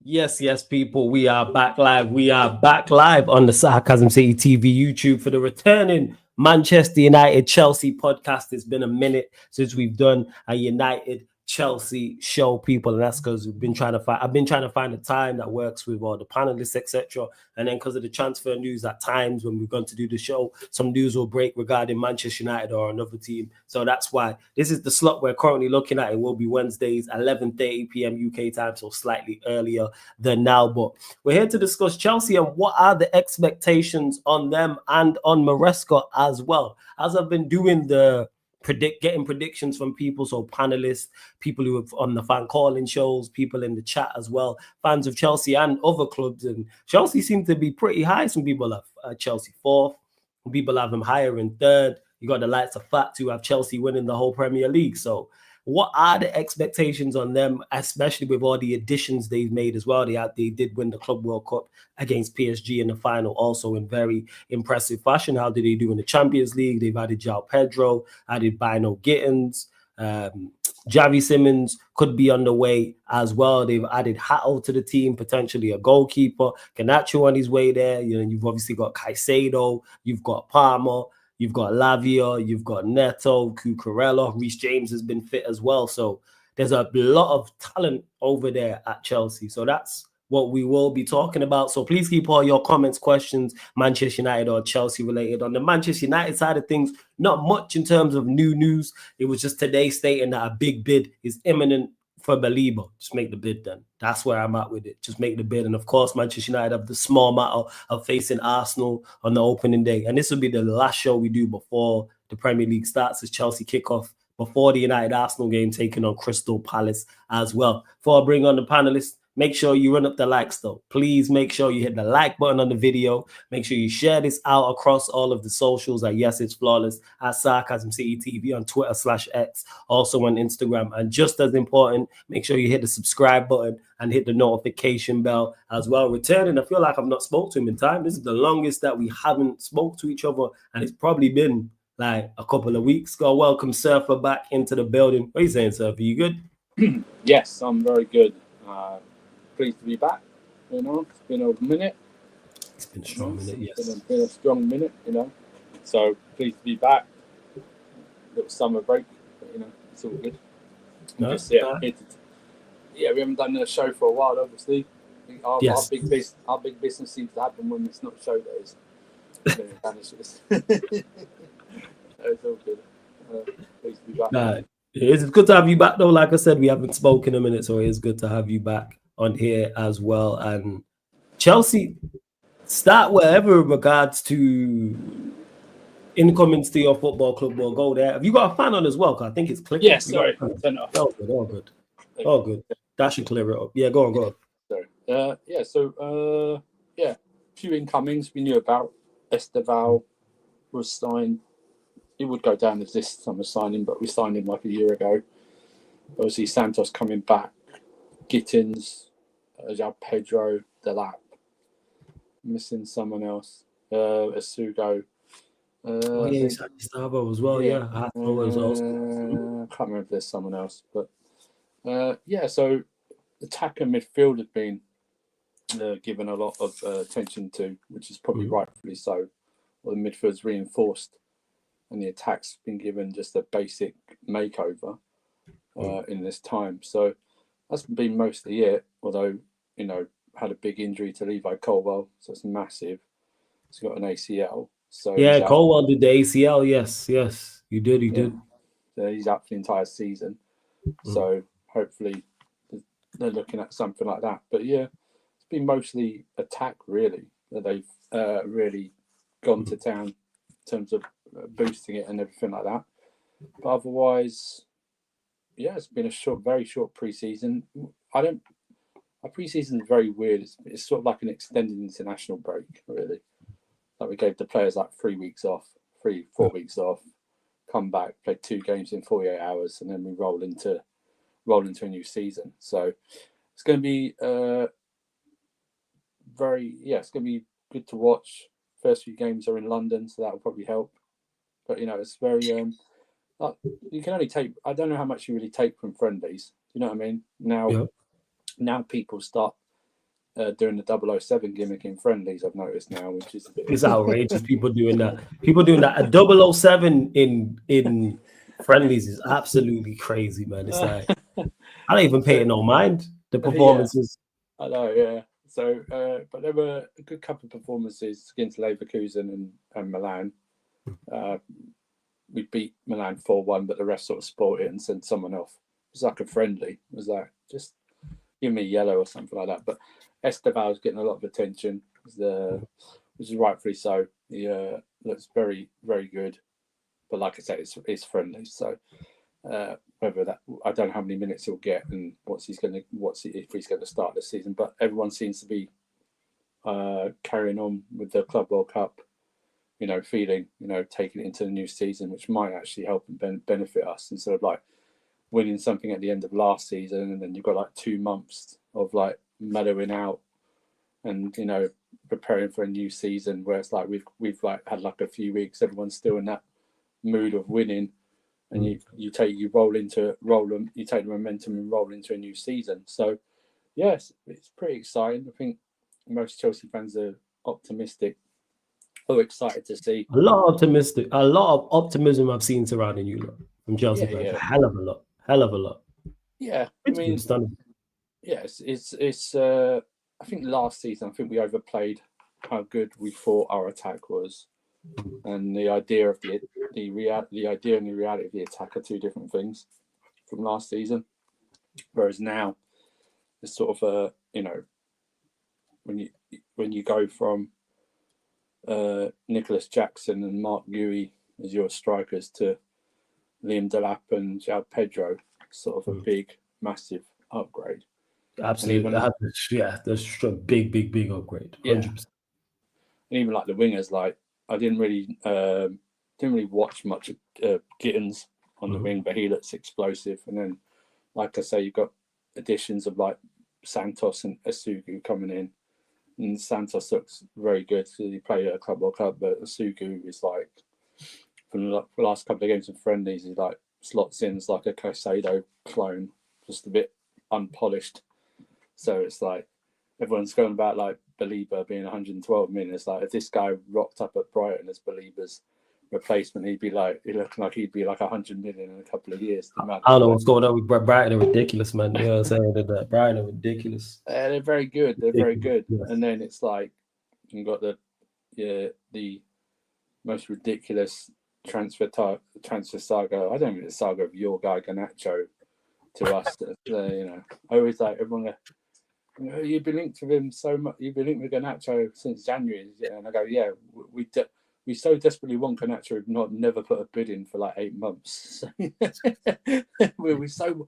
Yes, yes, people. We are back live. We are back live on the Sarcasm City TV YouTube for the returning Manchester United Chelsea podcast. It's been a minute since we've done a United Chelsea show, people, and that's because we've been trying to find. I've been trying to find a time that works with all the panelists, etc. And then because of the transfer news, at times when we're going to do the show, some news will break regarding Manchester United or another team. So that's why this is the slot we're currently looking at. It will be Wednesdays, 11:30 p.m. UK time, so slightly earlier than now. But we're here to discuss Chelsea and what are the expectations on them and on Maresca as well. As I've been doing the getting predictions from people, so panelists, people who have on the fan calling shows, people in the chat as well, fans of Chelsea and other clubs. And Chelsea seem to be pretty high. Some people have Chelsea fourth, some people have them higher in third. You got the likes of Fact who have Chelsea winning the whole Premier League. So what are the expectations on them, especially with all the additions they've made as well? They did win the Club World Cup against PSG in the final, also in very impressive fashion. How did they do in the Champions League? They've added João Pedro, added Bino Gittins. Javi Simmons could be on the way as well. They've added Hato to the team, potentially a goalkeeper. Garnacho on his way there. You know, you've obviously got Caicedo, you've got Palmer. You've got Lavia, you've got Neto, Cucurella, Reece James has been fit as well. So there's a lot of talent over there at Chelsea. So that's what we will be talking about. So please keep all your comments, questions, Manchester United or Chelsea related. On the Manchester United side of things, not much in terms of new news. It was just today stating that a big bid is imminent for Baleba. Just make the bid then. That's where I'm at with it. Just make the bid. And of course, Manchester United have the small matter of facing Arsenal on the opening day. And this will be the last show we do before the Premier League starts as Chelsea kick off before the United Arsenal game taking on Crystal Palace as well. Before I bring on the panelists, make sure you run up the likes though. Please make sure you hit the like button on the video. Make sure you share this out across all of the socials at Yes It's Flawless, at Sarcasm City TV on Twitter/X, also on Instagram. And just as important, make sure you hit the subscribe button and hit the notification bell as well. Returning, I feel like I've not spoke to him in time. This is the longest that we haven't spoke to each other, and it's probably been like a couple of weeks. Go welcome Surfer back into the building. What are you saying, Surfer? You good? Yes, I'm very good. Pleased to be back. You know, it's been a minute. It's been a strong minute, yes. It's been a strong minute, you know. So pleased to be back. Little summer break, but you know, it's all good. No, just, we haven't done a show for a while, obviously. Our big business seems to happen when it's not show days. It's all good. Pleased to be back. It's good to have you back, though. Like I said, we haven't spoken in a minute, so it is good to have you back on here as well. And Chelsea, start wherever in regards to incomings to your football club. We'll go there. Have you got a fan on as well? Because I think it's clicking. Yeah, sorry. Turn it off. All good. That should clear it up. Yeah, go on. Sorry. Few incomings we knew about. Esteval was signed. It would go down as this summer signing, but we signed him like a year ago. Obviously, Santos coming back. Gittins, João Pedro, Delap. Missing someone else. Asugo. Gustavo as well. Yeah. I can't remember if there's someone else, but so attack and midfield have been given a lot of attention to, which is probably rightfully so. Well, the midfield's reinforced, and the attack's been given just a basic makeover in this time. So that's been mostly it. Although, you know, had a big injury to Levi Colwell, so it's massive. He's got an ACL. So yeah, Colwell did the ACL. Yes, you did. He did. So he's out for the entire season. So hopefully they're looking at something like that. But yeah, it's been mostly attack really that they've really gone to town in terms of boosting it and everything like that. But otherwise, yeah, it's been a very short pre-season. Our pre-season is very weird. It's sort of like an extended international break, really. Like we gave the players like 4 weeks off, come back, play 2 games in 48 hours, and then we roll into a new season. So it's going to be it's going to be good to watch. First few games are in London, so that will probably help. But you know, it's very you can only take. I don't know how much you really take from friendlies. You know what I mean? Now people start doing the 007 gimmick in friendlies. I've noticed now, which is a bit. It's outrageous. People doing that. A 007 in friendlies is absolutely crazy, man. It's like I don't even pay it no mind. The performances. Yeah, I know, yeah. So, but there were a good couple of performances against Leverkusen and Milan. We beat Milan 4-1, but the rest sort of spoiled it and sent someone off. It was like a friendly. It was like, just give me yellow or something like that. But Esteval's getting a lot of attention, which is rightfully so. He looks very, very good. But like I said, it's friendly. So whether that, I don't know how many minutes he'll get and if he's going to start this season. But everyone seems to be carrying on with the Club World Cup. Feeling, taking it into the new season, which might actually help and benefit us instead of like winning something at the end of last season and then you've got like 2 months of like mellowing out and preparing for a new season where it's like we've like had like a few weeks, everyone's still in that mood of winning, and you take the momentum and roll into a new season. So yes, it's pretty exciting. I think most Chelsea fans are optimistic. Oh, excited to see. A lot of optimism I've seen surrounding you from Chelsea fans. Yeah. A hell of a lot. Yeah, It's been stunning. Yes, it's. I think last season, we overplayed how good we thought our attack was, and the idea of the idea and the reality of the attack are two different things from last season. Whereas now, it's sort of when you go from Nicholas Jackson and Mark Guéhi as your strikers to Liam Delap and João Pedro, sort of a big, massive upgrade. Absolutely, that's a big upgrade. 100%. And even like the wingers, like I didn't really watch much of Gittins on the wing, but he looks explosive. And then, like I say, you've got additions of like Santos and Asugu coming in. And Santos looks very good. So he played at a Club World Cup, but Asugu is like, from the last couple of games of friendlies, he like slots in as like a Caicedo clone, just a bit unpolished. So it's like everyone's going about like Baleba being 112 million. It's like if this guy rocked up at Brighton as Baleba's replacement, he'd be like 100 million in a couple of years. I don't know what's going on with Brighton. Are ridiculous, man. You know what I'm saying? Brighton are ridiculous. They're very good. They're very good. Yes. And then it's like you've got the most ridiculous transfer saga. I don't mean the saga of your guy Garnacho to us. I always like everyone. You've been linked with him so much. You've been linked with Garnacho since January, and I go, yeah, we so desperately want Garnacho, never put a bid in for like 8 months. we so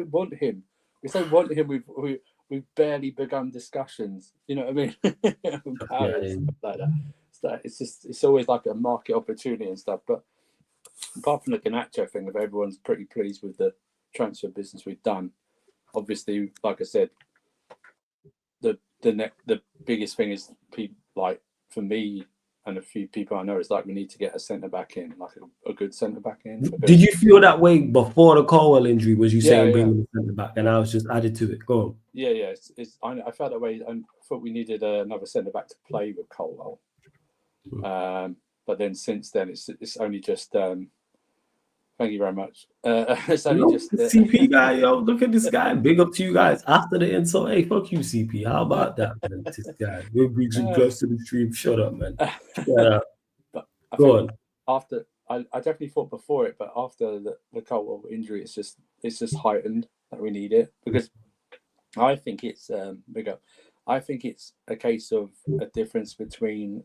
want him. We so want him. We've barely begun discussions. You know what I mean? Like that. It's always like a market opportunity and stuff. But apart from the Garnacho thing, if everyone's pretty pleased with the transfer business we've done, obviously, like I said, the biggest thing is people, like for me and a few people I know, is like we need to get a centre back in, like a good centre back in. Did you feel that way before the Colwell injury? Was you saying bringing the centre back, and I was just added to it? Go on. Yeah. I felt that way. I thought we needed another centre back to play with Colwell. But then since then, it's only just. Thank you very much. It's only just CP guy. Yo, look at this guy. Big up to you guys. After the insult, hey, fuck you, CP. How about that, man? This guy. We'll bring some close to the stream. Shut up, man. Shut up. But Go on. After I definitely thought before it, but after the Colwell injury, it's just heightened that we need it, because I think it's bigger. I think it's a case of a difference between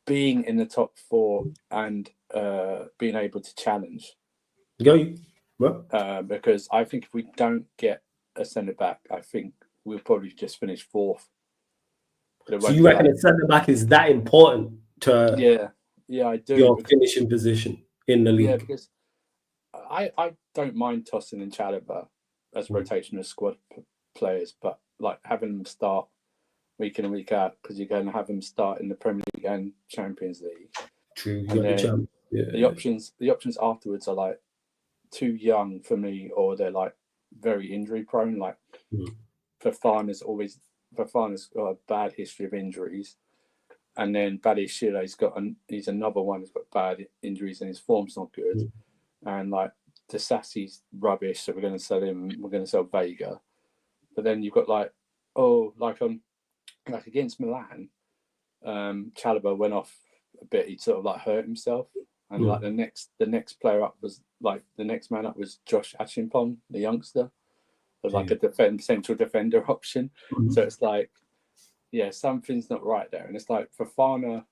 being in the top 4 and being able to challenge. Because I think if we don't get a centre back, I think we'll probably just finish 4th. So you reckon a centre back is that important to I do, your finishing position in the league? Yeah, because I don't mind tossing in Chalobah as rotational squad players, but like having them start week in and week out, because you're going to have them start in the Premier League and Champions League. True. The options afterwards are like too young for me, or they're like very injury prone. Like Fofana's got a bad history of injuries, and then Badiashile's he's another one who's got bad injuries and his form's not good, and like Disasi's rubbish, so we're going to sell him. We're going to sell Vega, but then you've got like against Milan, Chalobah went off a bit. He sort of like hurt himself, and like the next player up was like the next man up was Josh Achimpong, the youngster, with like a central defender option. So it's like, yeah, something's not right there, and it's like Fofana.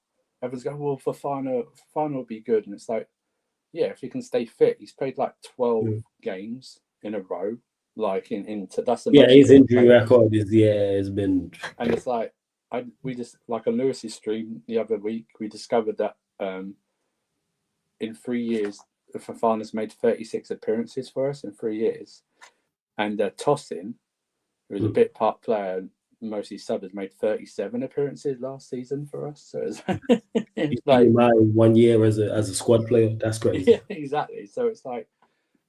Everyone's going, well, Fofana will be good, and it's like, yeah, if he can stay fit, he's played like 12 games in a row. Like that's the most his injury record has been, and it's like we just like on Lewis's stream the other week we discovered that in 3 years Fofana's made 36 appearances for us in 3 years, and Tosin, who's a bit part player, mostly sub, has made 37 appearances last season for us. So it's like 1 year as a squad player. That's crazy. Yeah, exactly. So it's like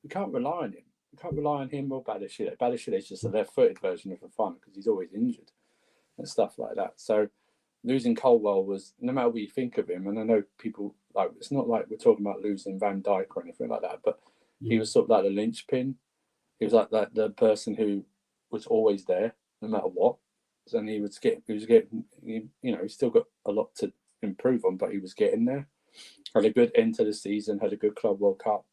we can't rely on him. We can't rely on him or Badiashile. Badiashile is just a left-footed version of Fofana because he's always injured and stuff like that. So losing Colwell was, no matter what you think of him, and I know people like, it's not like we're talking about losing Van Dijk or anything like that, but he was sort of like the linchpin. He was like the person who was always there no matter what. And he was getting, he's still got a lot to improve on, but he was getting there. Had a good end to the season, had a good Club World Cup.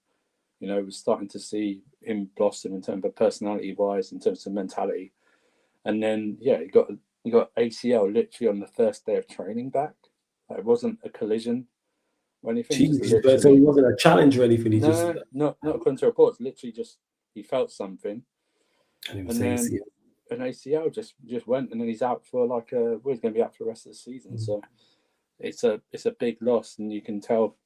We're starting to see him blossom in terms of personality-wise, in terms of mentality. And then, he got ACL literally on the first day of training back. It wasn't a collision or anything. So he wasn't a challenge or anything. Not according to reports. Literally, just he felt something, and then an ACL just went, and then he's out for he's going to be out for the rest of the season. So it's a big loss, and you can tell.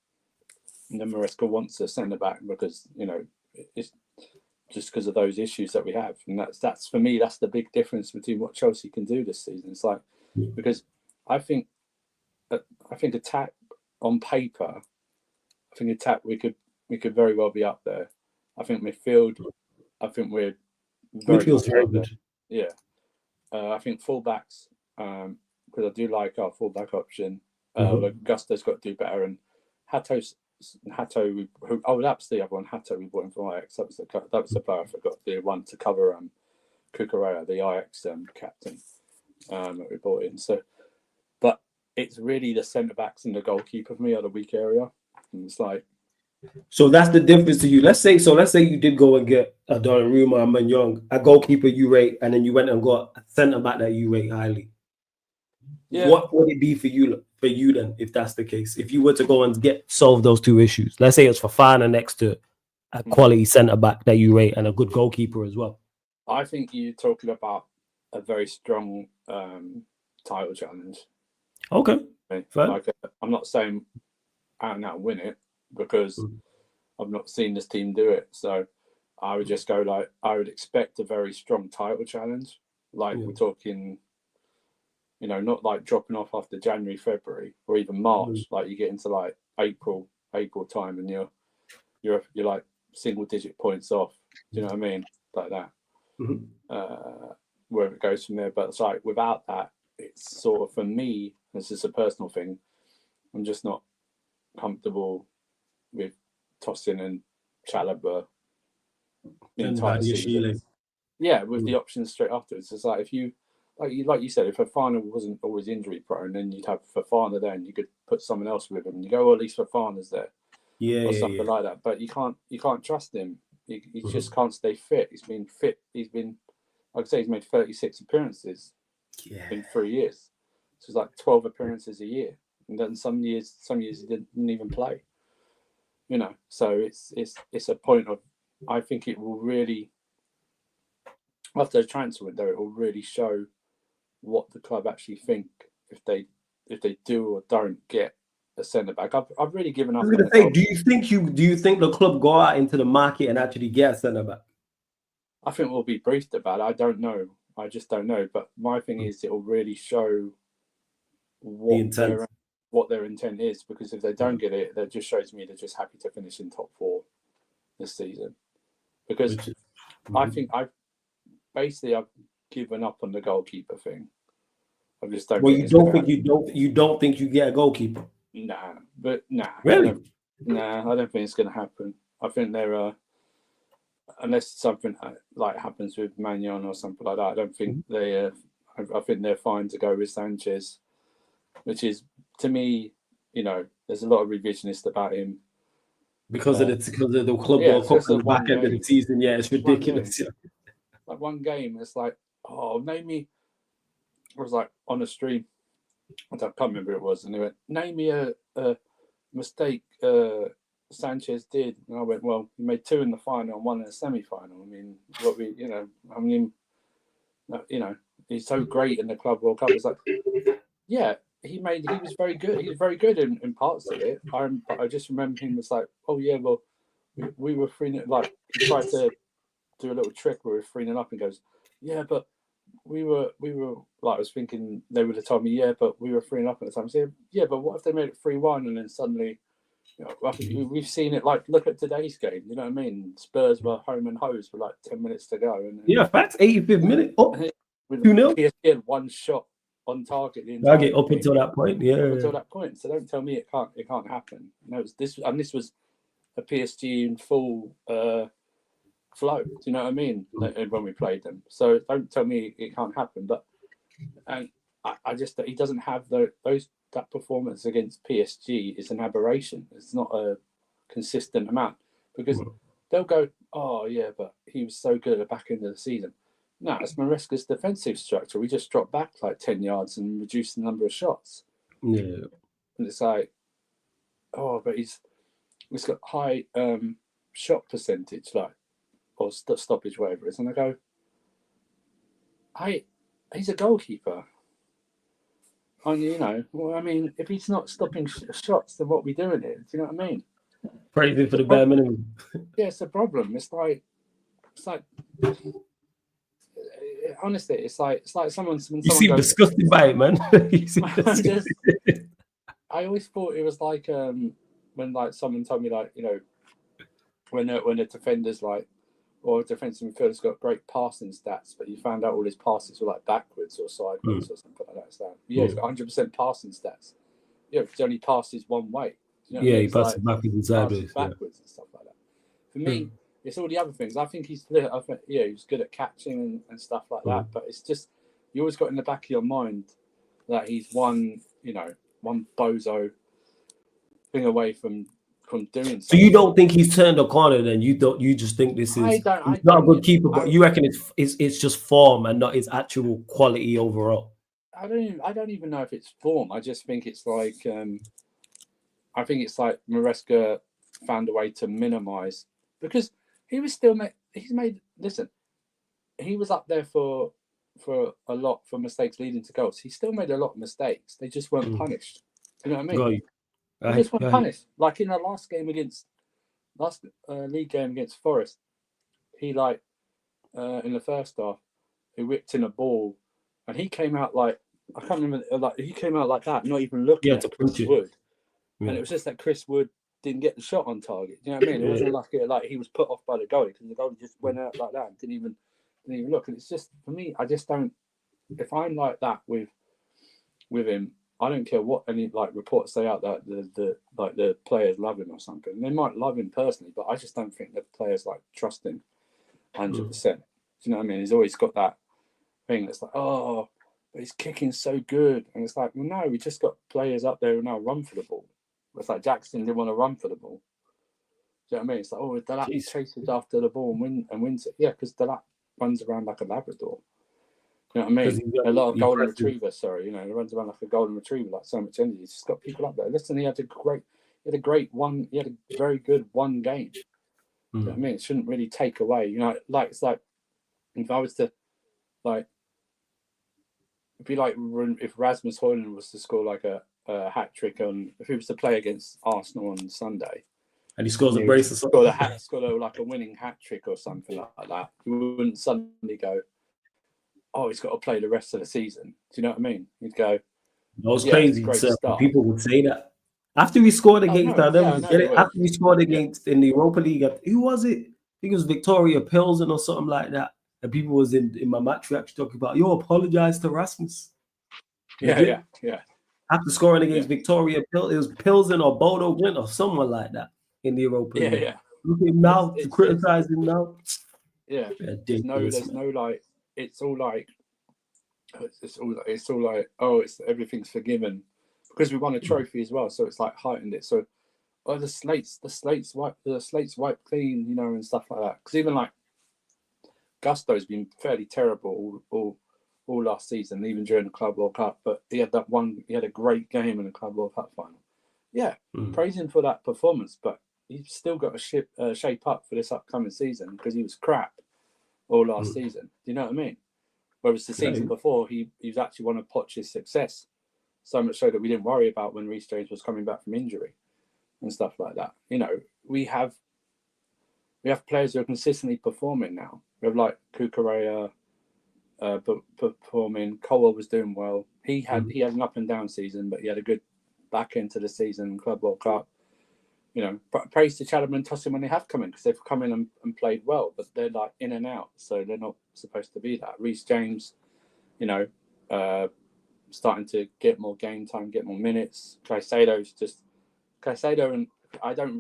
And then Maresca wants a centre back because it's just because of those issues that we have, and that's for me, that's the big difference between what Chelsea can do this season. It's like because I think attack on paper, we could very well be up there. I think midfield, we're midfield's very good. Yeah, I think fullbacks because I do like our fullback option. Gusto's got to do better, and Hatto, who that's the other one. Hatto, we bought him from Ajax. That was the player I forgot, the one to cover Cucurella, the Ajax captain that we bought in. So, but it's really the centre backs and the goalkeeper for me are the weak area, and it's like. So that's the difference to you. Let's say you did go and get a Donnarumma, a Mignon, a goalkeeper you rate, and then you went and got a centre back that you rate highly. Yeah. What would it be for you then, if that's the case? If you were to go and solve those two issues, let's say it's Fofana next to a quality centre back that you rate and a good goalkeeper as well. I think you're talking about a very strong title challenge. Okay. I'm not saying out and out win it because I've not seen this team do it. So I would just go I would expect a very strong title challenge. We're talking. Not like dropping off after January, February, or even March. Like you get into April time, and you're like single digit points off. Do you know what I mean? Like that. Wherever it goes from there, but it's like without that, it's sort of for me. This is a personal thing. I'm just not comfortable with Tosin and Chalobah the entire season. Yeah, with the options straight afterwards. It's like if you. Like you said, if Fofana wasn't always injury prone, then you'd have Fofana there, and you could put someone else with him. And you go, well, at least Fofana's there, or something like that. But you can't trust him. He just can't stay fit. He's been fit. He's been, like I say, he's made 36 appearances in 3 years. So it's like 12 appearances a year, and then some years he didn't even play. So it's a point of, I think it will really, after the transfer window, it will really show what the club actually think if they do or don't get a centre back. I've really given up. I was going to say, do you think the club go out into the market and actually get a centre back? I think we'll be briefed about it. I don't know. I just don't know. But my thing is, it will really show what their intent is. Because if they don't get it, that just shows me they're just happy to finish in top 4 this season. Because I think I've given up on the goalkeeper thing. I just don't. Well, think you don't think you get a goalkeeper? Nah. Really? I don't think it's going to happen. I think they're unless something like happens with Magnon or something like that. I don't think they. I think they're fine to go with Sanchez, which is to me, there's a lot of revisionist about him because of the Club World Cup in the back end of the season. Yeah, it's ridiculous. Like one game, it's like, name me. I was like on a stream. I can't remember who it was, and they went, name me a mistake Sanchez did, and I went, well, he made 2 in the final and 1 in the semi-final. I mean, he's so great in the Club World Cup. It's like, yeah, he was very good. He was very good in parts of it. But I just remember him was like, oh yeah, well, we were 3-0. Like he tried to do a little trick where we were 3-0 up, and goes, yeah, but we were like, I was thinking they would have told me, yeah, but we were 3-0 up at the time. So yeah, but what if they made it 3-1 and then suddenly, we've seen it. Like, look at today's game. You know what I mean? Spurs were home and hosed with like 10 minutes to go, and facts. 85th minute. Oh, 2-0. PSG had 1 shot on target the entire game. Up until that point. Yeah, up until that point. So don't tell me it can't happen. This was a PSG in full flow. Do you know what I mean? When we played them. So don't tell me it can't happen. But I just, he doesn't have that performance against PSG is an aberration. It's not a consistent amount, because they'll go, oh yeah, but he was so good at the back end of the season. No, it's Maresca's defensive structure. We just dropped back like 10 yards and reduced the number of shots. Yeah. And it's like, but he's got high shot percentage, like, or stoppage, whatever it is. And I go, he's a goalkeeper. And, well, I mean, if he's not stopping shots, then what are we doing here? Do you know what I mean? Praising for the bare minimum. Yeah, it's a problem. It's like, honestly, it's like someone. You seem disgusted by it, man. I always thought it was like when like someone told me, like, when a defender's like, or a defensive midfielder's got great passing stats, but you found out all his passes were like backwards or sideways or something like that. It's like, he's got 100% passing stats. Yeah, because he only passes one way. He passes backwards and sideways, backwards and stuff like that. For me, it's all the other things. I think he's good at catching and stuff like that. But it's just, you always got in the back of your mind that he's one bozo thing away from doing something. So you don't think he's turned a corner then? You just think this is he's not a good keeper, but you reckon it's just form and not his actual quality overall? I don't even know if it's form. I just think it's like I think it's like Maresca found a way to minimize, because he was still he was up there for a lot for mistakes leading to goals. He still made a lot of mistakes. They just weren't punished. You know what I mean? They just weren't punished. Like in the last league game against Forest, he in the first half, he whipped in a ball, and he came out like, I can't remember, like he came out like that, not even looking at Chris Wood, and it was just that Chris Wood didn't get the shot on target. You know what I mean? It wasn't like he was put off by the goalie, because the goalie just went out like that and didn't even look. And it's just, for me, I just don't. If I'm like that with him, I don't care what any like reports say out that the players love him or something. They might love him personally, but I just don't think the players like trust him 100%. Do you know what I mean? He's always got that thing that's like, oh, but he's kicking so good, and it's like, well, no, we just got players up there who now run for the ball. It's like Jackson didn't want to run for the ball. Do you know what I mean? It's like, oh, Delap chases after the ball and wins it. Yeah, because Delap runs around like a Labrador. You know what I mean? A lot of golden retrievers. Sorry, he runs around like a golden retriever, like so much energy. He's just got people up there. Listen, he had a very good one game. You know what I mean? It shouldn't really take away. It's like if I was to it'd be like if Rasmus Højlund was to score like a hat trick if he was to play against Arsenal on Sunday, and he scores a brace or something, scored like a winning hat trick or something like that, you wouldn't suddenly go, oh, he's got to play the rest of the season. Do you know what I mean? You'd go, that was crazy. People would say that after we scored against after we scored against in the Europa League. Who was it? I think it was Victoria Pilsen or something like that. and people was in my match reaction talking about, yo, apologize to Rasmus. Yeah. After scoring against Victoria, it was Pilsen or Bodo Glimt or someone like that in the Europa League. Yeah. Look at him now, to criticize him now. Yeah. There's no like, it's all like, everything's forgiven because we won a trophy as well. So it's like heightened it. So, the slate's wiped clean, you know, and stuff like that. Because even like Gusto's been fairly terrible all last season, even during the Club World Cup. But he had a great game in the Club World Cup final. Yeah, praise him for that performance, but he's still got to shape up for this upcoming season because he was crap all last season. Do you know what I mean? Whereas the season before, he was actually one of Poch's success. So much so that we didn't worry about when Reece James was coming back from injury and stuff like that. You know, we have players who are consistently performing now. We have like Kukurea performing. Cole was doing well. He had an up and down season, but he had a good back end to the season, Club World Cup. You know, praise to Chatham and Tosin when they have come in because they've come in and played well, but they're like in and out, so they're not supposed to be that. Reece James, you know, starting to get more game time, get more minutes. Caicedo, and I don't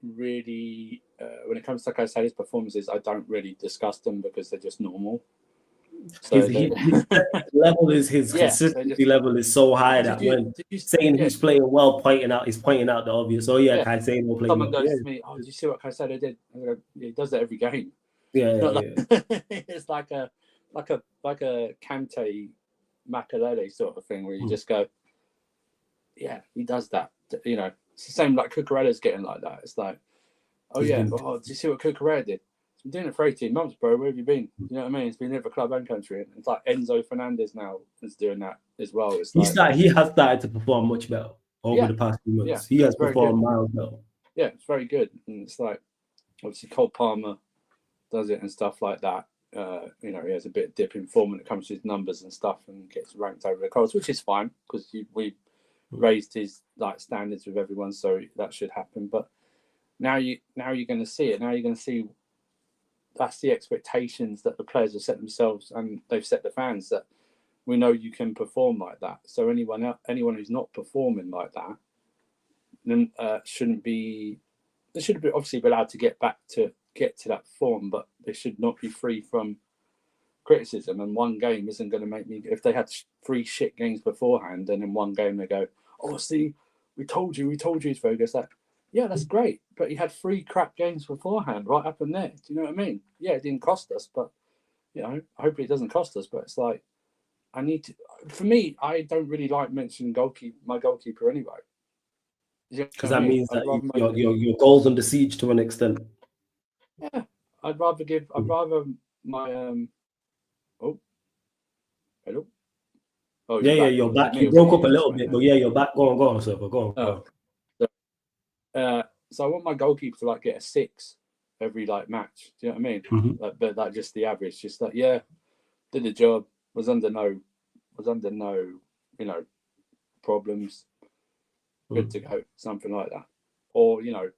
really, when it comes to Caicedo's performances, I don't really discuss them because they're just normal. So his consistency level is so high that when saying he's playing well, he's pointing out the obvious. Oh yeah, Caicedo playing. Someone goes to me, "Oh, did you see what Caicedo did?" I go, yeah, he does that every game. It's like a Kante Makalele sort of thing where you just go, yeah, he does that. You know, it's the same like Cucurella's getting like that. It's like, did you see what Cucurella did? He's been doing it for 18 months, bro. Where have you been? You know what I mean? He's been there for club and country. It's like Enzo Fernandez now is doing that as well. It's he has started to perform much better over the past few months. He has performed miles better. Yeah, it's very good. And it's like, obviously, Cole Palmer does it and stuff like that. You know, he has a bit of dip in form when it comes to his numbers and stuff and gets ranked over the Coles, which is fine because we raised his like standards with everyone, so that should happen. But now you're going to see it. Now you're going to see that's the expectations that the players have set themselves and they've set the fans that we know you can perform like that. So anyone who's not performing like that, then shouldn't be. They should be obviously be allowed to get to that form, but they should not be free from criticism. And one game isn't going to make me. If they had 3 shit games beforehand, and in one game they go, "Oh, see, we told you, it's Fergus." That, yeah, that's great, but you had 3 crap games beforehand. What happened there? Do you know what I mean? Yeah, it didn't cost us, but you know, hopefully it doesn't cost us. But it's like I need to. For me, I don't really like mentioning my goalkeeper anyway. Because that means that your goals under siege to an extent. Yeah, I'd rather my oh, hello. Oh, yeah, you're back. You broke up a little bit, but yeah, you're back. Go on, sir. Go on. So I want my goalkeeper to like get a 6 every like match. Do you know what I mean? Like, but like just the average, just like did the job, was under no, you know, problems, good to go, something like that. Or you know,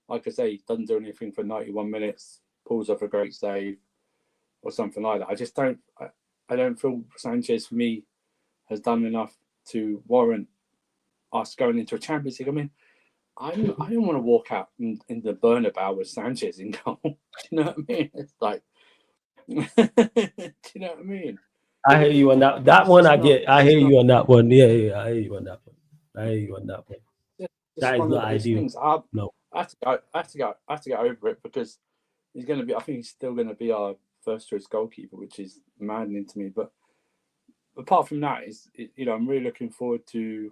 like I say, he doesn't do anything for 91 minutes, pulls off a great save, or something like that. I just don't. I don't feel Sanchez for me has done enough to warrant us going into a Champions League. I mean, I don't want to walk out in the Bernabeu with Sanchez in goal. Do you know what I mean? It's like, do you know what I mean? I hear you on that. That one I get. I hear you on that one. Yeah, I hear you on that one. That is not ideal. No, I have to go over it because he's going to be. I think he's still going to be our first choice goalkeeper, which is maddening to me. But apart from that, I'm really looking forward to,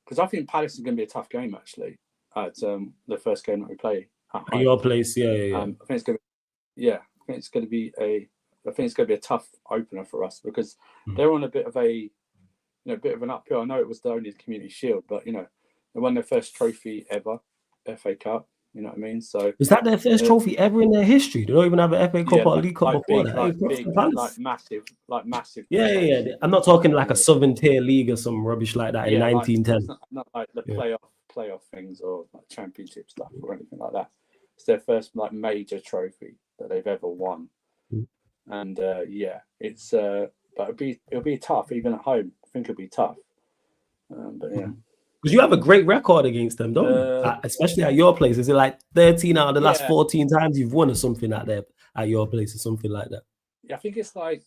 because I think Palace is going to be a tough game actually at the first game that we play at your place. Yeah. I think it's going to. I think it's going to be a tough opener for us because they're on a bit of an uphill. I know it was only the Community Shield, but they won their first trophy ever, FA Cup. You know what I mean? So is that their first trophy ever in their history? They don't even have an FA Cup or a League Cup before that. Like massive. Yeah. I'm not talking like a Southern Tier League or some rubbish like that in 1910. Not like the playoff things or like championship stuff or anything like that. It's their first like major trophy that they've ever won, and it's but it'll be tough even at home. I think it'll be tough, but yeah. Because you have a great record against them, don't you? Especially at your place. Is it like 13 out of the last 14 times you've won or something like that at your place or something like that? Yeah, I think it's like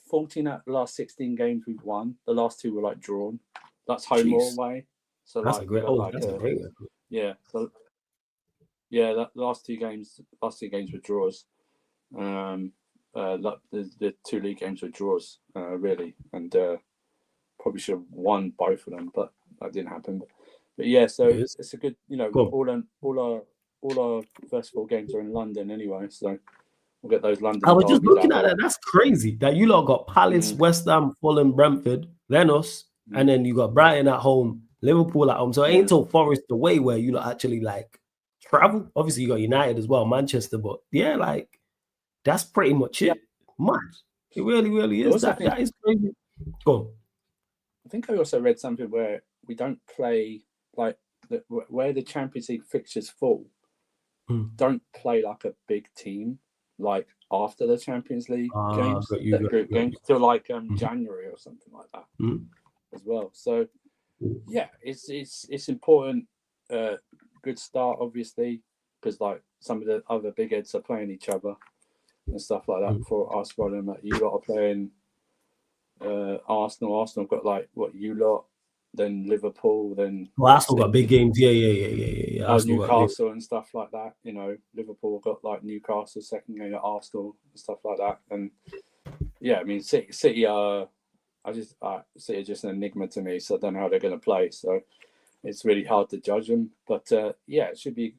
14 out of the last 16 games we've won. The last 2 were like drawn. That's home or away. So that's like, a great. That's a great record. Yeah. So, yeah, the last two games were draws. The 2 league games were draws, really, and probably should have won both of them, but that didn't happen. But yeah, so it's a good, all our first 4 games are in London anyway, so we'll get those London. I was just looking at that. That's crazy that you lot got Palace, West Ham, Fulham, Brentford, then us, and then you got Brighton at home, Liverpool at home. So it ain't till Forest away where you lot actually like travel. Obviously, you got United as well, Manchester, but yeah, like that's pretty much it. Yeah. Mad. It really, really is. That is crazy. Go on. I think I also read something where we don't play like where the Champions League fixtures fall. Don't play like a big team like after the Champions League games, group games till like January or something like that as well. So yeah, it's important. Good start, obviously, because like some of the other big heads are playing each other and stuff like that. For us, running that you lot are playing Arsenal. Arsenal got like what you lot, then Liverpool, then Arsenal got big games. Yeah. Newcastle and stuff like that. You know, Liverpool got like Newcastle second game at Arsenal and stuff like that. And yeah, I mean City are just an enigma to me. So I don't know how they're going to play. So it's really hard to judge them. But yeah, it should be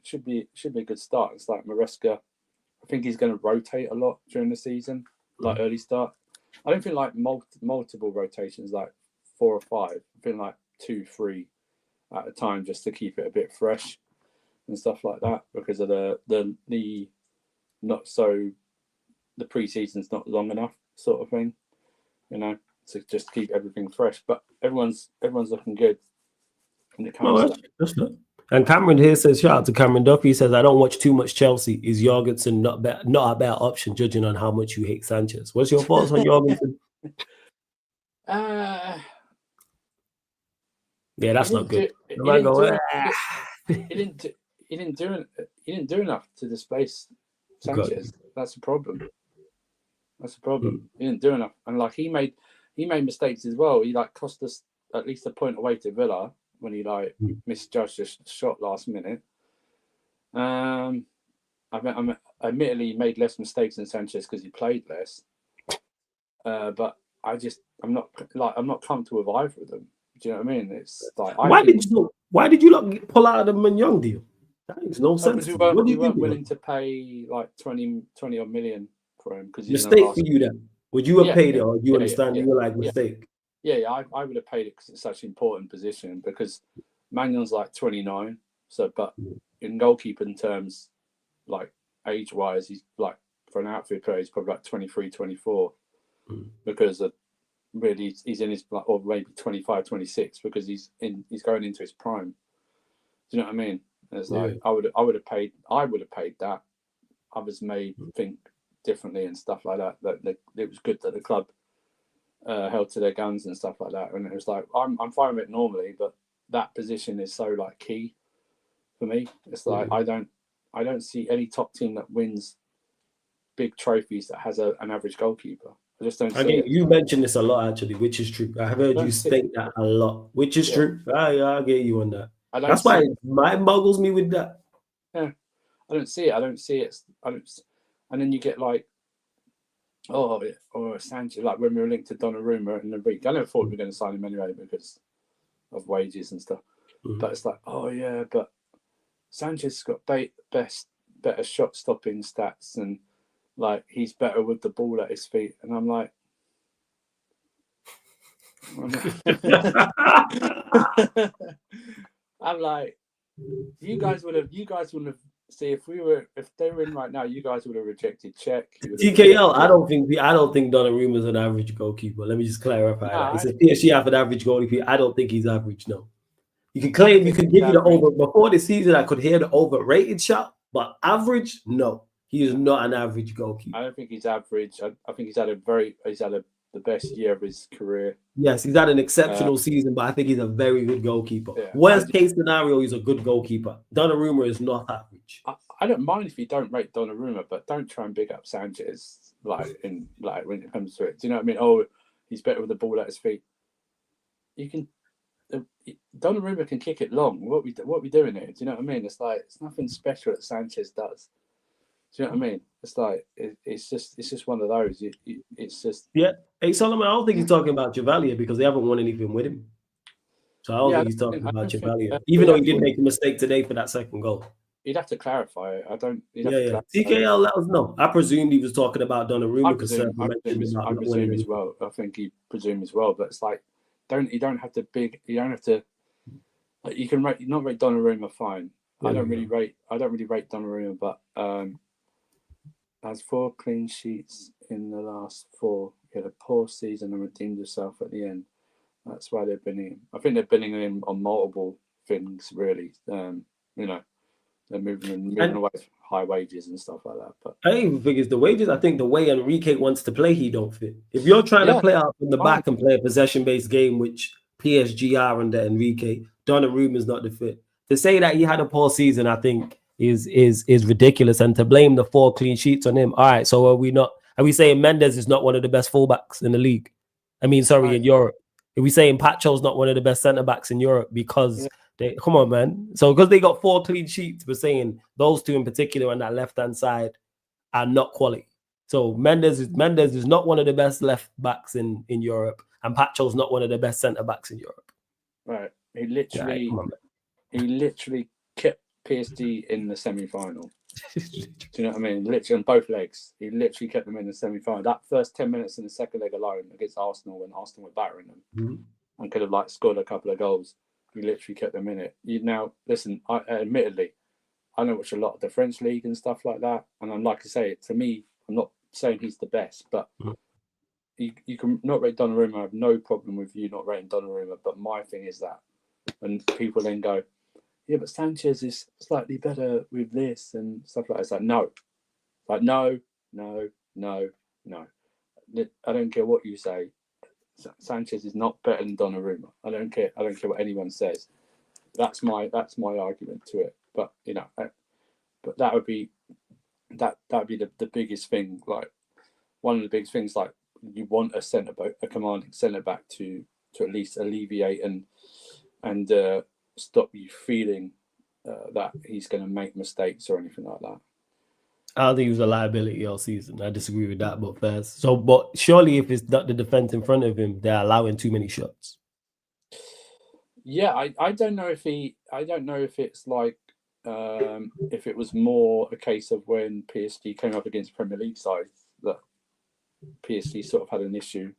a good start. It's like Maresca. I think he's going to rotate a lot during the season, like early start. I don't think like multiple rotations, like 4 or 5. I think like 2, 3 at a time, just to keep it a bit fresh and stuff like that, because of the pre-season's not long enough, sort of thing, to just keep everything fresh. But everyone's looking good when it comes to that. And Cameron here says, shout out to Cameron Duffy. He says, I don't watch too much Chelsea. Is Jorgensen not a better option, judging on how much you hate Sanchez? What's your thoughts on Jorgensen? Yeah, that's not good. He didn't do enough to displace Sanchez. That's a problem. He didn't do enough, and like he made mistakes as well. He like cost us at least a point away to Villa when he like misjudged a shot last minute. I admittedly made less mistakes than Sanchez because he played less. But I'm not comfortable with either of them. Do you know what I mean? It's like why did you not pull out of the Mignon deal? That makes no sense. We weren't willing to pay like 20 odd million for him because mistake for you then. Would you have paid it, or do you understand you were like mistake? Yeah, I would have paid it because it's such an important position, because Magnon's like 29. So, but in goalkeeper terms, like age-wise, he's like, for an outfield player, he's probably like 23, 24 because of really he's in his, or maybe 25, 26 because he's going into his prime. Do you know what I mean? And it's like I would have paid that. Others may think differently and stuff like that. That it was good that the club held to their guns and stuff like that, and it was like I'm fine with it normally, but that position is so like key for me. It's like I don't see any top team that wins big trophies that has an average goalkeeper. I just don't see it. You mentioned this a lot actually, which is true. I have heard you state that a lot, which is true. I get you on that. That's why it mind boggles me with that. Yeah, I don't see it. And then you get like, Sanchez, like when we were linked to Donnarumma in the week. I never thought we were going to sign him anyway because of wages and stuff. But it's like, but Sanchez got better shot stopping stats, and like he's better with the ball at his feet. And I'm like, you guys wouldn't have. See, if they were in right now, you guys would have rejected Czech. TKL, I don't think Donnarumma's an average goalkeeper. Let me just clarify that. He said PSG have an average goalkeeper. I don't think he's average. No, you can claim, you can give you the over. Before the season, I could hear the overrated shot, But average, no, he is not an average goalkeeper. I don't think he's average. I think he's had the best year of his career. Yes, he's had an exceptional season, but I think he's a very good goalkeeper. Yeah, Worst case scenario, he's a good goalkeeper. Donnarumma is not average. I don't mind if you don't rate Donnarumma, but don't try and big up Sanchez when it comes to it. Do you know what I mean? Oh, he's better with the ball at his feet. You can Donnarumma can kick it long. What we doing here? Do you know what I mean? It's like it's nothing special that Sanchez does. Do you know what I mean? It's like it's just one of those. It's just Hey Solomon, I don't think he's talking about Chevalier because they haven't won anything with him. So I don't think he's talking about Chevalier, even though he did make a mistake today for that second goal. He'd have to clarify it. I don't. TKL, let us know. I presumed he was talking about Donnarumma. I presume as well. I think he presumed as well. But it's like, you don't have to. Like, you can not rate Donnarumma fine. I don't really rate Donnarumma, but has 4 clean sheets in the last 4. He had a poor season and redeemed himself at the end. That's why they're binning him. I think they're binning him on multiple things, really. They're moving away from high wages and stuff like that. But I even think it's the wages. I think the way Enrique wants to play, he don't fit. If you're trying to play out from the back and play a possession-based game, which PSG are under Enrique, Donnarumma is not the fit. To say that he had a poor season, I think is ridiculous, and to blame the 4 clean sheets on him. All right, so are we saying Mendes is not one of the best fullbacks in the league? In Europe. Are we saying Pacho's not one of the best centre backs in Europe because they come on, man? So because they got 4 clean sheets, we're saying those 2 in particular on that left-hand side are not quality. So Mendes is not one of the best left backs in Europe, and Pacho's not one of the best centre backs in Europe. Right. He literally kept PSG in the semi-final. Do you know what I mean? Literally on both legs. He literally kept them in the semi-final. That first 10 minutes in the second leg alone against Arsenal, when Arsenal were battering them and could have scored a couple of goals, he literally kept them in it. Now, listen, admittedly, I don't watch a lot of the French league and stuff like that. And I'm like I say, to me, I'm not saying he's the best, but you can not rate Donnarumma. I have no problem with you not rating Donnarumma. But my thing is that when people then go, yeah, but Sanchez is slightly better with this and stuff like that. It's like, no. I don't care what you say. Sanchez is not better than Donnarumma. I don't care what anyone says. That's my argument to it. But but that would be the biggest thing. Like one of the biggest things. Like you want a commanding centre back to at least alleviate and stop you feeling that he's going to make mistakes or anything like that. I don't think he was a liability all season. I disagree with that, but first. So, but surely if it's not the defense in front of him, they're allowing too many shots. Yeah, I don't know if it's like if it was more a case of when PSG came up against Premier League sides that PSG sort of had an issue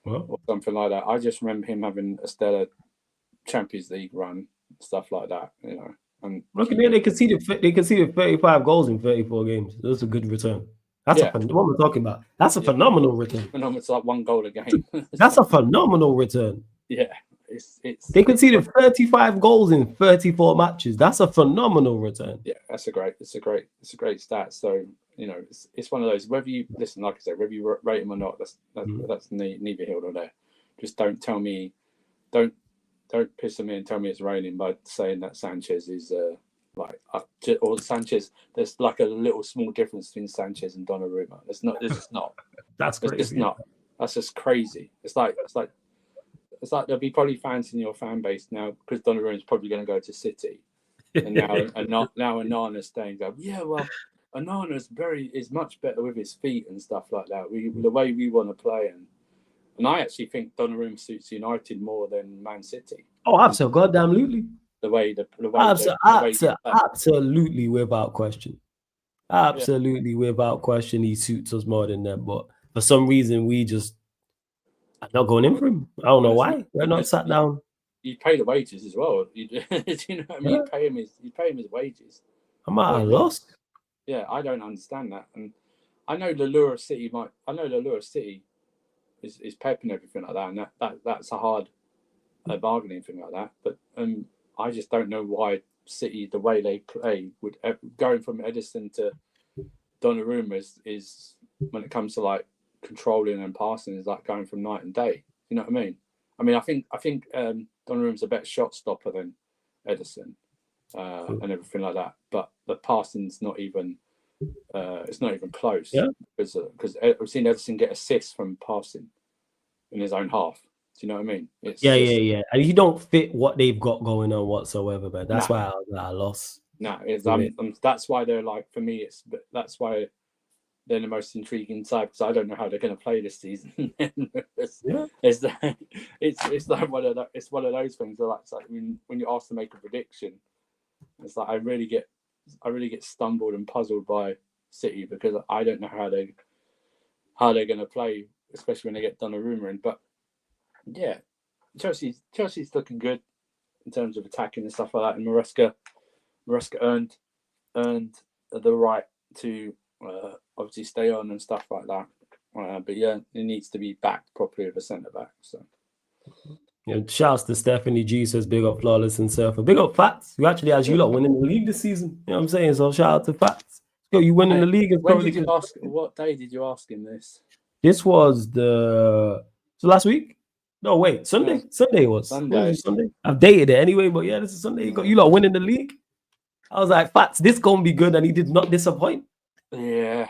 or something like that. I just remember him having a stellar Champions League run, stuff like that, And look at they conceded 35 goals in 34 games. That's a good return. That's what we're talking about. That's a phenomenal return. And it's like 1 goal a game. That's a phenomenal return. Yeah, they conceded 35 goals in 34 matches. That's a phenomenal return. Yeah, it's a great stat. So it's one of those. Whether you listen, like I said, whether you rate him or not, that's neither here nor there. Just don't tell me, don't piss on me and tell me it's raining by saying that Sanchez is or Sanchez. There's like a little small difference between Sanchez and Donnarumma. There's just not. That's crazy. It's just not. That's just crazy. It's like there'll be probably fans in your fan base now because Donnarumma is probably going to go to City, and now Onana's staying. Go, yeah, well, Onana is much better with his feet and stuff like that. The way we want to play and I actually think Donnarumma suits United more than Man City. Oh, absolutely. Absolutely, without question. Absolutely, without question, he suits us more than them. But for some reason, we just are not going in for him. I don't know why. We're not sat down. You pay the wages as well. You know what I mean? You pay him his wages. I'm at a loss. Yeah, I don't understand that. And I know the lure of City is Pep and everything like that, and that's a hard bargaining thing like that. But I just don't know why City, the way they play, would going from Edison to Donnarumma is when it comes to like controlling and passing, is like going from night and day. You know what I mean? I think Donnarumma's a better shot stopper than Edison and everything like that. But the passing's not even it's not even close. Yeah. Because I've seen Edison get assists from passing in his own half. Do you know what I mean? It's yeah. And he don't fit what they've got going on whatsoever, but that's why I lost. No, that's why they're like, for me, that's why they're the most intriguing side, because I don't know how they're going to play this season. It's like one of those things. It's like when you're asked to make a prediction, it's like I really get stumbled and puzzled by City, because I don't know how they're going to play, especially when they get Donnarumma in. But yeah, Chelsea's looking good in terms of attacking and stuff like that. And Maresca earned the right to obviously stay on and stuff like that. But yeah, it needs to be backed properly with a centre back. So yeah, shouts to Stephanie G says big up Flawless and Surfer. Big up Fats, who actually has you lot winning the league this season. You know what I'm saying? So shout out to Fats. Yo, you winning the league is when probably did you ask? What day did you ask him this? This was last week? No, wait, Sunday. Yeah. Sunday it was. Sunday. Sunday. I've dated it anyway, but yeah, this is Sunday. You lot winning the league. I was like, Fats, this gonna be good, and he did not disappoint. Yeah.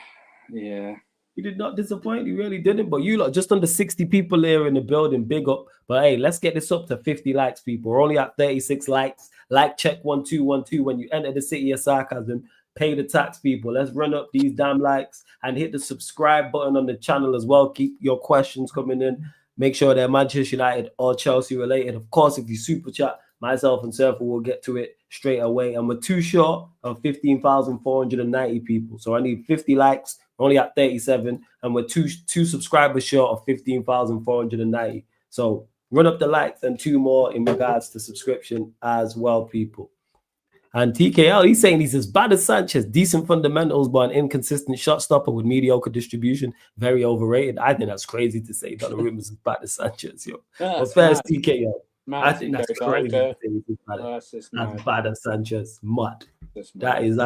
He did not disappoint. He really didn't. But you lot, just under 60 people here in the building. Big up. But hey, let's get this up to 50 likes, people. We're only at 36 likes. Like check 1212 when you enter the city of sarcasm. Pay the tax, people. Let's run up these damn likes and hit the subscribe button on the channel as well. Keep your questions coming in. Make sure they're Manchester United or Chelsea related. Of course, if you super chat, myself and Surfer will get to it straight away. And we're too short of 15,490 people. So I need 50 likes. We're only at 37. And we're two subscribers short of 15,490. So run up the likes and 2 more in regards to subscription as well, people. And TKL, he's saying he's as bad as Sanchez. Decent fundamentals, but an inconsistent shot stopper with mediocre distribution. Very overrated. I think that's crazy to say Donnarumma is as bad as Sanchez, yo. But first, TKL. I think that's crazy to say he's as bad as Sanchez. Mud. That is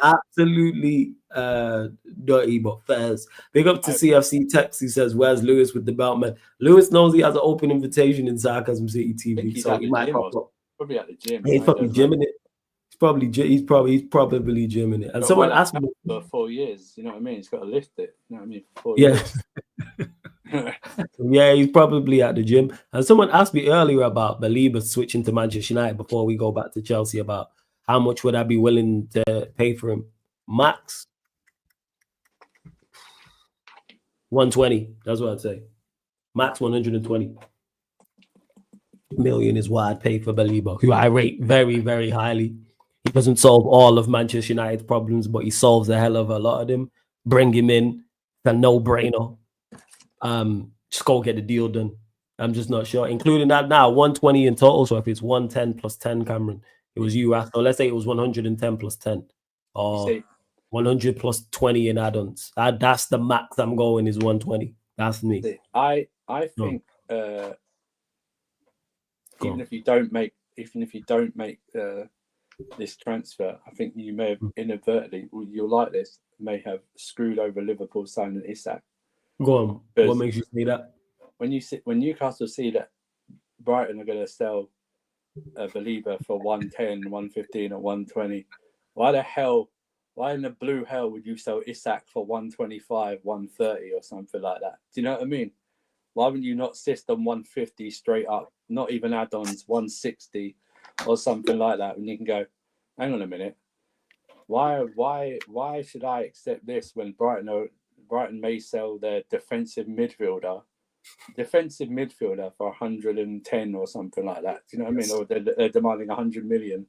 absolutely dirty, but fairs. Big up to CFC Tex. He says, where's Lewis with the belt, man? Lewis knows he has an open invitation in Sarcasm City TV, so he might pop up. Probably at the gym. He's probably gymming it. He's probably gymming it. And someone asked me for 4 years. You know what I mean? He's got to lift it. You know what I mean? For 4 years. Yeah, he's probably at the gym. And someone asked me earlier about Baleba switching to Manchester United before we go back to Chelsea, about how much would I be willing to pay for him. Max 120. That's what I'd say. Max 120 million is what I'd pay for Baleba, who I rate very, very highly. He doesn't solve all of Manchester United's problems, but he solves a hell of a lot of them. Bring him in. It's a no-brainer. Just go get the deal done. I'm just not sure. Including that now, 120 in total. So if it's 110 plus 10, Cameron, it was you. So let's say it was 110 plus 10. Or 100 plus 20 in add-ons. That's the max I'm going, is 120. That's me. I think even if you don't make this transfer, I think you may have inadvertently, you'll like this, may have screwed over Liverpool signing Isak. Go on. What makes you say that? When Newcastle see that Brighton are going to sell a Baleba for 110, 115 or 120, why in the blue hell would you sell Isak for 125, 130 or something like that? Do you know what I mean? Why wouldn't you not system 150 straight up, not even add-ons, 160 or something like that? And you can go, hang on a minute, why should I accept this when Brighton may sell their defensive midfielder for 110 or something like that? Do you know what I mean? Or they're demanding 100 million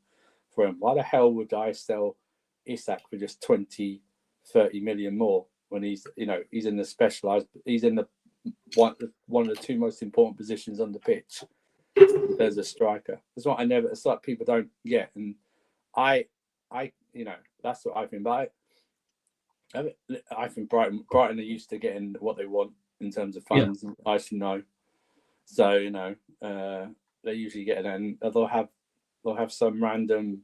for him. Why the hell would I sell Isak for just 20, 30 million more when he's in the specialised, he's in the one of the 2 most important positions on the pitch. There's a striker. It's like people don't get, and I that's what I think. But I think Brighton are used to getting what they want in terms of funds. Yeah. I should know. So they usually get it, and they'll have some random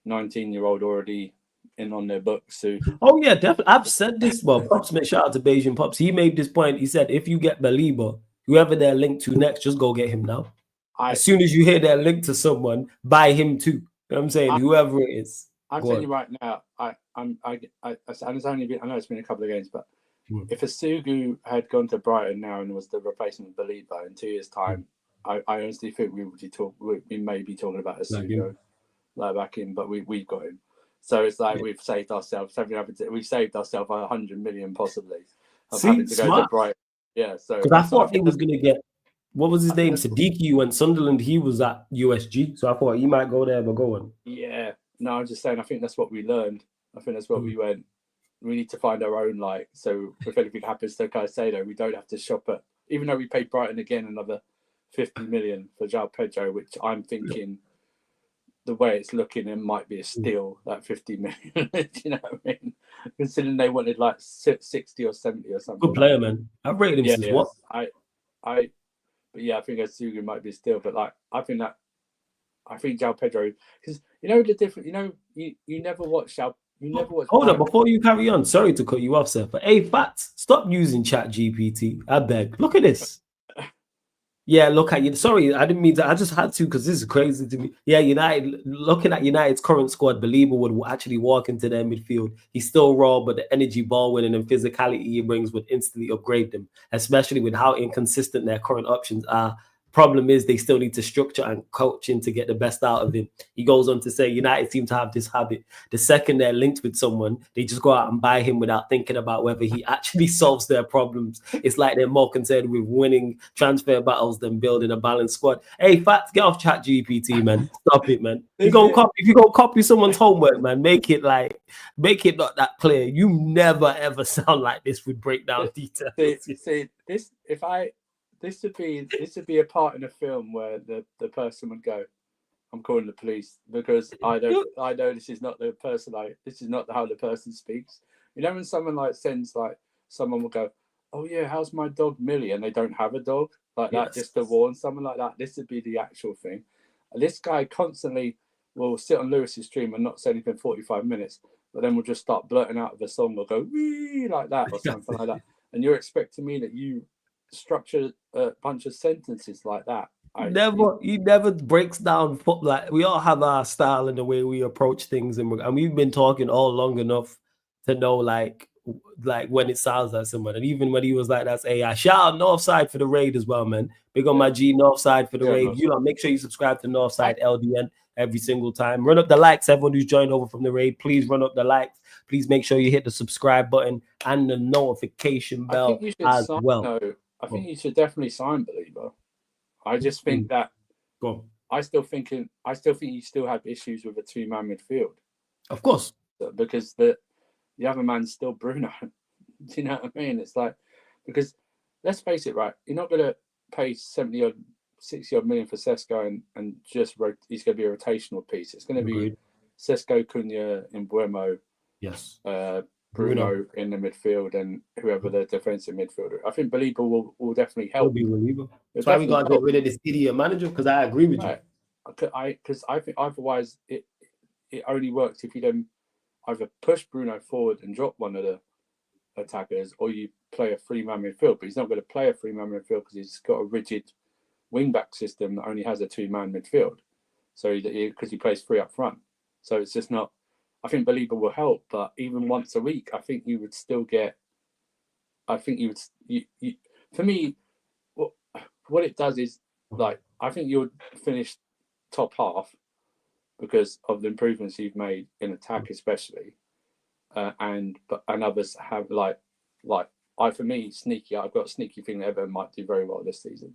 19-year-old already in on their books. So Oh yeah, definitely. I've said this. Well, Pops, man, shout out to Beijing Pops. He made this point. He said, if you get Baleba, whoever they're linked to next, just go get him now. As soon as you hear they're linked to someone, buy him too. You know what I'm saying? Whoever it is. I'm telling you right now, I know it's been a couple of games, but if Asugu had gone to Brighton now and was the replacement of Baleba in 2 years' time, I honestly think we may be talking about Asugu like back in, but we got him. So it's like we've saved ourselves. We've saved ourselves 100 million possibly of having to go to Brighton. Yeah, so because I thought he was going to get, what was his name? Siddiqui went Sunderland. He was at USG, so I thought he might go there, but go on. Yeah, no, I'm just saying. I think that's what we learned. I think that's what we went. We need to find our own light. So if anything happens to Caicedo, we don't have to shop at. Even though we paid Brighton again another 50 million for João Pedro, which I'm thinking the way it's looking, it might be a steal, that 50 million. Do you know what I mean? Considering they wanted like 60 or 70 or something. Good player, man. I've rated him since what? But yeah, I think Asugu might be a steal. But like, I think João Pedro, because you know the difference. You know, you never watch João. You never watch. Hold up, before you carry on. Sorry to cut you off, sir. But hey, Fats, stop using Chat GPT. I beg. Look at this. Yeah, look at you. Sorry, I didn't mean to. I just had to because this is crazy to me. Yeah, United, looking at United's current squad, Baleba would actually walk into their midfield. He's still raw, but the energy, ball winning, and physicality he brings would instantly upgrade them, especially with how inconsistent their current options are. Problem is, they still need to structure and coaching to get the best out of him. He goes on to say, United seem to have this habit. The second they're linked with someone, they just go out and buy him without thinking about whether he actually solves their problems. It's like they're more concerned with winning transfer battles than building a balanced squad. Hey, Fats, get off Chat GPT, man. Stop it, man. If you go copy someone's homework, man, make it not that clear. You never ever sound like this with breakdown details. This would be a part in a film where the person would go, I'm calling the police because I know this is not the person this is not how the person speaks. You know, when someone like sends like someone will go, oh yeah, how's my dog Millie? And they don't have a dog like that, just to warn someone like that. This would be the actual thing. And this guy constantly will sit on Lewis's stream and not say anything 45 minutes, but then we'll just start blurting out of a song or go wee like that or something like that. And you're expecting me that you structure a bunch of sentences like that. He never breaks down. Like, we all have our style and the way we approach things, and we've been talking all long enough to know like when it sounds like someone. And even when he was like, that's AI. Shout out Northside for the raid as well, man. Big on my G Northside for the raid. You know, make sure you subscribe to Northside LDN every single time. Run up the likes. Everyone who's joined over from the raid, please run up the likes. Please make sure you hit the subscribe button and the notification bell as well. No, I think you should definitely sign Baleba. I just think that I still think you still have issues with a two-man midfield. Of course. Because the other man's still Bruno. Do you know what I mean? It's like, because let's face it, right? You're not going to pay 60 odd million for Sesko and just he's going to be a rotational piece. It's going to be Sesko, Cunha, and Buemo. Yes. Bruno in the midfield and whoever the defensive midfielder. I think Baleba will definitely help. That's why we got to get rid of this idiot manager, because I agree with you. Because I think otherwise it only works if you then either push Bruno forward and drop one of the attackers, or you play a three-man midfield. But he's not going to play a three-man midfield because he's got a rigid wing-back system that only has a two-man midfield. So because he plays three up front. So it's just not. I think Baleba will help, but even once a week, I think you would still get. I think you would. For me, what it does is, like, I think you'll finish top half because of the improvements you've made in attack, especially, and others have for me, sneaky. I've got a sneaky feeling Everton might do very well this season.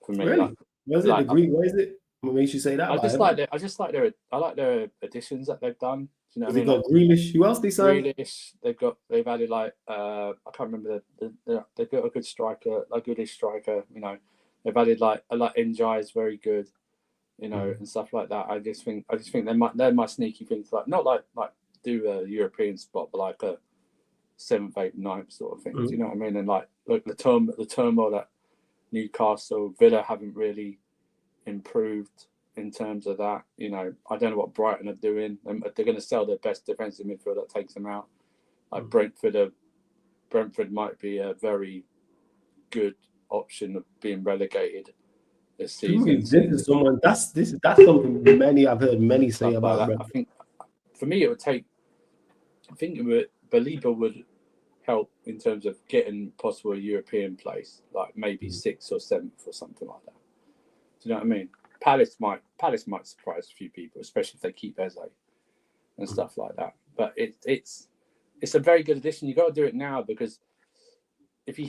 For me, really? Where's it degree? Where is it? What makes you say that? I like their additions that they've done. You know, they've got Grealish. Who else they signed? Grealish. They've added I can't remember they've got a good striker, a goodish striker. You know, they've added Njai is very good. You know, and stuff like that. I just think they're my sneaky things. Not like do a European spot, but like a 7th, 8th, 9th sort of thing. Do you know what I mean? And look the turmoil that Newcastle, Villa haven't really improved. in terms of that. You know, I don't know what Brighton are doing. They're going to sell their best defensive midfielder that takes them out. Like Brentford might be a very good option of being relegated this season. This is someone that's something many I've heard many say Stuff about like that. Brentford. I think for me it would take. I think Baleba would help in terms of getting possible a European place, like maybe 6th or 7th or something like that. Do you know what I mean? Palace might surprise a few people, especially if they keep Eze and stuff like that. But it's a very good addition. You got to do it now, because if you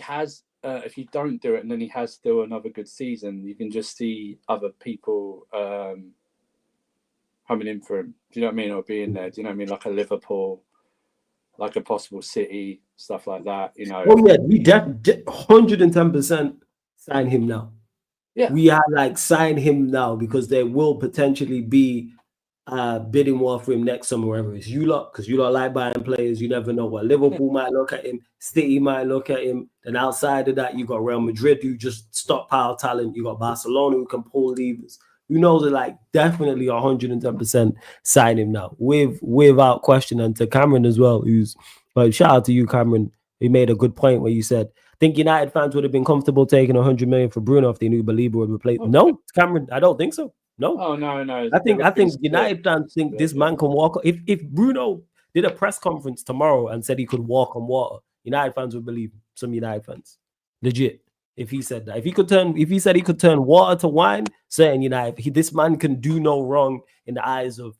don't do it and then he has still another good season, you can just see other people coming in for him. Do you know what I mean? Or being there. Do you know what I mean? Like a Liverpool, like a possible City, stuff like that. You know. Oh yeah, we 110% sign him now. Yeah, we are like sign him now, because there will potentially be bidding war for him next summer, wherever it's you lot, because you lot like buying players. You never know what Liverpool might look at him, City might look at him, and outside of that, you got Real Madrid who just stockpile talent. You got Barcelona who can pull levers. You know, they're like definitely 110% sign him now, without question. And to Cameron as well, shout out to you, Cameron. He made a good point where you said, think United fans would have been comfortable taking 100 million for Bruno if they knew Baleba would replace. No, Cameron, I don't think so. No. Oh no. I think United fans think this man can walk. If Bruno did a press conference tomorrow and said he could walk on water, United fans would believe him. Some United fans, legit. If he said that, if he said he could turn water to wine, certain United, this man can do no wrong in the eyes of.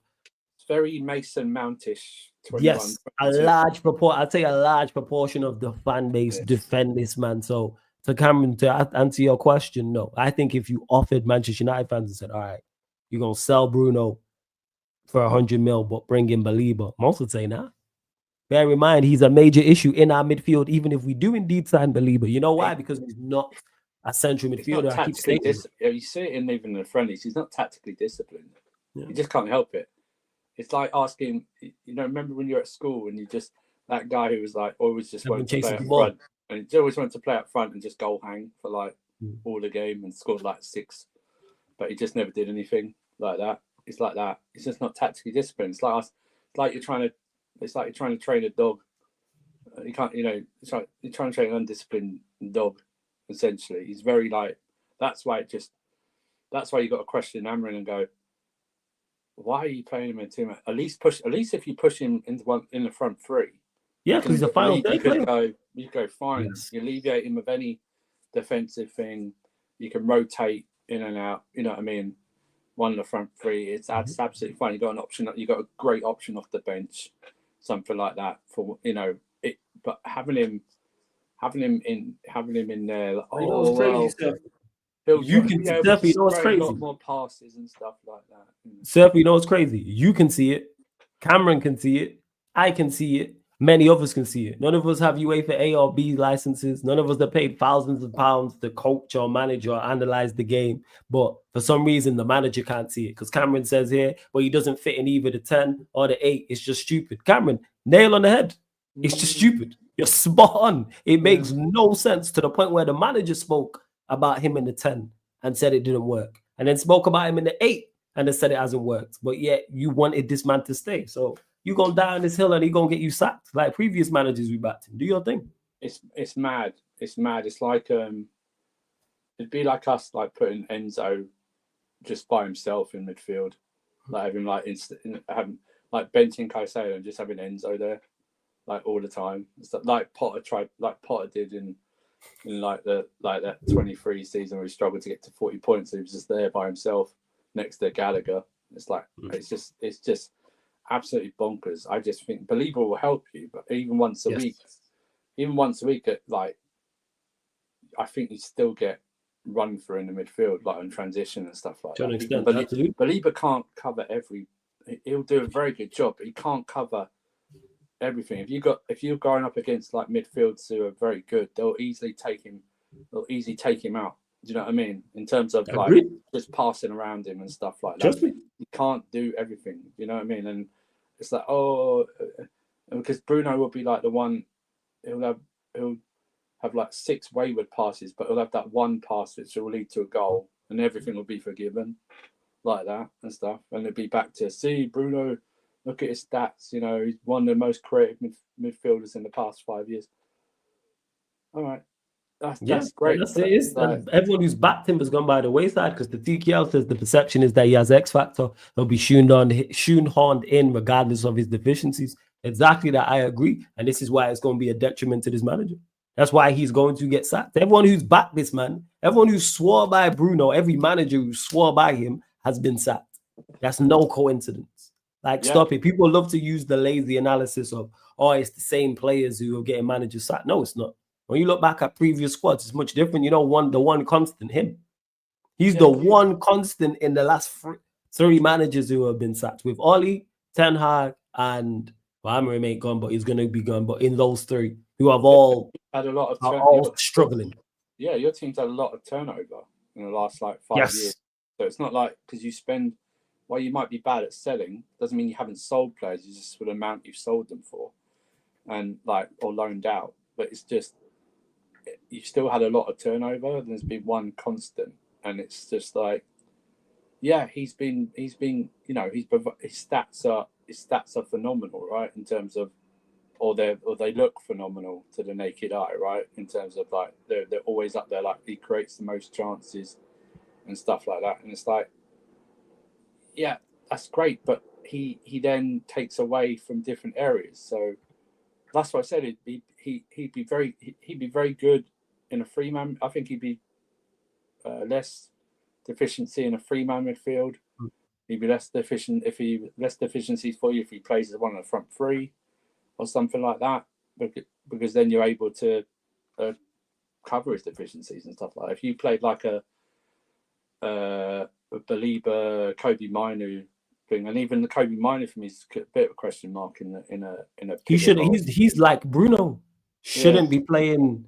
It's very Mason Mountish. Yes, a large proportion. I'd say a large proportion of the fan base defend this man. So to Cameron, to answer your question, no. I think if you offered Manchester United fans and said, all right, you're gonna sell Bruno for 100 mil, but bring in Baleba, most would say nah. Bear in mind, he's a major issue in our midfield, even if we do indeed sign Baleba. You know why? Because he's not a central midfielder. I keep saying you see it in even the friendlies. He's not tactically disciplined. Yeah. He just can't help it. It's like asking, remember when you're at school and you just, that guy who was like always just wanted to play up front, and he always wanted to play up front and just goal hang for like all the game and scored like 6, but he just never did anything like that. It's like that. It's just not tactically disciplined. It's like you're trying to train a dog. You can't, you're trying to train an undisciplined dog. Essentially, he's very like. That's why you got to question Amrin and go, why are you playing him in too much? At least if you push him in the front 3. Yeah, because the final you could go fine. Yes. You alleviate him of any defensive thing. You can rotate in and out. You know what I mean? One in the front 3. That's absolutely fine. You got an option. You got a great option off the bench, something like that. For it, but having him in there. Like, you can Surfy, you know what's crazy? A lot more passes and stuff like that. Surfy, you know what's crazy? You can see it. Cameron can see it. I can see it. Many others can see it. None of us have UEFA A or B licenses. None of us that paid thousands of pounds to coach or manage or analyze the game. But for some reason, the manager can't see it, because Cameron says here, well, he doesn't fit in either the 10 or the 8. It's just stupid. Cameron, nail on the head. It's just stupid. You're spot on. It makes no sense, to the point where the manager spoke about him in the 10 and said it didn't work, and then spoke about him in the 8 and then said it hasn't worked. But yet you wanted this man to stay. So you're going to die on this hill and he's going to get you sacked like previous managers we backed him. Do your thing. It's mad. It's mad. It's like, it'd be like us like putting Enzo just by himself in midfield. Like having having like benching Caicedo and just having Enzo there like all the time. It's like Potter did in that 23 season where he struggled to get to 40 points. He was just there by himself next to Gallagher. It's like it's just absolutely bonkers. I just think Baleba will help you, but even once a week, I think you still get run for in the midfield, like on transition and stuff like that. Baleba can't cover he'll do a very good job, but he can't cover everything. If you're going up against like midfields who are very good, they'll easily take him out. Do you know what I mean? In terms of like just passing around him and stuff like that. You can't do everything. You know what I mean? And it's like, because Bruno will be like the one. He'll have like 6 wayward passes, but he'll have that one pass which will lead to a goal, and everything will be forgiven. like that and stuff, and it'd be back to see Bruno. Look at his stats. You know, he's one of the most creative midfielders in the past 5 years. All right, that's great. That's it. Is. And everyone who's backed him has gone by the wayside because the TKL says the perception is that he has X factor. He'll be shoehorned in regardless of his deficiencies. Exactly that. I agree, and this is why it's going to be a detriment to this manager. That's why he's going to get sacked. Everyone who's backed this man, everyone who swore by Bruno, every manager who swore by him has been sacked. That's no coincidence. Like, stop it. People love to use the lazy analysis of, oh, it's the same players who are getting managers sacked. No, it's not. When you look back at previous squads, it's much different. You know, the one constant, him. He's the one constant in the last three managers who have been sacked. With Oli, Ten Hag, and Amorim ain't gone, but he's going to be gone. But in those three, who have all had a lot of all struggling. Yeah, your team's had a lot of turnover in the last like 5 years. So it's not like because you spend, while you might be bad at selling, doesn't mean you haven't sold players. It's just for the amount you've sold them for, and like or loaned out. But it's just you've still had a lot of turnover. There's been one constant, and it's just like, yeah, he's been, you know, his stats are phenomenal, right? In terms of, or they look phenomenal to the naked eye, right? In terms of like they're always up there. Like he creates the most chances and stuff like that, and it's like, yeah, that's great, but he then takes away from different areas. So that's what I said. He'd be very good in a free man. I think he'd be less deficiency in a free man midfield. He'd be less deficiencies for you if he plays as one of the front three or something like that, because then you're able to cover his deficiencies and stuff like that. If you played like a Baleba, Kobe Minu thing, and even the Kobe Minu for me is a bit of a question mark in a. He should. He's like Bruno. Shouldn't be playing.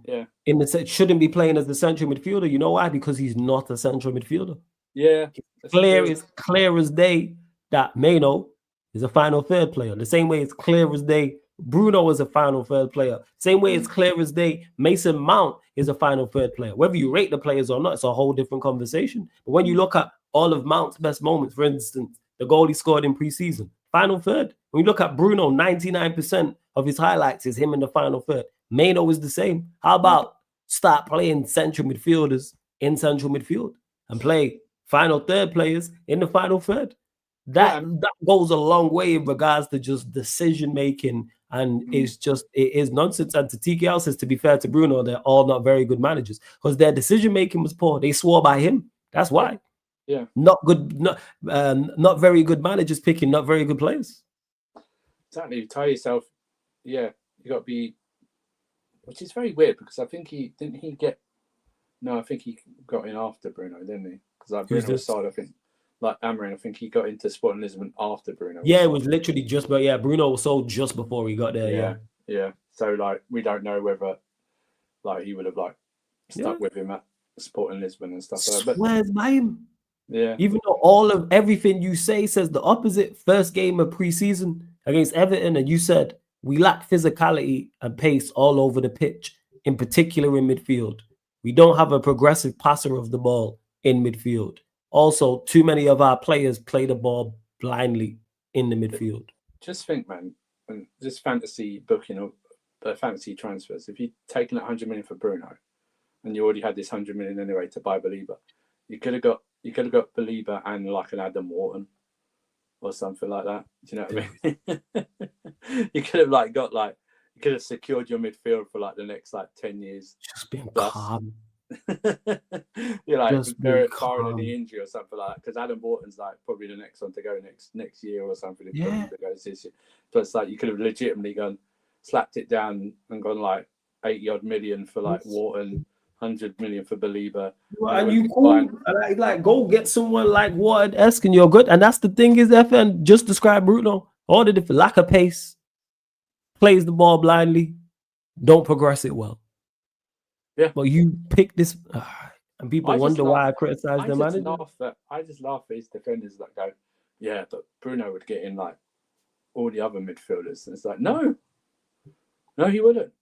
Shouldn't be playing as the central midfielder. You know why? Because he's not a central midfielder. Yeah, it's clear as day that Mano is a final third player. The same way it's clear as day Bruno is a final third player. Same way it's clear as day Mason Mount is a final third player. Whether you rate the players or not, it's a whole different conversation. But when you look at all of Mount's best moments, for instance, the goal he scored in preseason, final third. When you look at Bruno, 99% of his highlights is him in the final third. Mano is the same. How about start playing central midfielders in central midfield and play final third players in the final third? That goes a long way in regards to just decision making, and it is nonsense. And to TKL says, to be fair to Bruno, they're all not very good managers because their decision making was poor. They swore by him. That's why. Yeah, not good, not very good managers picking not very good players. Exactly. You tell yourself, yeah, you got to be, which is very weird because I think he got in after Bruno, didn't he? Because like Bruno's side, I think. Like Amorim, I think he got into Sporting Lisbon after Bruno. Yeah, it was literally just, but yeah, Bruno was sold just before he got there. Yeah. So like, we don't know whether like he would have like stuck with him at Sporting Lisbon and stuff like that. But swears by him. Yeah. Even though everything you say says the opposite. First game of preseason against Everton, and you said we lack physicality and pace all over the pitch, in particular in midfield. We don't have a progressive passer of the ball in midfield. Also, too many of our players play the ball blindly in the midfield. Just think, man, and just fantasy booking of fantasy transfers. If you'd taken 100 million for Bruno, and you already had this 100 million anyway to buy Baleba, you could have got Baleba and like an Adam Wharton or something like that. Do you know what I mean? You could have secured your midfield for like the next like 10 years. Just being calm. You're like barring any injury or something like that, because Adam Wharton's like probably the next one to go next year or something. Yeah. Goes this year. So it's like you could have legitimately slapped it down and gone like 80-odd million for like Wharton, 100 million for Baleba. And you cool. Like go get someone like Wharton-esque and you're good. And that's the thing is, FN just described Bruno. All the different lack of pace, plays the ball blindly, don't progress it well. Yeah, but you pick this, and people wonder why I criticize the manager. I just laugh at his defenders that go, yeah, but Bruno would get in like all the other midfielders, and it's like, no, he wouldn't.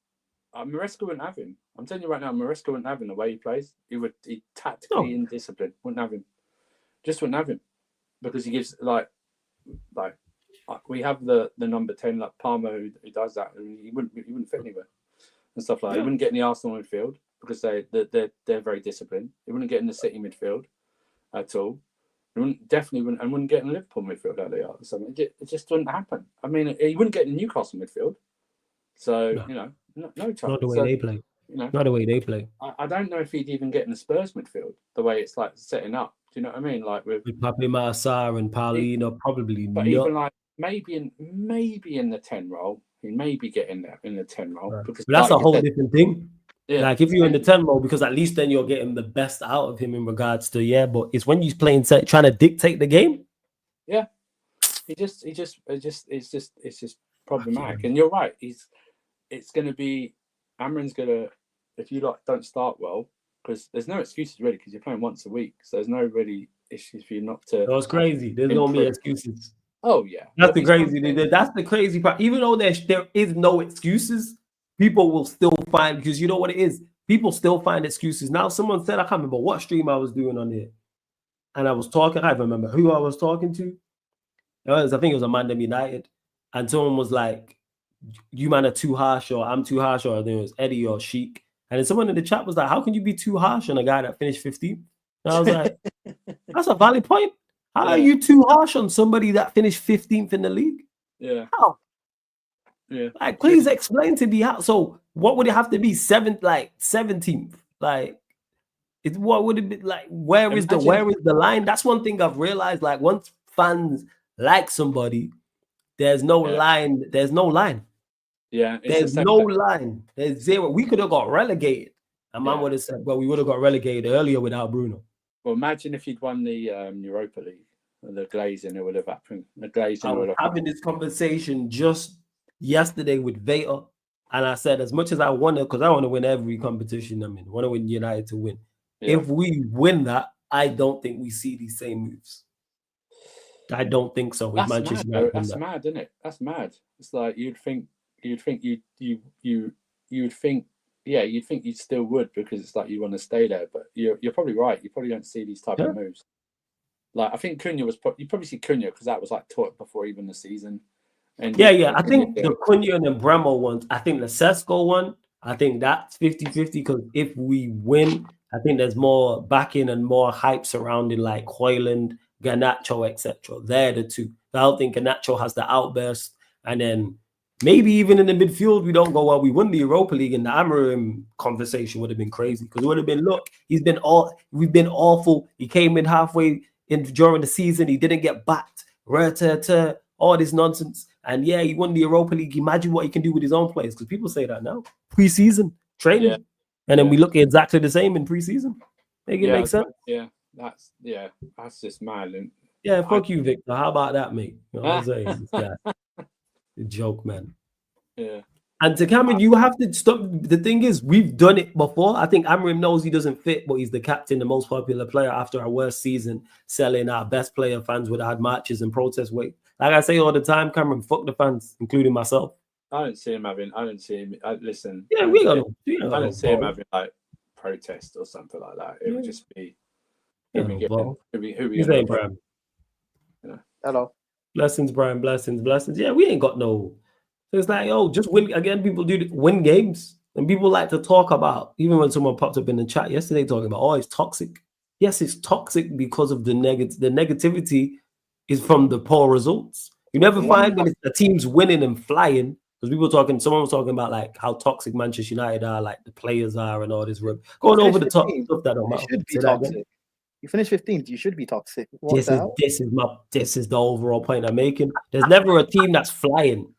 Maresca wouldn't have him. I'm telling you right now, Maresca wouldn't have him the way he plays. He tactically indisciplined. Wouldn't have him. Just wouldn't have him. because he gives like we have the number 10 like Palmer who does that, and he wouldn't fit anywhere and stuff like that. He wouldn't get in the Arsenal midfield because they're very disciplined. He wouldn't get in the City midfield at all. He wouldn't get in the Liverpool midfield out there or something. It just wouldn't happen. I mean, he wouldn't get in the Newcastle midfield. So no chance. Not the way they play. Not the way they play. I don't know if he'd even get in the Spurs midfield the way it's like setting up. Do you know what I mean? Like with Pape Massar and Paulino, probably but not. even like maybe in the 10 role, he maybe get in there in the 10 role. Right. Because but that's a whole different thing. Yeah. Like if you're in the 10 role, because at least then you're getting the best out of him in regards to but it's when he's playing trying to dictate the game. Yeah, it's just problematic. And you're right. It's going to be Amrin's going to, if you don't start well, because there's no excuses really, because you're playing once a week, so there's no really issues for you not to. That's crazy. There's no more excuses. Oh yeah, that's the crazy. That's the crazy part. Even though there is no excuses, people will still find, because you know what it is. People still find excuses. Now, someone said, I can't remember what stream I was doing on here, and I was talking. I remember who I was talking to. I think it was Amanda United, and someone was like, "You man are too harsh," or "I'm too harsh," or I think it was Eddie or Sheik. And then someone in the chat was like, "How can you be too harsh on a guy that finished 15th?" And I was like, "That's a valid point. How are you too harsh on somebody that finished 15th in the league? Yeah. How? Yeah. Like, please explain to me how. So, what would it have to be? 17th? Like, what would it be like? Where is the line? That's one thing I've realized. Like, once fans like somebody, there's no line. There's no line. Yeah, there's no line. There's zero. We could have got relegated. And man would have said, well, we would have got relegated earlier without Bruno. Well, imagine if you'd won the Europa League, the glazing, it would have happened. The glazing. I was having this conversation just yesterday with Veta, and I said, as much as I want to, because I want to win every competition I'm in, I want to win United to win. Yeah. If we win that, I don't think we see these same moves. I don't think so. That's mad, that's mad, isn't it? That's mad. It's like you'd think you still would, because it's like you want to stay there, but you're probably right. You probably don't see these type of moves. Like I think Cunha you probably see Cunha because that was like taught before even the season. And I think the Cunha and the Bremo ones, I think the Sesko one, I think that's 50-50, because if we win, I think there's more backing and more hype surrounding like Højlund, Garnacho, etc. They're the two. I don't think Garnacho has the outburst, and then maybe even in the midfield, we don't go well. We won the Europa League, and the Amorim conversation would have been crazy, because it would have been, look, we've been awful. He came in halfway in during the season. He didn't get backed. All this nonsense. And he won the Europa League. Imagine what he can do with his own players, because people say that now. Preseason training. And then we look exactly the same in preseason. Make it make sense? That's just mad. And fuck you, Victor. How about that, mate? You know what I'm saying? This guy. The joke, man. Yeah. And to Cameron, you have to stop. The thing is, we've done it before. I think Amorim knows he doesn't fit, but he's the captain, the most popular player after our worst season, selling our best player. Fans would have had matches and protest weight. Like I say all the time, Cameron, fuck the fans, including myself. I don't see him having. Listen. Yeah, I don't see him having like protest or something like that. It would just be. Who we saying, Brian? Hello. Blessings, Brian. Blessings. Yeah, we ain't got no. So it's like, just win. Again, people do win games. And people like to talk about, even when someone popped up in the chat yesterday talking about, it's toxic. Yes, it's toxic because of the negativity is from the poor results. You never find when the team's winning and flying, because someone was talking about like how toxic Manchester United are, like the players are and all this going over the top stuff that don't matter. Should be toxic. You finished 15th, you should be toxic. This is the overall point I'm making. There's never a team that's flying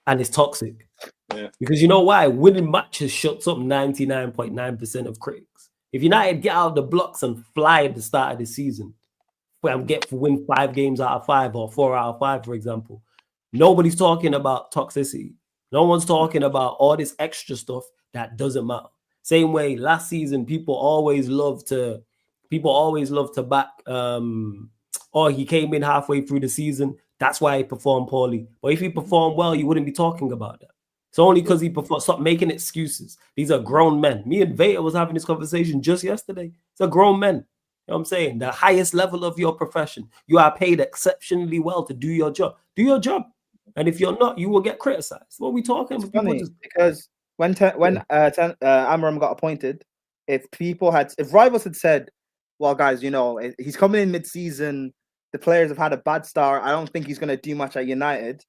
and it's toxic. Yeah. Because you know why? Winning matches shuts up 99.9% of critics. If United get out of the blocks and fly at the start of the season, win 5 games out of 5 or 4 out of 5, for example, nobody's talking about toxicity. No one's talking about all this extra stuff that doesn't matter. Same way last season, people always love to back he came in halfway through the season. That's why he performed poorly. But if he performed well, you wouldn't be talking about that. It's only because he performed. Stop making excuses. These are grown men. Me and Veta was having this conversation just yesterday. It's a grown men. know what I'm saying? The highest level of your profession. You are paid exceptionally well to do your job. Do your job. And if you're not, you will get criticized. What are we talking It's about? People funny just because when Amram got appointed, if rivals had said, "Well, guys, he's coming in mid-season, the players have had a bad start. I don't think he's going to do much at United,"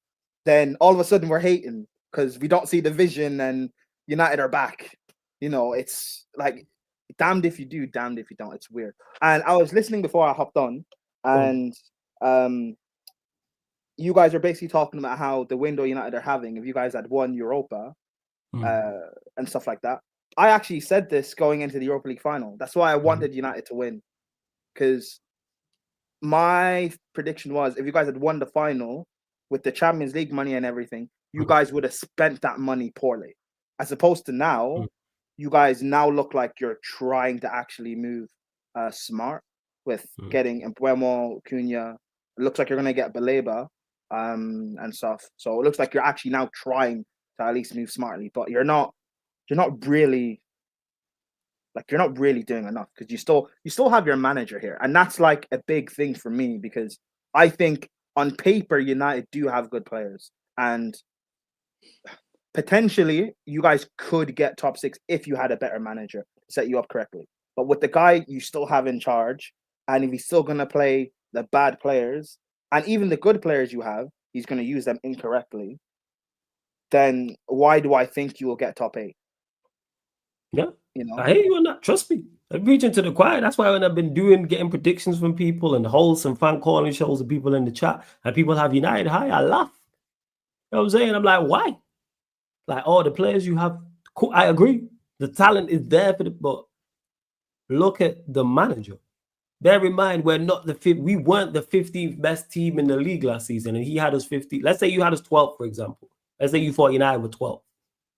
then all of a sudden we're hating because we don't see the vision and United are back. It's like damned if you do, damned if you don't. It's weird. And I was listening before I hopped on, and you guys are basically talking about how the window United are having, if you guys had won Europa and stuff like that. I actually said this going into the Europa League final. That's why I wanted United to win, because my prediction was if you guys had won the final with the Champions League money and everything, you guys would have spent that money poorly. As opposed to now, you guys now look like you're trying to actually move smart with getting Embuemo, Cunha. It looks like you're going to get Baleba and stuff. So it looks like you're actually now trying to at least move smartly, but you're not really doing enough because you still have your manager here, and that's like a big thing for me because I think on paper United do have good players and potentially you guys could get top 6 if you had a better manager to set you up correctly. But with the guy you still have in charge, and if he's still going to play the bad players and even the good players you have, he's going to use them incorrectly, then why do I think you will get top 8? Yeah. I hear you on that. Trust me. I'm reaching to the choir. That's why when I've been getting predictions from people and hosts and fan calling shows and people in the chat, and people have United high, I laugh. You know what I'm saying? I'm like, why? Like, the players you have, cool, I agree. The talent is there but look at the manager. Bear in mind, we weren't the 15th best team in the league last season, and he had us 50. Let's say you had us 12th, for example. Let's say you thought United were 12.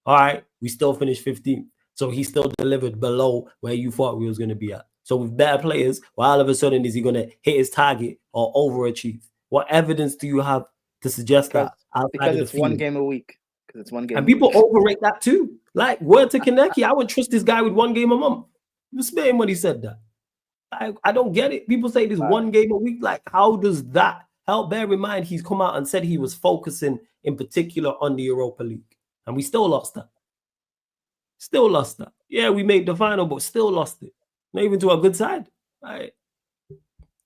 All right, we still finished 15th. So he still delivered below where you thought we was going to be at. So with better players, well, all of a sudden is he going to hit his target or overachieve? What evidence do you have to suggest that? Because it's one game a week. Because it's one game. And people overrate that too. Like, word to Kaneki, I would trust this guy with one game a month. He was spitting when he said that. I don't get it. People say this one game a week. Like, how does that help? Bear in mind, he's come out and said he was focusing in particular on the Europa League. And we still lost that. Still lost that. Yeah, we made the final, but still lost it. Not even to a good side. Right.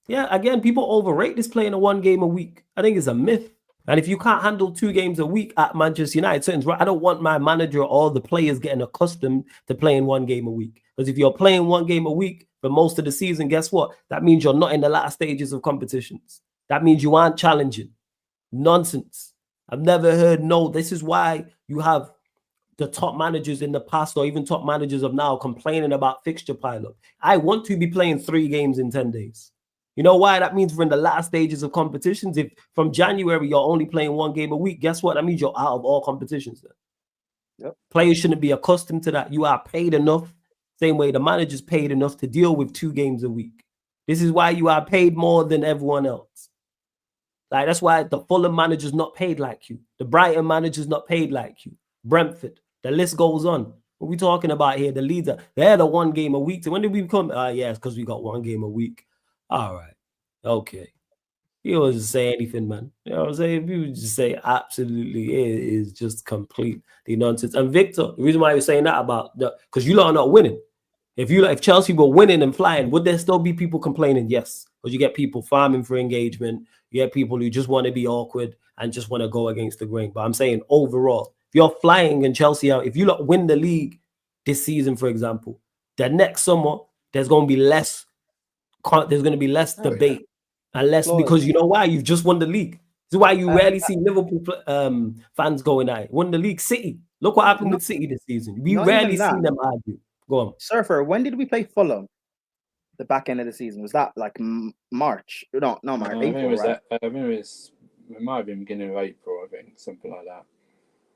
Yeah, again, people overrate this playing a one game a week. I think it's a myth. And if you can't handle 2 games a week at Manchester United, something's right. I don't want my manager or all the players getting accustomed to playing 1 game a week. Because if you're playing 1 game a week for most of the season, guess what? That means you're not in the last stages of competitions. That means you aren't challenging. Nonsense. I've never heard no. This is why you have the top managers in the past or even top managers of now complaining about fixture pileup. I want to be playing 3 games in 10 days. You know why? That means we're in the last stages of competitions. If from January you're only playing 1 game a week, guess what? That means you're out of all competitions then. Yep. Players shouldn't be accustomed to that. You are paid enough, same way the manager's paid enough to deal with 2 games a week. This is why you are paid more than everyone else. Like, that's why the Fulham manager's not paid like you. The Brighton manager's not paid like you. Brentford. The list goes on. What we talking about here? The leader. They're the 1 game a week. So when did we become? Yeah, it's because we got 1 game a week. All right. Okay. You don't just say anything, man. You know what I'm saying? If you just say absolutely, it is just completely nonsense. And Victor, the reason why you're saying that about because you lot are not winning. If Chelsea were winning and flying, would there still be people complaining? Yes. Because you get people farming for engagement. You get people who just want to be awkward and just want to go against the grain. But I'm saying overall, if you're flying and Chelsea out, if you lot win the league this season, for example, the next summer, there's going to be less debate and less because you know why? You've just won the league. This is why you rarely see Liverpool fans going at it. Won the league. City. Look what happened with City this season. We rarely see them argue. Go on. Surfer, when did we play Fulham? The back end of the season. Was that like March? No, March. April, I think it was right? it might have been beginning of April, I think. Something like that.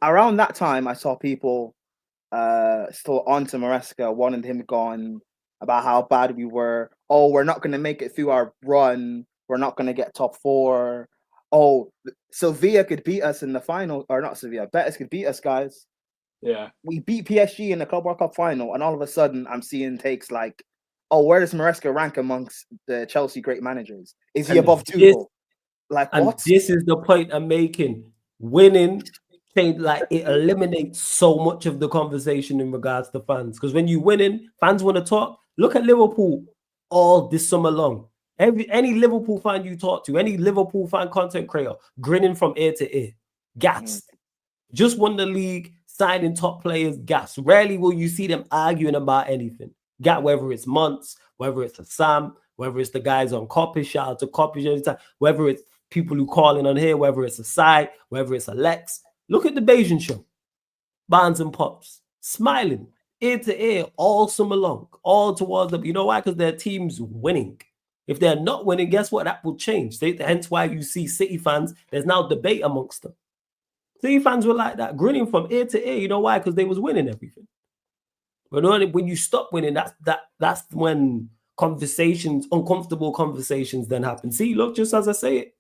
Around that time, I saw people still onto Maresca, wanting him gone, about how bad we were. Oh, we're not going to make it through our run. We're not going to get top 4. Oh, Sevilla could beat us in the final. Or not Sevilla. Betis could beat us, guys. Yeah. We beat PSG in the Club World Cup final, and all of a sudden, I'm seeing takes like, oh, where does Maresca rank amongst the Chelsea great managers? Is he And above this- Tuchel? Like And what? this is the point I'm making. Winning, like it eliminates so much of the conversation in regards to fans. Because when you winning, fans want to talk. Look at Liverpool all this summer long. Any Liverpool fan you talk to, any Liverpool fan content creator, grinning from ear to ear, gassed. Just won the league, signing top players, gas. Rarely will you see them arguing about anything. Whether it's Monts, whether it's a Sam, whether it's the guys on Copy, shout out to Copy anytime, whether it's people who calling on here, whether it's a side, whether it's a Lex. Look at the Bayesian show. Barnes and Pops, smiling, ear to ear, all summer long, all towards them. You know why? Because their team's winning. If they're not winning, guess what? That will change. Hence why you see City fans, there's now debate amongst them. City fans were like that, grinning from ear to ear. You know why? Because they was winning everything. But when you stop winning, that's when conversations, uncomfortable conversations then happen. See, look, just as I say it.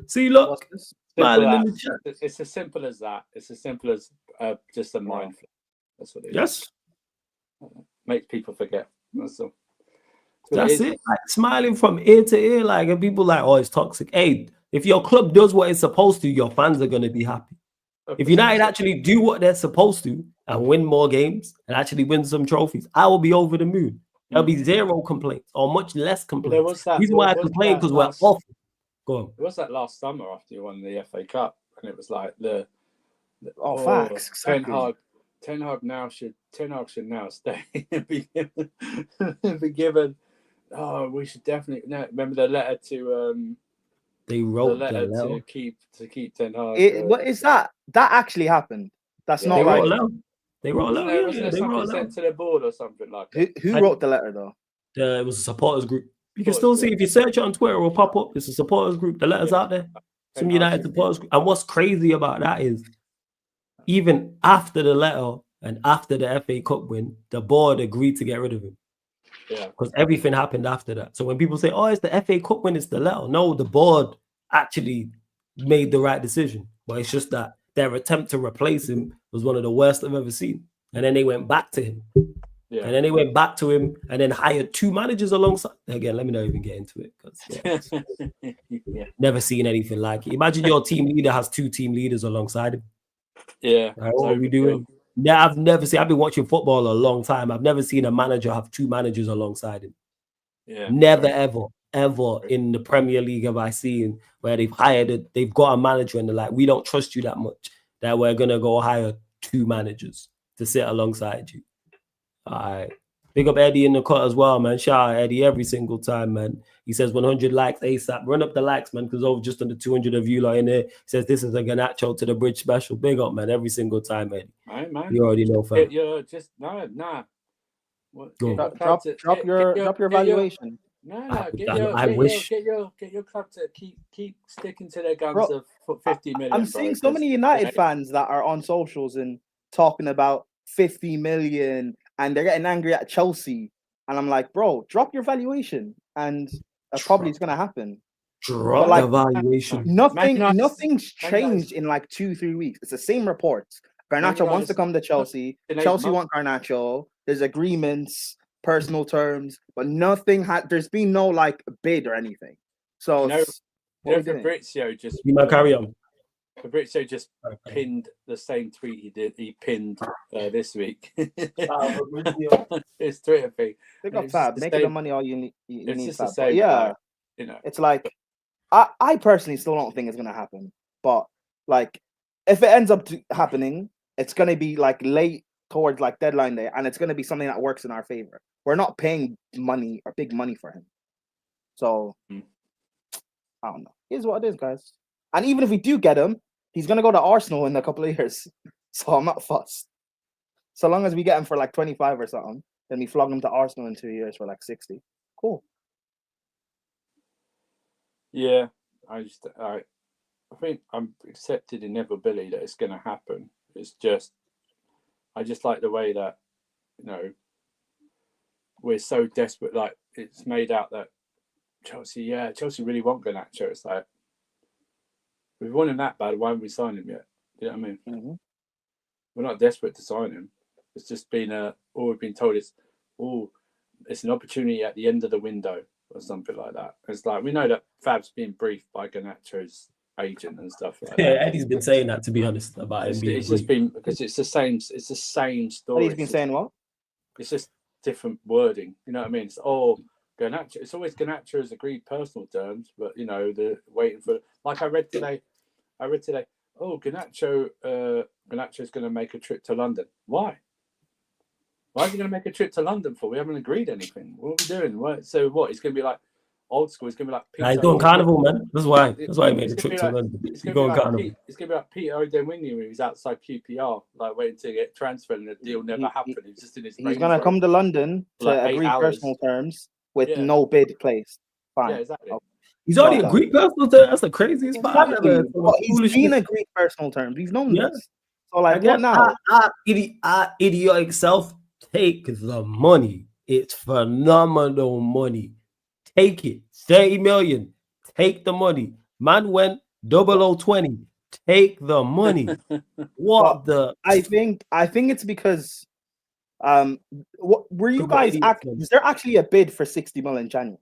See, look, smiling in the chat. It's as simple as that. It's as simple as just a mind flip. That's what it is. Yes. Makes people forget. That's all. That's it. Like, smiling from ear to ear, like, and people like, oh, it's toxic. Hey, if your club does what it's supposed to, your fans are going to be happy. If United actually do what they're supposed to and win more games and actually win some trophies, I will be over the moon. There'll be zero complaints or much less complaints. The reason why I complain because we're awful. Go on. It was that last summer after you won the FA Cup, and it was like facts. Exactly. Ten Hag should now stay and be given. Oh, we should definitely remember the letter to. They wrote the letter to keep Ten Hag. What is that? That actually happened. That's not right. They wrote a letter. Wasn't there something sent to the board or something like that? Who wrote the letter though? It was a supporters group. You can still see if you search it on Twitter, it will pop up. It's a supporters group. The letter's out there. Some United supporters group. And what's crazy about that is, even after the letter and after the FA Cup win, the board agreed to get rid of him. Yeah. Because everything happened after that. So when people say, oh, it's the FA Cup win, it's the letter. No, the board actually made the right decision. But it's just that their attempt to replace him was one of the worst I've ever seen. And then they went back to him. Yeah. And then they went back to him and then hired two managers alongside. Again, let me not even get into it because never seen anything like it. Imagine your team leader has two team leaders alongside him. Yeah. Like, what are we doing? Yeah, I've never seen. I've been watching football a long time. I've never seen a manager have two managers alongside him. Yeah. Never, ever in the Premier League have I seen where they've got a manager and they're like, we don't trust you that much that we're gonna go hire two managers to sit alongside you. All right. Big up Eddie in the cut as well, man. Shout out Eddie every single time, man. He says 100 likes ASAP. Run up the likes, man, because over just under 200 of you lot in there. He says this is a Garnacho to the bridge special. Big up, man, every single time, Eddie. All right, man. You already know, fam. You're just nah. Drop your valuation. Get your club to keep sticking to their guns of 50 million. I'm seeing so many United fans that are on socials and talking about 50 million and they're getting angry at Chelsea. And I'm like, bro, drop your valuation. And that probably is going to happen. Drop the valuation. Nothing's changed in like 2-3 weeks. It's the same reports. Garnacho wants to come to Chelsea. Chelsea want Garnacho. There's agreements, personal terms, but nothing there's been no like bid or anything. So Fabrizio just carry on. Fabrizio just pinned the same tweet he did. He pinned this week. His Twitter thing. Pick up Fab, making the money all you need. It's just Fab. the same. Yeah, it's like I personally still don't think it's gonna happen. But like, if it ends up happening, it's gonna be like late towards like deadline day, and it's gonna be something that works in our favor. We're not paying money or big money for him, so I don't know. Here's what it is, guys. And even if we do get him, he's going to go to Arsenal in a couple of years. So I'm not fussed. So long as we get him for like 25 or something, then we flog him to Arsenal in 2 years for like 60. Cool. Yeah. I think I'm accepted inevitability that it's going to happen. It's just, I just like the way that, we're so desperate. Like, it's made out that Chelsea really want Garnacho. It's like, if we want him that bad, why haven't we signed him yet? You know what I mean? Mm-hmm. We're not desperate to sign him. It's just been all we've been told is, it's an opportunity at the end of the window or something like that. It's like we know that Fab's being briefed by Garnacho's agent and stuff like that. Yeah, Eddie's been saying that, to be honest, about him being. It's just been because it's the same story. Eddie's been saying what? It's just different wording. You know what I mean? It's Garnacho. It's always Garnacho's agreed personal terms, but you know they're waiting for. Like I read today. Garnacho's going to make a trip to London. Why? Why is he going to make a trip to London for? We haven't agreed anything. What are we doing? So what? He's going to be like old school. He's going to be like Peter. He's going carnival, man. That's why he made a trip to London. He's going carnival. It's going to be like Peter O'Denwingy when he was outside QPR, like waiting to get transferred, and the deal never happened. He was just in his. He's going to come to London to agree personal terms with no bid placed. Fine. Yeah, exactly. He's already agreed personal terms. That's the craziest part. He's been agreed personal terms. We've known this. So like, again, what now? Our idiotic self, take the money. It's phenomenal money. Take it. 30 million. Take the money. Man went 0020. Take the money. I think it's because what were you guys is there actually a bid for 60 million in January?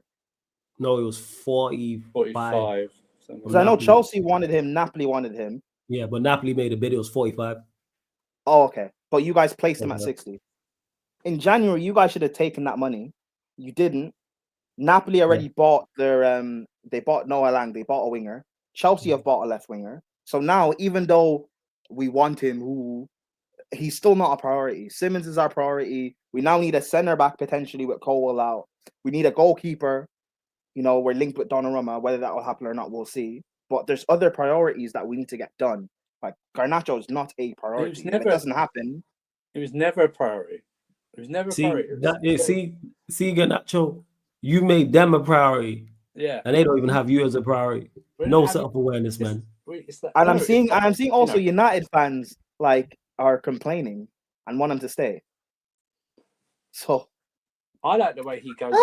No, it was 45. Because I know Chelsea wanted him, Napoli wanted him. Yeah, but Napoli made a bid. It was 45. Oh, okay. But you guys placed him at 60. In January, you guys should have taken that money. You didn't. Napoli already bought their they bought Noah Lang, they bought a winger. Chelsea have bought a left winger. So now, even though we want him, he's still not a priority. Simmons is our priority. We now need a centre back potentially with Cole out. We need a goalkeeper. You know, we're linked with Donnarumma. Whether that will happen or not, we'll see. But there's other priorities that we need to get done. Like Garnacho is not a priority. If it doesn't happen. It was never a priority. It was never a priority. See, Garnacho, you made them a priority. Yeah. And they don't even have you as a priority. No self-awareness, man. I'm seeing also United fans like are complaining and want him to stay. So I like the way he goes.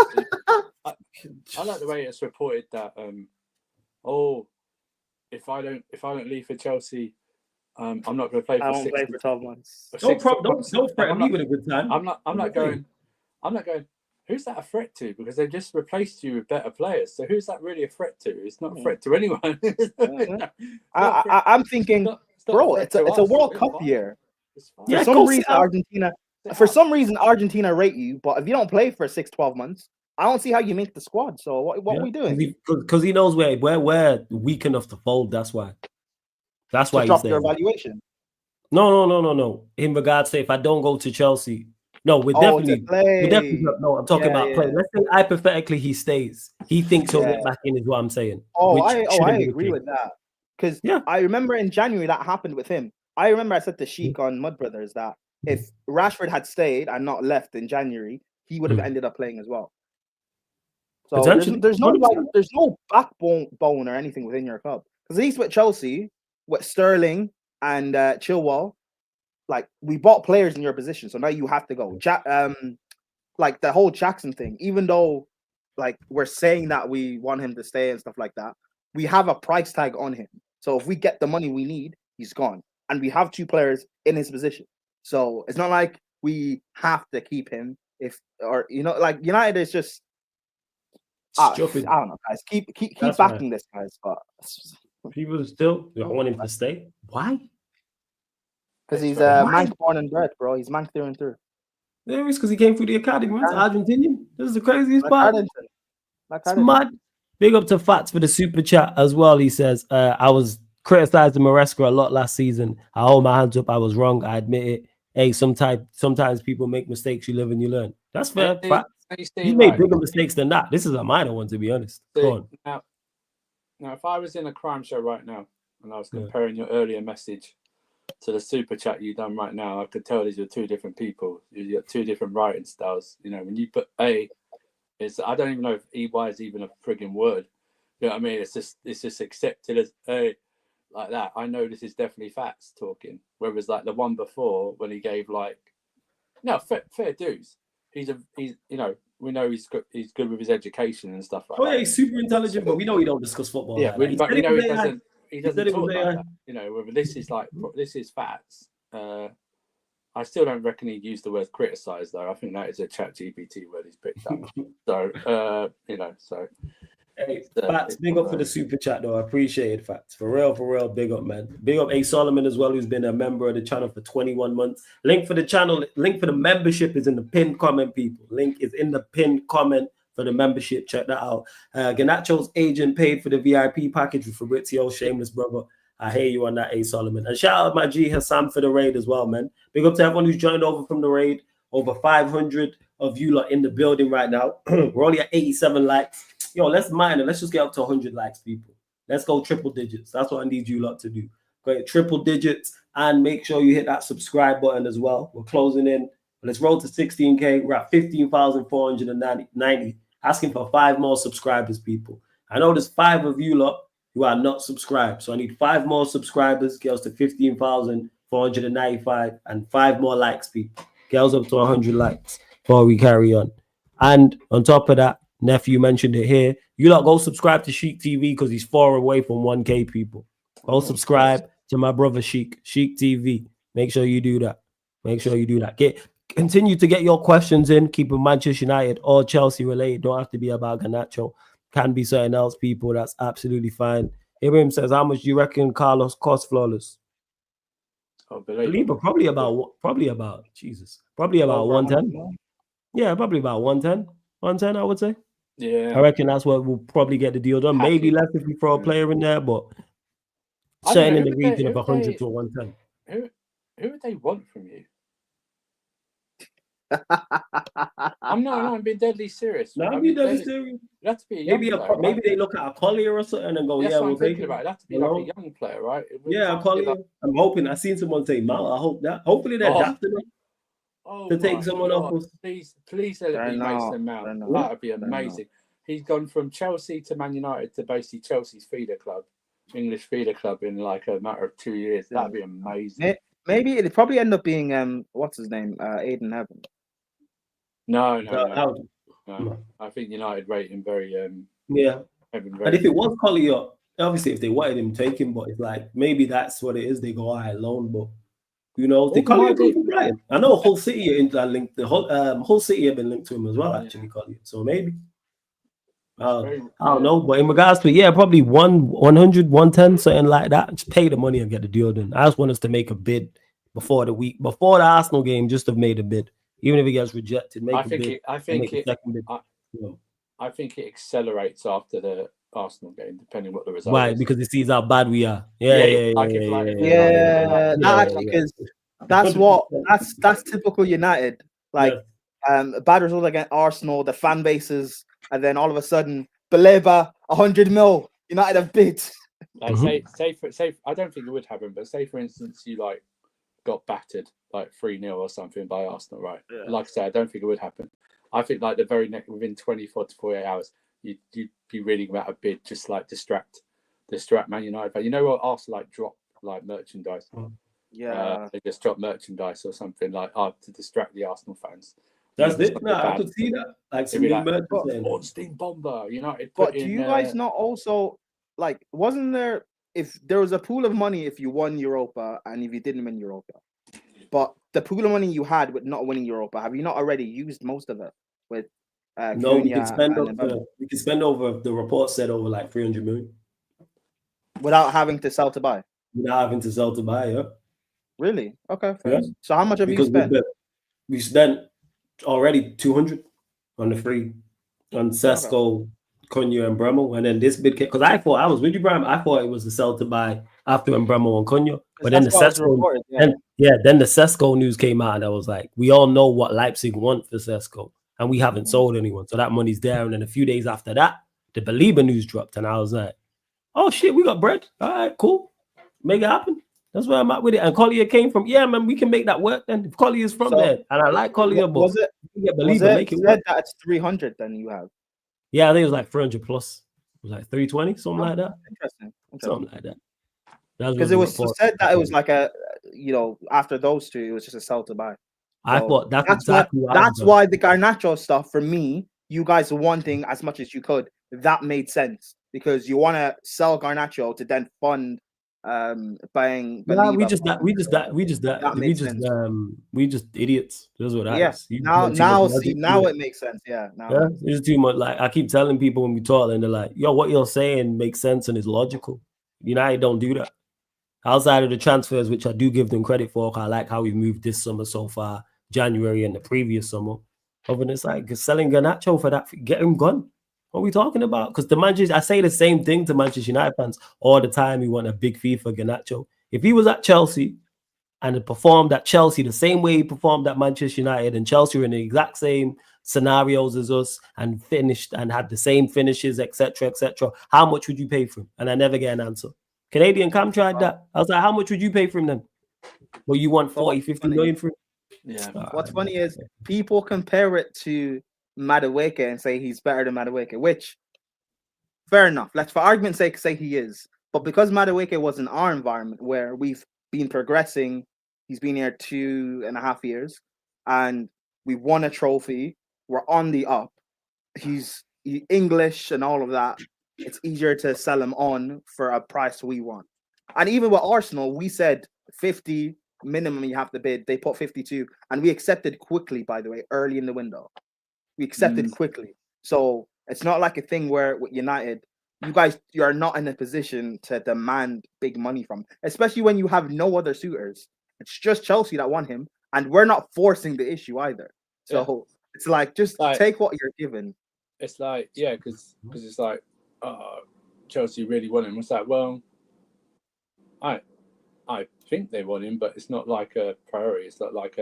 I like the way it's reported that if I don't leave for Chelsea, I'm not going to play for. I won't play for 12 months. Don't threaten me with a good time. I'm not going. Who's that a threat to? Because they just replaced you with better players. So who's that really a threat to? It's not a threat to anyone. I'm thinking, bro, it's a World Cup year. Yeah, for some reason, Argentina rate you, but if you don't play for 6-12 months, I don't see how you make the squad. So what are we doing? Because he knows we're weak enough to fold. That's why. That's why he's drop your evaluation. No. In regards to if I don't go to Chelsea, no, we're definitely no. I'm talking about play. Let's say hypothetically he stays. He thinks he'll get back in, is what I'm saying. I agree with that. Because I remember in January that happened with him. I remember I said to Sheik on Mud Brothers that if Rashford had stayed and not left in January, he would have ended up playing as well. So there's no backbone or anything within your club. Because at least with Chelsea, with Sterling and Chilwell, like we bought players in your position, so now you have to go. Like the whole Jackson thing, even though like we're saying that we want him to stay and stuff like that, we have a price tag on him. So if we get the money we need, he's gone. And we have 2 players in his position. So it's not like we have to keep him like United is just stupid. I don't know, guys. Keep backing this, guys. But people still want him to stay. Why? Because he's Manc born and bred, bro. He's Manc through and through. Yeah, it's because he came through the academy. He's Argentinian. This is the craziest part. It's mad. Big up to Fats for the super chat as well. He says, I was criticizing Maresca a lot last season. I hold my hands up. I was wrong. I admit it. Hey, sometimes people make mistakes. You live and you learn. That's fair. He made bigger mistakes than that. This is a minor one, to be honest. Go on. Now, if I was in a crime show right now and I was comparing your earlier message to the super chat you've done right now, I could tell these are 2 different people. You got 2 different writing styles. You know, when you put I don't even know if EY is even a frigging word. You know what I mean? It's just accepted as A, like that. I know this is definitely Fats talking. Whereas like the one before when he gave fair dues. He's we know he's good with his education and stuff like that. Yeah, he's super intelligent, but we know he don't discuss football. Yeah, but we know he doesn't talk like that. You know, whether this is Fats, I still don't reckon he'd use the word criticise though. I think that is a chat GPT word he's picked up. So so. Hey, Fats, big up for the super chat though. I appreciate it, Fats. For real, big up, man. Big up A Solomon as well, who's been a member of the channel for 21 months. Link for the channel, link for the membership is in the pinned comment, people. Link is in the pinned comment for the membership. Check that out. Garnacho's agent paid for the VIP package with Fabrizio, shameless brother. I hear you on that, A Solomon. And shout out my G Hassan for the raid as well, man. Big up to everyone who's joined over from the raid. Over 500 of you lot in the building right now. We're only at 87 likes. Yo, let's mine it. Let's just get up to 100 likes, people. Let's go triple digits. That's what I need you lot to do. Go triple digits and make sure you hit that subscribe button as well. We're closing in. Let's roll to 16K. We're at 15,490. Asking for 5 more subscribers, people. I know there's 5 of you lot who are not subscribed. So I need 5 more subscribers. Get us to 15,495 and 5 more likes, people. Get us up to 100 likes before we carry on. And on top of that, nephew mentioned it here. You lot go subscribe to Sheik TV because he's far away from 1K, people. Go subscribe to my brother Sheik TV. Make sure you do that. Continue to get your questions in. Keep it Manchester United or Chelsea related. Don't have to be about Garnacho. Can be something else, people. That's absolutely fine. Ibrahim says, how much do you reckon Carlos cost Flawless? Baleba, probably about Jesus. Probably about 110. Yeah, probably about 110. 110, I would say. Yeah. I reckon that's what will probably get the deal done. Maybe less if we throw a player in there, but certainly in the region of 100 to 110. Who would they want from you? I'm being deadly serious. No, I'm being deadly serious. It has to be maybe they look at a Collier or something and go, that's yeah, what we'll I'm take it. it. It has to be like a young player, right? Yeah, a Collier. I'm hoping. I seen someone say Mount. I hope that. Hopefully they're drafting him to take someone off. Please let me Mason Mount. That would be amazing. He's gone from Chelsea to Man United to basically Chelsea's feeder club, English feeder club in like a matter of 2 years. That'd be amazing. Maybe it'd probably end up being what's his name, Aiden Heaven. No. I think United rate him very yeah. And if it was Collier, obviously if they wanted him, take him. But it's like maybe that's what it is. They go loan, but you know they Collier go for Brighton. I know Hull City are linked. The whole City have been linked to him as well. Actually, Collier. So maybe. I don't know, but in regards to probably 100, 110, something like that. Just pay the money and get the deal done. I just want us to make a bid before the Arsenal game. Just have made a bid, even if it gets rejected. I think it accelerates after the Arsenal game, depending what the result. Why? Is. Because it sees how bad we are. Because that's typical United. Like bad result against Arsenal, the fan bases. And then all of a sudden, Baleba, 100 mil, United have bid. Like say, I don't think it would happen, but say for instance, you like got battered like 3-0 or something by Arsenal, right? Yeah. Like I said, I don't think it would happen. I think like the very next within 24 to 48 hours, you'd be reading about a bid just like distract Man United. But you know what? Arsenal like drop like merchandise. They just drop merchandise or something like to distract the Arsenal fans. That's it. No, I could see that. Like some Ornstein Bomber, United. But do you guys not also like? Wasn't there if there was a pool of money if you won Europa and if you didn't win Europa? But the pool of money you had with not winning Europa, have you not already used most of it? With no, we can spend over. The report said over like 300 million without having to sell to buy. Yeah. Really? Okay. Fair. Yeah. So how much have you spent? We spent already 200 on the free on Sesko, Cunha, and Bremo, and then this bid because I thought I was with you, Brian. I thought it was the sell to buy after Bremo and Cunha, but then the Sesko, then the Sesko news came out, and I was like, we all know what Leipzig want for Sesko, and we haven't sold anyone, so that money's there. And then a few days after that, the Baleba news dropped, and I was like, oh shit, we got bread. All right, cool, make it happen. That's where I'm at with it. And Collier came from, man, we can make that work then. If Collier is from there, and I like Collier, but was it make it work. That it's 300 then you have? Yeah, I think it was like 300 plus. It was like 320, something like that. Interesting. Something like that. Because it was said that it was like a, after those two, it was just a sell to buy. I thought that's exactly that's why the Garnacho stuff, for me, you guys are wanting as much as you could. That made sense because you want to sell Garnacho to then fund buying Nah, Baleba. That makes sense. we just idiots. That's what that Yeah. is. You Now, put too much now, logic see, to now it. it makes sense. Yeah. Now it Yeah, makes sense. it's too much. Like I keep telling people when we talk, and they're like, "Yo, what you're saying makes sense and is logical." United don't do that. Outside of the transfers, which I do give them credit for, I like how we've moved this summer so far, January and the previous summer. Other than it's like selling Garnacho for that, get him gone. What are we talking about? Because I say the same thing to Manchester United fans all the time. We want a big fee for Garnacho. If he was at Chelsea and had performed at Chelsea the same way he performed at Manchester United, and Chelsea were in the exact same scenarios as us and finished and had the same finishes, etc., etc., how much would you pay for him? And I never get an answer. Canadian Cam tried that. I was like, how much would you pay for him then? Well, you want 40, 50 million for him? Yeah. What's funny is people compare it to Madueke and say he's better than Madueke, which, fair enough. Let's, for argument's sake, say he is. But because Madueke was in our environment where we've been progressing, he's been here 2.5 years, and we won a trophy, we're on the up, he's English and all of that, it's easier to sell him on for a price we want. And even with Arsenal, we said 50 minimum you have to bid. They put 52, and we accepted quickly, by the way, early in the window. We accepted quickly. So it's not like a thing where with United, you are not in a position to demand big money from, especially when you have no other suitors. It's just Chelsea that want him, and we're not forcing the issue either. So it's like, just take what you're given. It's like, yeah, because it's like, Chelsea really want him. It's like, well, I think they want him, but it's not like a priority. It's not like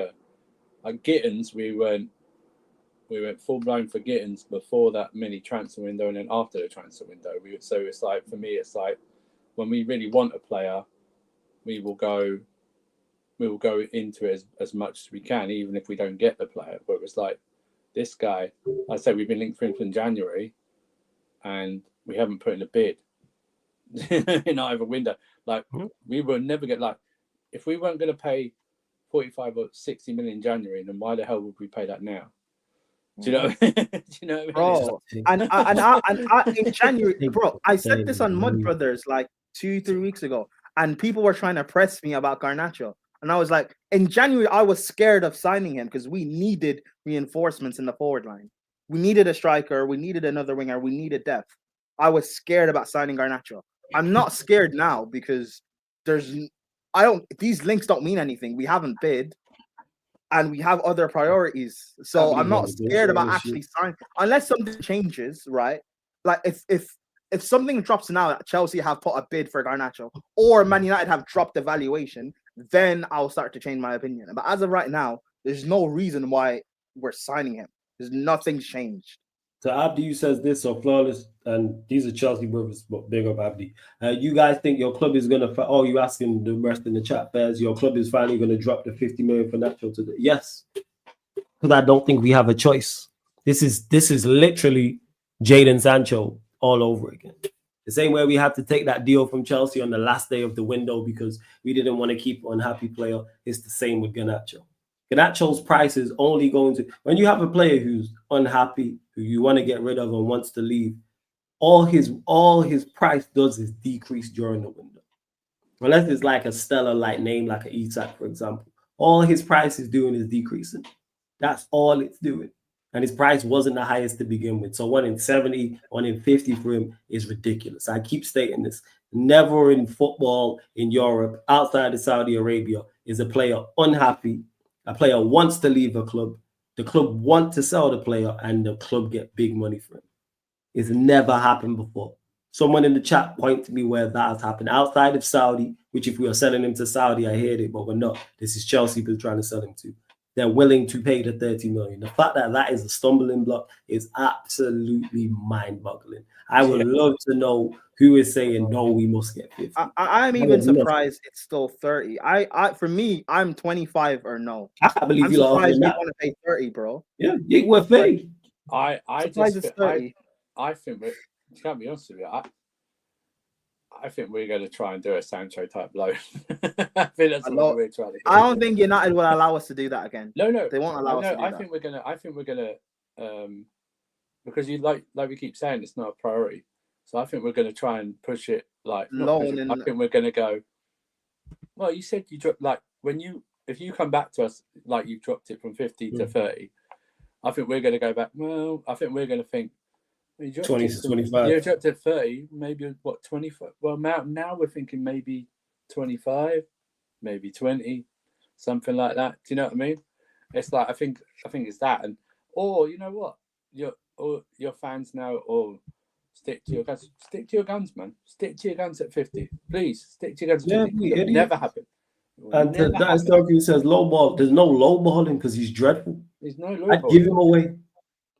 Gittins. We went full blown for Gittins before that mini transfer window, and then after the transfer window. So it's like, for me, it's like when we really want a player, we will go into it as much as we can, even if we don't get the player. But it's like this guy, I say we've been linked for him from January, and we haven't put in a bid in either window. Like, we will never get, like, if we weren't going to pay 45 or 60 million in January, then why the hell would we pay that now? Do you know? Do you know what I mean? Bro, and in January, bro, I said this on Mud Brothers like 2-3 weeks ago, and people were trying to press me about Garnacho, and I was like, in January, I was scared of signing him because we needed reinforcements in the forward line. We needed a striker, we needed another winger, we needed depth. I was scared about signing Garnacho. I'm not scared now because these links don't mean anything. We haven't bid, and we have other priorities. So I'm not scared about actually signing unless something changes, right? Like if something drops now that Chelsea have put a bid for Garnacho or Man United have dropped the valuation, then I'll start to change my opinion. But as of right now, there's no reason why we're signing him. There's nothing's changed. So Abdi says this, so Flawless, and these are Chelsea brothers, but big up Abdi. You guys think your club is going to, you asking the rest in the chat, Fairs, your club is finally going to drop the 50 million for Nacho today? Yes, because I don't think we have a choice. This is literally Jadon Sancho all over again. The same way we had to take that deal from Chelsea on the last day of the window because we didn't want to keep an unhappy player. It's the same with Garnacho. Garnacho's price is only going to, when you have a player who's unhappy, who you want to get rid of and wants to leave, all his price does is decrease during the window. Unless it's like a stellar like name, like an Isak, for example. All his price is doing is decreasing. That's all it's doing. And his price wasn't the highest to begin with. So 1 in 70, 1 in 50 for him is ridiculous. I keep stating this. Never in football in Europe, outside of Saudi Arabia, is a player unhappy. A player wants to leave a club. The club want to sell the player, and the club get big money for him. It's never happened before. Someone in the chat point to me where that has happened outside of Saudi, which if we are selling him to Saudi, I hear it, but we're not. This is Chelsea we're trying to sell him to. They're willing to pay the 30 million. The fact that that is a stumbling block is absolutely mind-boggling. I would love to know who is saying, no, we must get 50. I'm even surprised it's still 30. For me, I'm 25 or no. I can't believe I'm you surprised you want to pay 30, bro. Yeah, we're fair. I think we can't be honest with you. I think we're going to try and do a Sancho type loan. I think that's what we're trying to do. I don't think United will allow us to do that again. No, they won't allow us to do that. I think we're gonna because you like we keep saying, it's not a priority. So I think we're going to try and push it like. I think we're going to go. Well, you said you dropped if you come back to us like you've dropped it from 50 to 30. I think we're going to go back. Well, I think we're going to think you dropped 20 it to 25. You dropped it 30, maybe what 25. Well, now we're thinking maybe 25, maybe 20, something like that. Do you know what I mean? It's like I think it's that, and or you know what, your fans now, or stick to your guns. Stick to your guns, man. Stick to your guns at 50. Please stick to your guns. Yeah, 50. It'll never happen. And that is talking. He says low ball. There's no low balling because he's dreadful. There's no low I'd ball. give him away.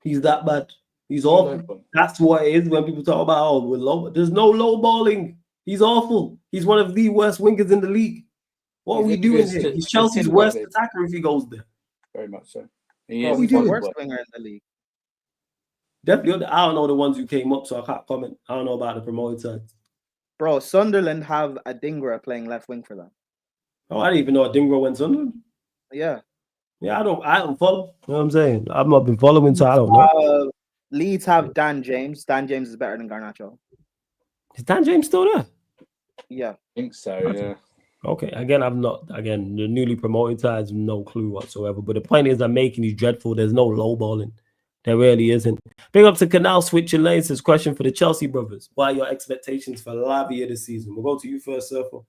He's that bad. He's awful. That's what it is when people talk about with low. There's no low balling. He's awful. He's one of the worst wingers in the league. What are we doing here? He's Chelsea's worst attacker if he goes there. Very much so. He's the worst winger in the league. Definitely. I don't know the ones who came up, so I can't comment. I don't know about the promoted side. Bro, Sunderland have a Dingra playing left wing for them. Oh, I didn't even know a Dingra went Sunderland. Yeah. Yeah, I don't follow. You know what I'm saying? I've not been following, so I don't know. Leeds have Dan James. Dan James is better than Garnacho. Is Dan James still there? Yeah. I think so, yeah. Okay. Again, the newly promoted sides, no clue whatsoever. But the point is I'm making these dreadful. There's no low balling. There really isn't. Big up to Canal Switching Lanes. This question for the Chelsea brothers. What are your expectations for Lavia this season? We'll go to you first, Surfer.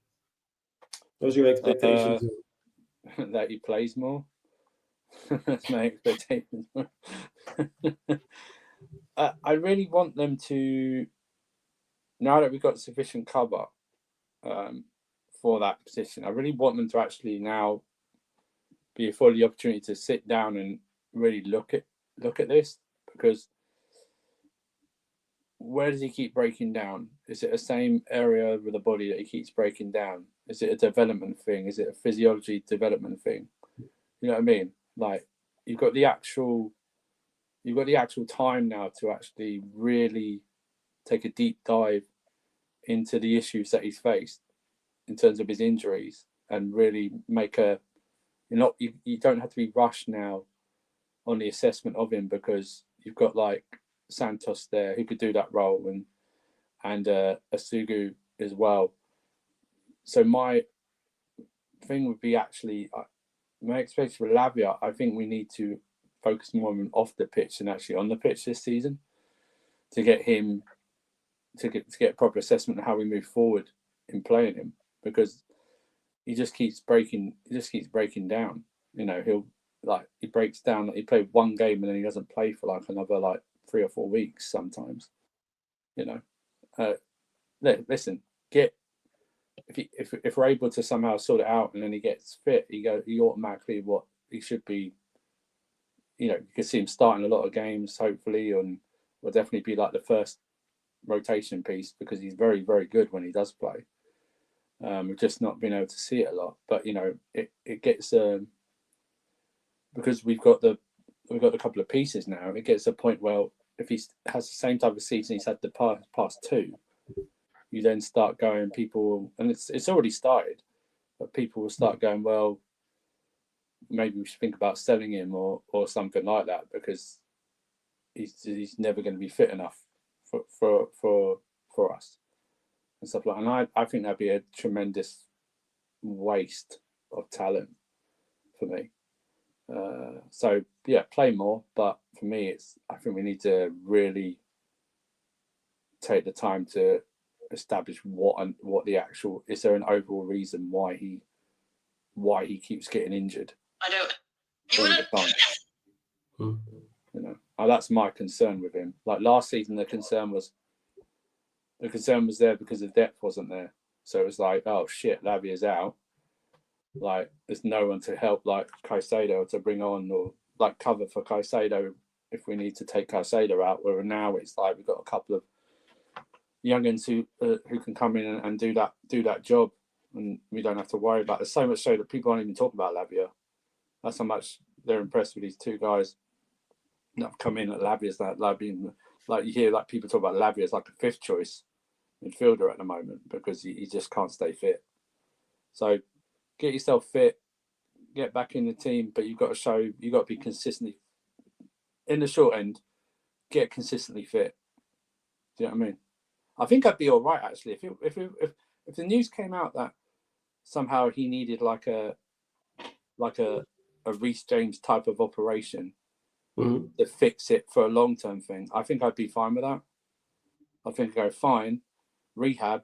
What's your expectations? That he plays more. That's my expectations. I really want them to, now that we've got sufficient cover for that position, I really want them to actually now be afforded the opportunity to sit down and really look at this, because where does he keep breaking down? Is it the same area of the body that he keeps breaking down? Is it a development thing? Is it a physiology development thing? You know what I mean? Like you've got the actual time now to actually really take a deep dive into the issues that he's faced in terms of his injuries, and really make you don't have to be rushed now on the assessment of him, because you've got like Santos there who could do that role, and Asugu as well. So my thing would be actually my expectation for Lavia. I think we need to focus more on off the pitch than actually on the pitch this season, to get him to get a proper assessment of how we move forward in playing him, because he just keeps breaking down. You know, he breaks down. He played one game and then he doesn't play for like another 3 or 4 weeks sometimes. You know, listen, if we're able to somehow sort it out and then he gets fit, he automatically what he should be. You know, you can see him starting a lot of games, hopefully, and will definitely be like the first rotation piece, because he's very, very good when he does play. We've just not been able to see it a lot, but you know, it gets because we've got a couple of pieces now. It gets to a point where if he has the same type of season he's had the past two, you then start going, and it's already started, but people will start going, well, maybe we should think about selling him or something like that, because he's never going to be fit enough for us and stuff like that. And I think that'd be a tremendous waste of talent for me. So yeah, play more, but for me, I think we need to really take the time to establish what the actual, is there an overall reason why he keeps getting injured? I don't. You know, that's my concern with him. Like last season, the concern was there because the depth wasn't there. So it was like, oh shit, Lavia's out. Like there's no one to help, like Caicedo, to bring on, or like cover for Caicedo if we need to take Caicedo out. Where now it's like we've got a couple of youngins who can come in and do that job, and we don't have to worry about it. So much so that people aren't even talking about Lavia. That's how much they're impressed with these two guys that have come in at Lavia's. Like you hear like people talk about Lavia as like a fifth choice midfielder at the moment, because he just can't stay fit. So get yourself fit, get back in the team, but you've got to be consistently in the short end. Get consistently fit. Do you know what I mean? I think I'd be all right actually if the news came out that somehow he needed like a Reece James type of operation to fix it for a long-term thing, I think I'd be fine with that. I think I'd go, fine, rehab.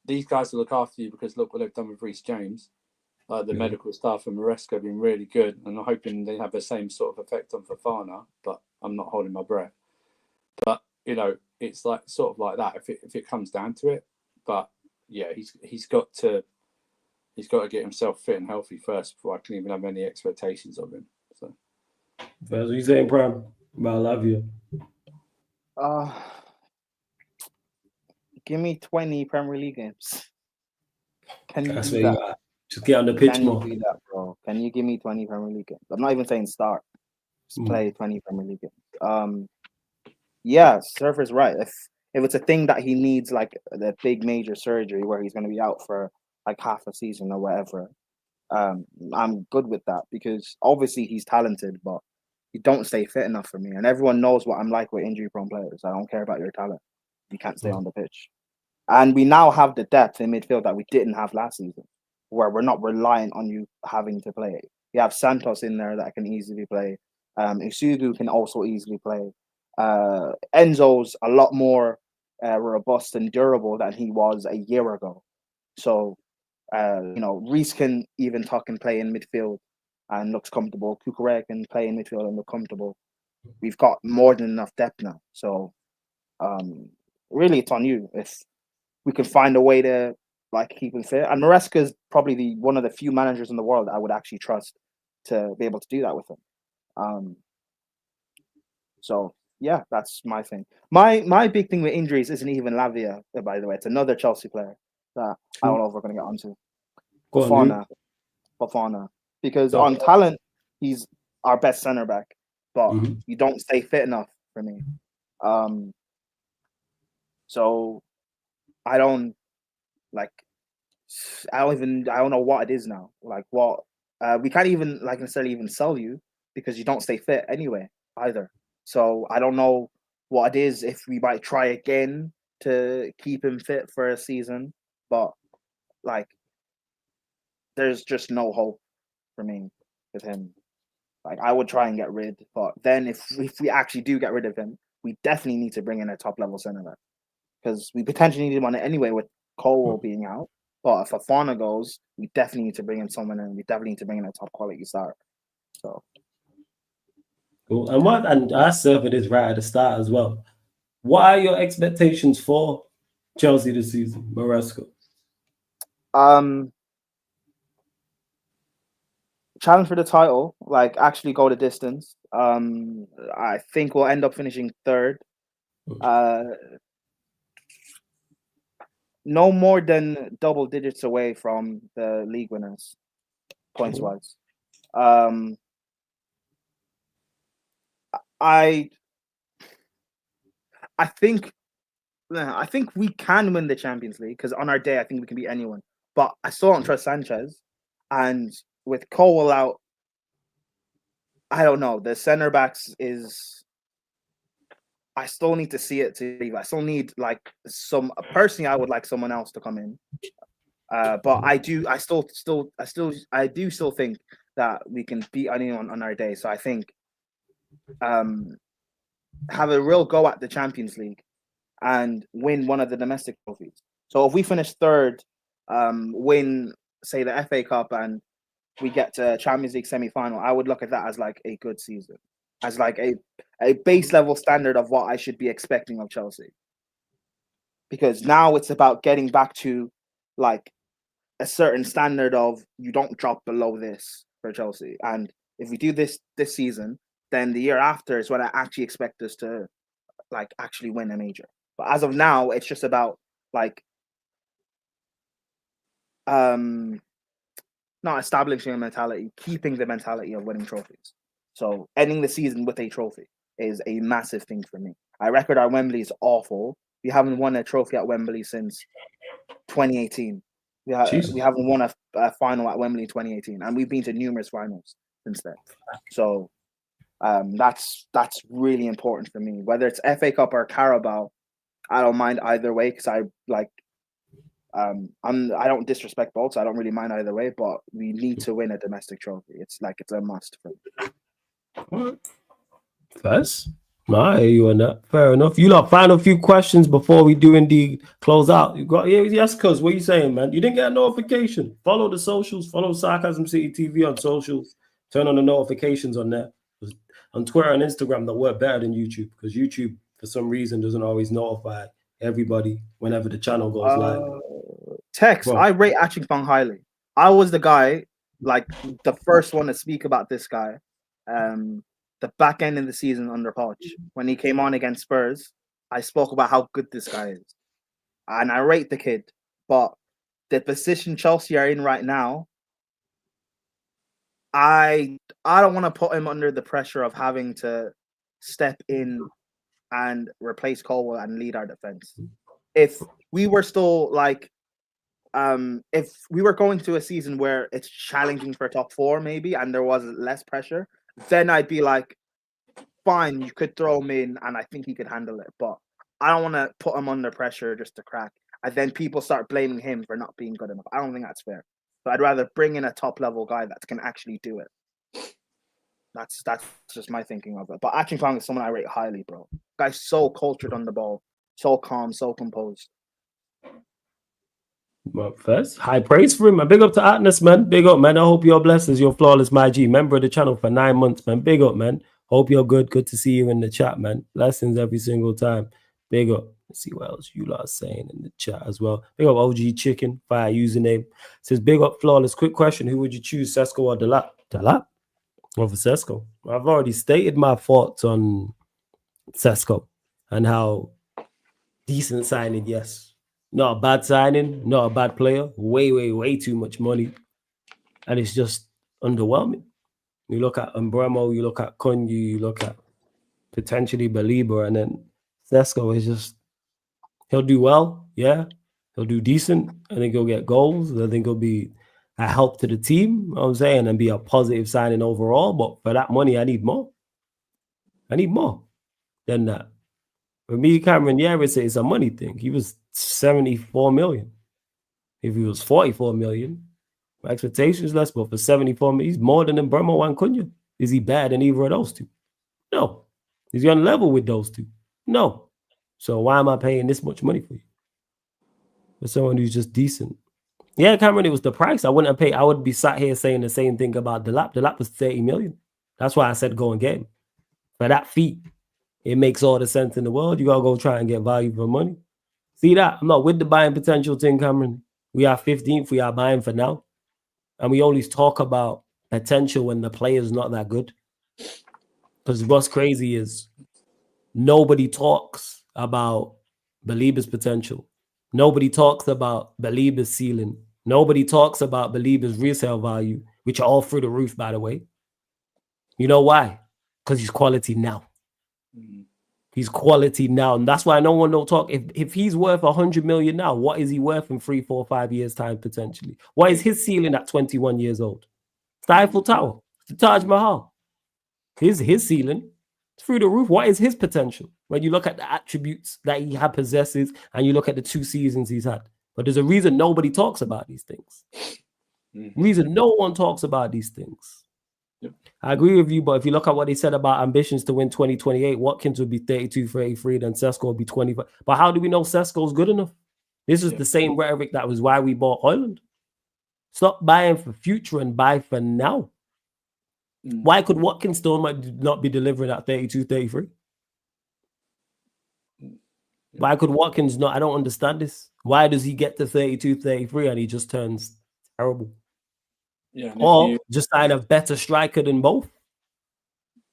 These guys will look after you because look what they've done with Reece James. The medical staff and Maresca have been really good, and I'm hoping they have the same sort of effect on Fofana, but I'm not holding my breath. But, it's like sort of like that if it comes down to it. But yeah, he's got to get himself fit and healthy first before I can even have any expectations of him. So what you saying, Prime, about Lavia? Give me 20 Premier League games. Can you That's do where that? you are. Just get on the pitch Can more. you do that, bro? Can you give me 20 Premier League games? I'm not even saying start. Just play 20 Premier League games. Yeah, Surfer's right. If it's a thing that he needs, like the big major surgery where he's going to be out for like half a season or whatever, I'm good with that because obviously he's talented, but you don't stay fit enough for me. And everyone knows what I'm like with injury-prone players. I don't care about your talent. You can't stay on the pitch. And we now have the depth in midfield that we didn't have last season, where we're not reliant on you having to play. You have Santos in there that can easily play. Isugu can also easily play. Enzo's a lot more robust and durable than he was a year ago. So, Reece can even tuck and play in midfield and looks comfortable. Kukurea can play in midfield and look comfortable. We've got more than enough depth now. So, really, it's on you. If we can find a way to keep him fit, and Maresca is probably one of the few managers in the world that I would actually trust to be able to do that with him. So yeah, that's my thing. My big thing with injuries isn't even Lavia, by the way. It's another Chelsea player that I don't know if we're going to get onto. Fofana. Because on talent, he's our best centre back, but you don't stay fit enough for me. So I don't know what it is now. We can't even necessarily even sell you because you don't stay fit anyway either. So I don't know what it is, if we might try again to keep him fit for a season, but there's just no hope for me with him. I would try and get rid, but then if we actually do get rid of him, we definitely need to bring in a top level centre back because we potentially need him on it anyway with Cole being out. But if Fofana goes, we definitely need to bring in someone, and we definitely need to bring in a top quality star. So cool. And I surfed this right at the start as well. What are your expectations for Chelsea this season, Maresca? Challenge for the title, actually go the distance. I think we'll end up finishing third. No more than double digits away from the league winners, points wise. I think we can win the Champions League because on our day I think we can beat anyone. But I still don't trust Sanchez, and with Cole out, I don't know. The centre backs is. I still need to see it to leave. I still need personally. I would like someone else to come in. But I do still think that we can beat anyone on our day. So I think have a real go at the Champions League and win one of the domestic trophies. So if we finish third, win say the FA Cup and we get to Champions League semi-final, I would look at that as a good season, as a base level standard of what I should be expecting of Chelsea. Because now it's about getting back to a certain standard of you don't drop below this for Chelsea. And if we do this season, then the year after is when I actually expect us to actually win a major. But as of now, it's just about not establishing a mentality, keeping the mentality of winning trophies. So ending the season with a trophy is a massive thing for me. Our record at Wembley is awful. We haven't won a trophy at Wembley since 2018. We haven't won a final at Wembley in 2018, and we've been to numerous finals since then. So that's really important for me. Whether it's FA Cup or Carabao, I don't mind either way because I don't disrespect both, so I don't really mind either way. But we need to win a domestic trophy. It's a must for me. First, no, I hear you on that. Fair enough. You lot, final few questions before we do indeed close out. You got yes, cuz what are you saying, man? You didn't get a notification. Follow the socials. Follow Sarcasm City TV on socials. Turn on the notifications on there. On Twitter and Instagram, that work better than YouTube because YouTube, for some reason, doesn't always notify everybody whenever the channel goes live. Text. Bro. I rate Action Fang highly. I was the guy, like the first one to speak about this guy. The back end of the season under Poch, when he came on against Spurs, I spoke about how good this guy is. And I rate the kid. But the position Chelsea are in right now, I don't want to put him under the pressure of having to step in and replace Colwell and lead our defense. If we were still like, if we were going to a season where it's challenging for top 4 maybe, and there was less pressure, then I'd be like, fine, you could throw him in, and I think he could handle it. But I don't want to put him under pressure just to crack, and then people start blaming him for not being good enough. I don't think that's fair. So I'd rather bring in a top-level guy that can actually do it. That's just my thinking of it. But Action Fang is someone I rate highly, bro. Guy's so cultured on the ball, so calm, so composed. Well, first, high praise for him, man. Big up to Atlas, man. Big up, man. I hope you're blessed as your flawless my G. Member of the channel for 9 months, man. Big up, man. Hope you're good. Good to see you in the chat, man. Blessings every single time. Big up. Let's see what else you lot are saying in the chat as well. Big up OG Chicken, fire username. Says, big up flawless. Quick question. Who would you choose, Sesko or Delap? Delap? Over Sesko. I've already stated my thoughts on Sesko and how decent signing, yes. Not a bad signing, not a bad player. Way too much money. And it's just underwhelming. You look at Umbremo, you look at Kunyu, you look at potentially Baleba, and then Sesko is just, he'll do well, yeah. He'll do decent. I think he'll get goals. I think he'll be a help to the team, you know what I'm saying, and be a positive signing overall. But for that money, I need more. I need more than that. For me, Cameron, yeah, it's a money thing. He was 74 million. If he was 44 million, my expectation is less, but for 74 million, he's more than Umbremo and Cunha. Is he bad than either of those two? No. Is he on level with those two? No. So why am I paying this much money for you? For someone who's just decent. Yeah, Cameron, it was the price. I wouldn't have paid. I would be sat here saying the same thing about Delap. Delap was 30 million. That's why I said go and get him. For that fee, it makes all the sense in the world. You got to go try and get value for money. See that? I'm not with the buying potential thing, Cameron. We are 15th. We are buying for now. And we always talk about potential when the player's not that good. Because what's crazy is nobody talks about Baleba's potential. Nobody talks about Baleba's ceiling. Nobody talks about Baleba's resale value, which are all through the roof, by the way. You know why? Because he's quality now. He's quality now. And that's why no one don't talk. If he's worth 100 million now, what is he worth in 3, 4, 5 years' time potentially? What is his ceiling at 21 years old? It's the Eiffel Tower. It's the Taj Mahal. His ceiling. It's through the roof. What is his potential? When you look at the attributes that he possesses and you look at the 2 seasons he's had. But there's a reason nobody talks about these things. Reason no one talks about these things. Yep. I agree with you, but if you look at what they said about ambitions to win 2028, Watkins would be 32 for 83, then Sesko would be 25. But how do we know Sesko's good enough? This is the same rhetoric that was why we bought Højlund. Stop buying for future and buy for now. Why could Watkins still not be delivering at 32, 33? Why could Watkins not? I don't understand this. Why does he get to 32, 33 and he just turns terrible? Yeah, or just sign a better striker than both.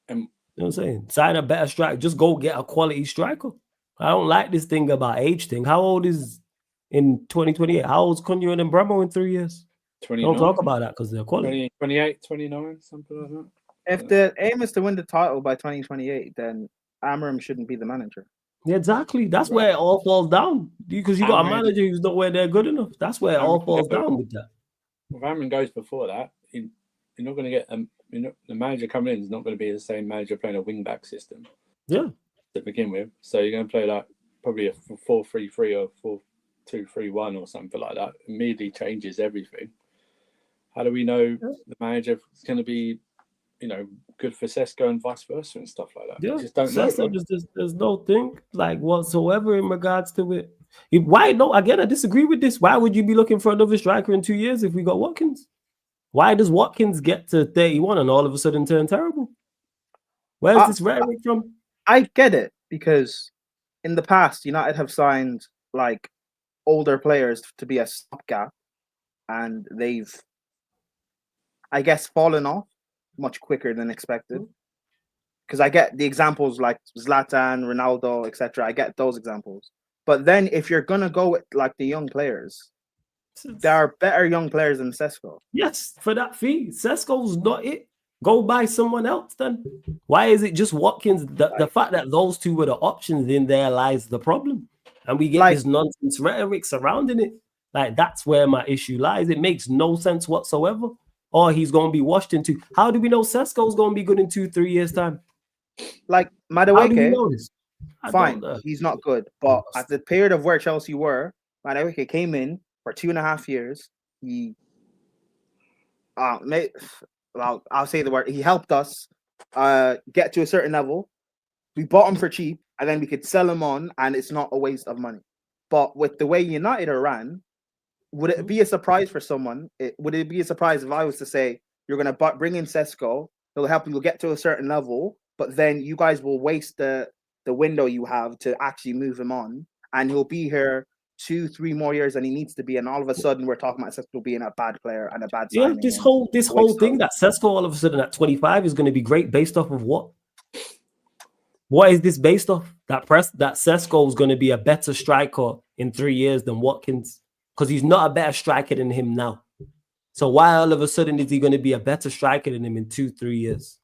You know what I'm saying? Sign a better striker. Just go get a quality striker. I don't like this thing about age thing. How old is in 2028? How old is Cunha and Umbremo in 3 years? 29. Don't talk about that because they're quality. 28, 29, something like that. If the aim is to win the title by 2028, then Amarim shouldn't be the manager. Yeah, exactly. That's where it all falls down. Because you got a manager who's not where they're good enough. That's where it all falls down with that. If Amarim goes before that, you're not going to get the manager coming in is not going to be the same manager playing a wing-back system. Yeah. To begin with. So you're going to play like probably a 4-3-3 or 2-3-1 or something like that, immediately changes everything. How do we know the manager is going to be, good for Sesko and vice versa and stuff like that? Yeah, We just don't know. so there's no thing like whatsoever in regards to it. Why? No, again, I disagree with this. Why would you be looking for another striker in 2 years if we got Watkins? Why does Watkins get to 31 and all of a sudden turn terrible? Where's this rhetoric from? I get it, because in the past, United have signed like older players to be a stopgap, and they've, I guess, fallen off much quicker than expected. Because I get the examples like Zlatan, Ronaldo, etc. I get those examples. But then if you're gonna go with like the young players, there are better young players than Sesko. Yes, for that fee. Sesko's not it. Go buy someone else then. Why is it just Watkins? The fact that those two were the options, in there lies the problem. And we get this nonsense rhetoric surrounding it. Like, that's where my issue lies. It makes no sense whatsoever. Or he's going to be washed into. How do we know Sesko's going to be good in 2-3 years' time? Like, Madueke, fine, he's not good. But at the period of where Chelsea were, Madueke came in for 2.5 years. He, I'll say the word, he helped us get to a certain level. We bought him for cheap, and then we could sell him on, and it's not a waste of money. But with the way United are ran, would it be a surprise for someone? Would it be a surprise if I was to say, you're going to bring in Sesko, he'll help you get to a certain level, but then you guys will waste the window you have to actually move him on, and he'll be here 2-3 more years than he needs to be, and all of a sudden we're talking about Sesko being a bad player and a bad signing. This whole thing that Sesko all of a sudden at 25 is going to be great based off of what? What is this based off? That Sesko is going to be a better striker in 3 years than Watkins, because he's not a better striker than him now. So why all of a sudden is he going to be a better striker than him in 2-3 years?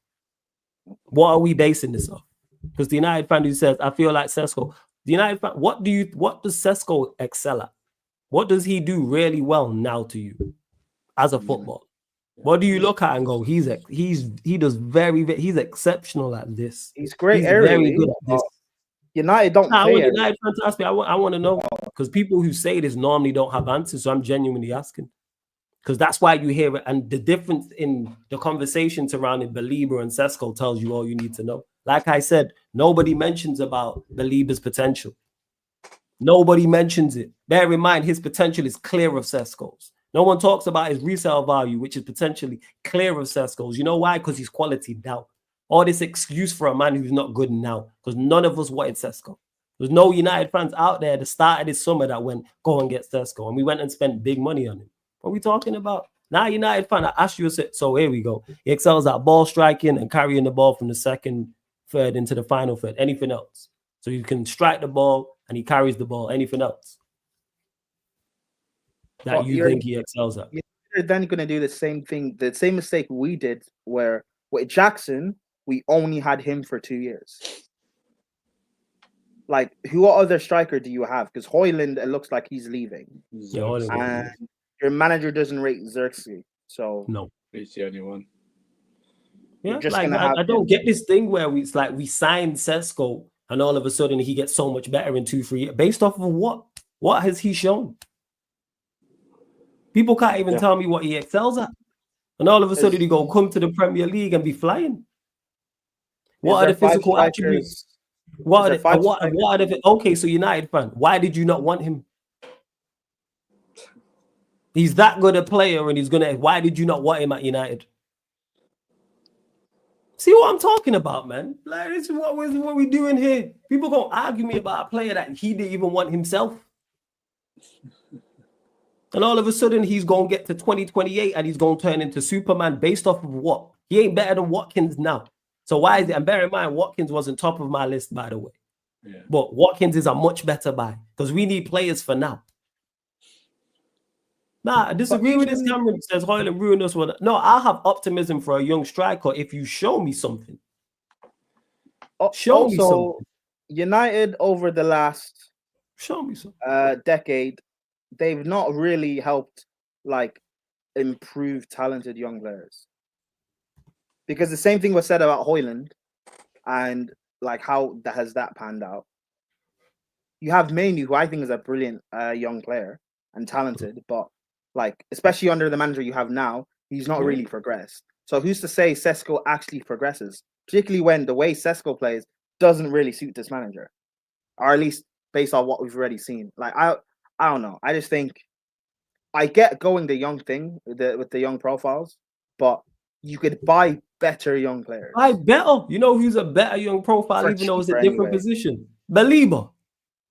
What are we basing this off? Because the United fan who says, I feel like Sesko, the United fan, what does Sesko excel at? What does he do really well now to you as a footballer? What do you look at and go, he's exceptional at this. He's great. He's very good at this. United don't I play want United fans to ask me. I want to know, because people who say this normally don't have answers. So I'm genuinely asking, because that's why you hear it. And the difference in the conversation surrounding Baleba and Sesko tells you all you need to know. Like I said, nobody mentions about Baleba's potential. Nobody mentions it. Bear in mind, his potential is clear of Sesko's. No one talks about his resale value, which is potentially clear of Sesko's. You know why? Because he's quality now. All this excuse for a man who's not good now, because none of us wanted Sesko. There's no United fans out there at the start of this summer that went, go and get Sesko. And we went and spent big money on him. What are we talking about? Now United fan, I asked you, so here we go. He excels at ball striking and carrying the ball from the second third into the final third. Anything else? So you can strike the ball and he carries the ball. Anything else that you think he excels at? You're then going to do the same thing, the same mistake we did, where with Jackson, we only had him for 2 years. Like, who other striker do you have? Because Højlund, it looks like he's leaving. Yeah, and your manager doesn't rate Xerxes. So no, he's the only one. Yeah, like I don't get this thing where we signed Sesko and all of a sudden he gets so much better in 2-3 years. Based off of what? What has he shown? People can't even tell me what he excels at. And all of a sudden he go come to the Premier League and be flying. What are the physical attributes? What are the okay, so United fan, why did you not want him? He's that good a player and why did you not want him at United? See what I'm talking about, man? Like, this is what we're doing here. People gonna argue me about a player that he didn't even want himself. And all of a sudden, he's going to get to 2028 and he's going to turn into Superman based off of what? He ain't better than Watkins now. So why is it? And bear in mind, Watkins wasn't top of my list, by the way. Yeah. But Watkins is a much better buy because we need players for now. Nah, I disagree with this. Cameron says Højlund ruined us. No, I'll have optimism for a young striker if you show me something. Show me something. United over the last decade, they've not really helped improve talented young players. Because the same thing was said about Højlund and how has that panned out. you have Manu, who I think is a brilliant young player and talented, but like especially under the manager you have now, he's not really progressed. So who's to say Sesko actually progresses, particularly when the way Sesko plays doesn't really suit this manager, or at least based on what we've already seen. Like I don't know. I just think I get going the young thing with the young profiles, but you could buy better young players. Buy better. You know who's a better young profile, For even though it's a cheaper different anyway. position? Baleba.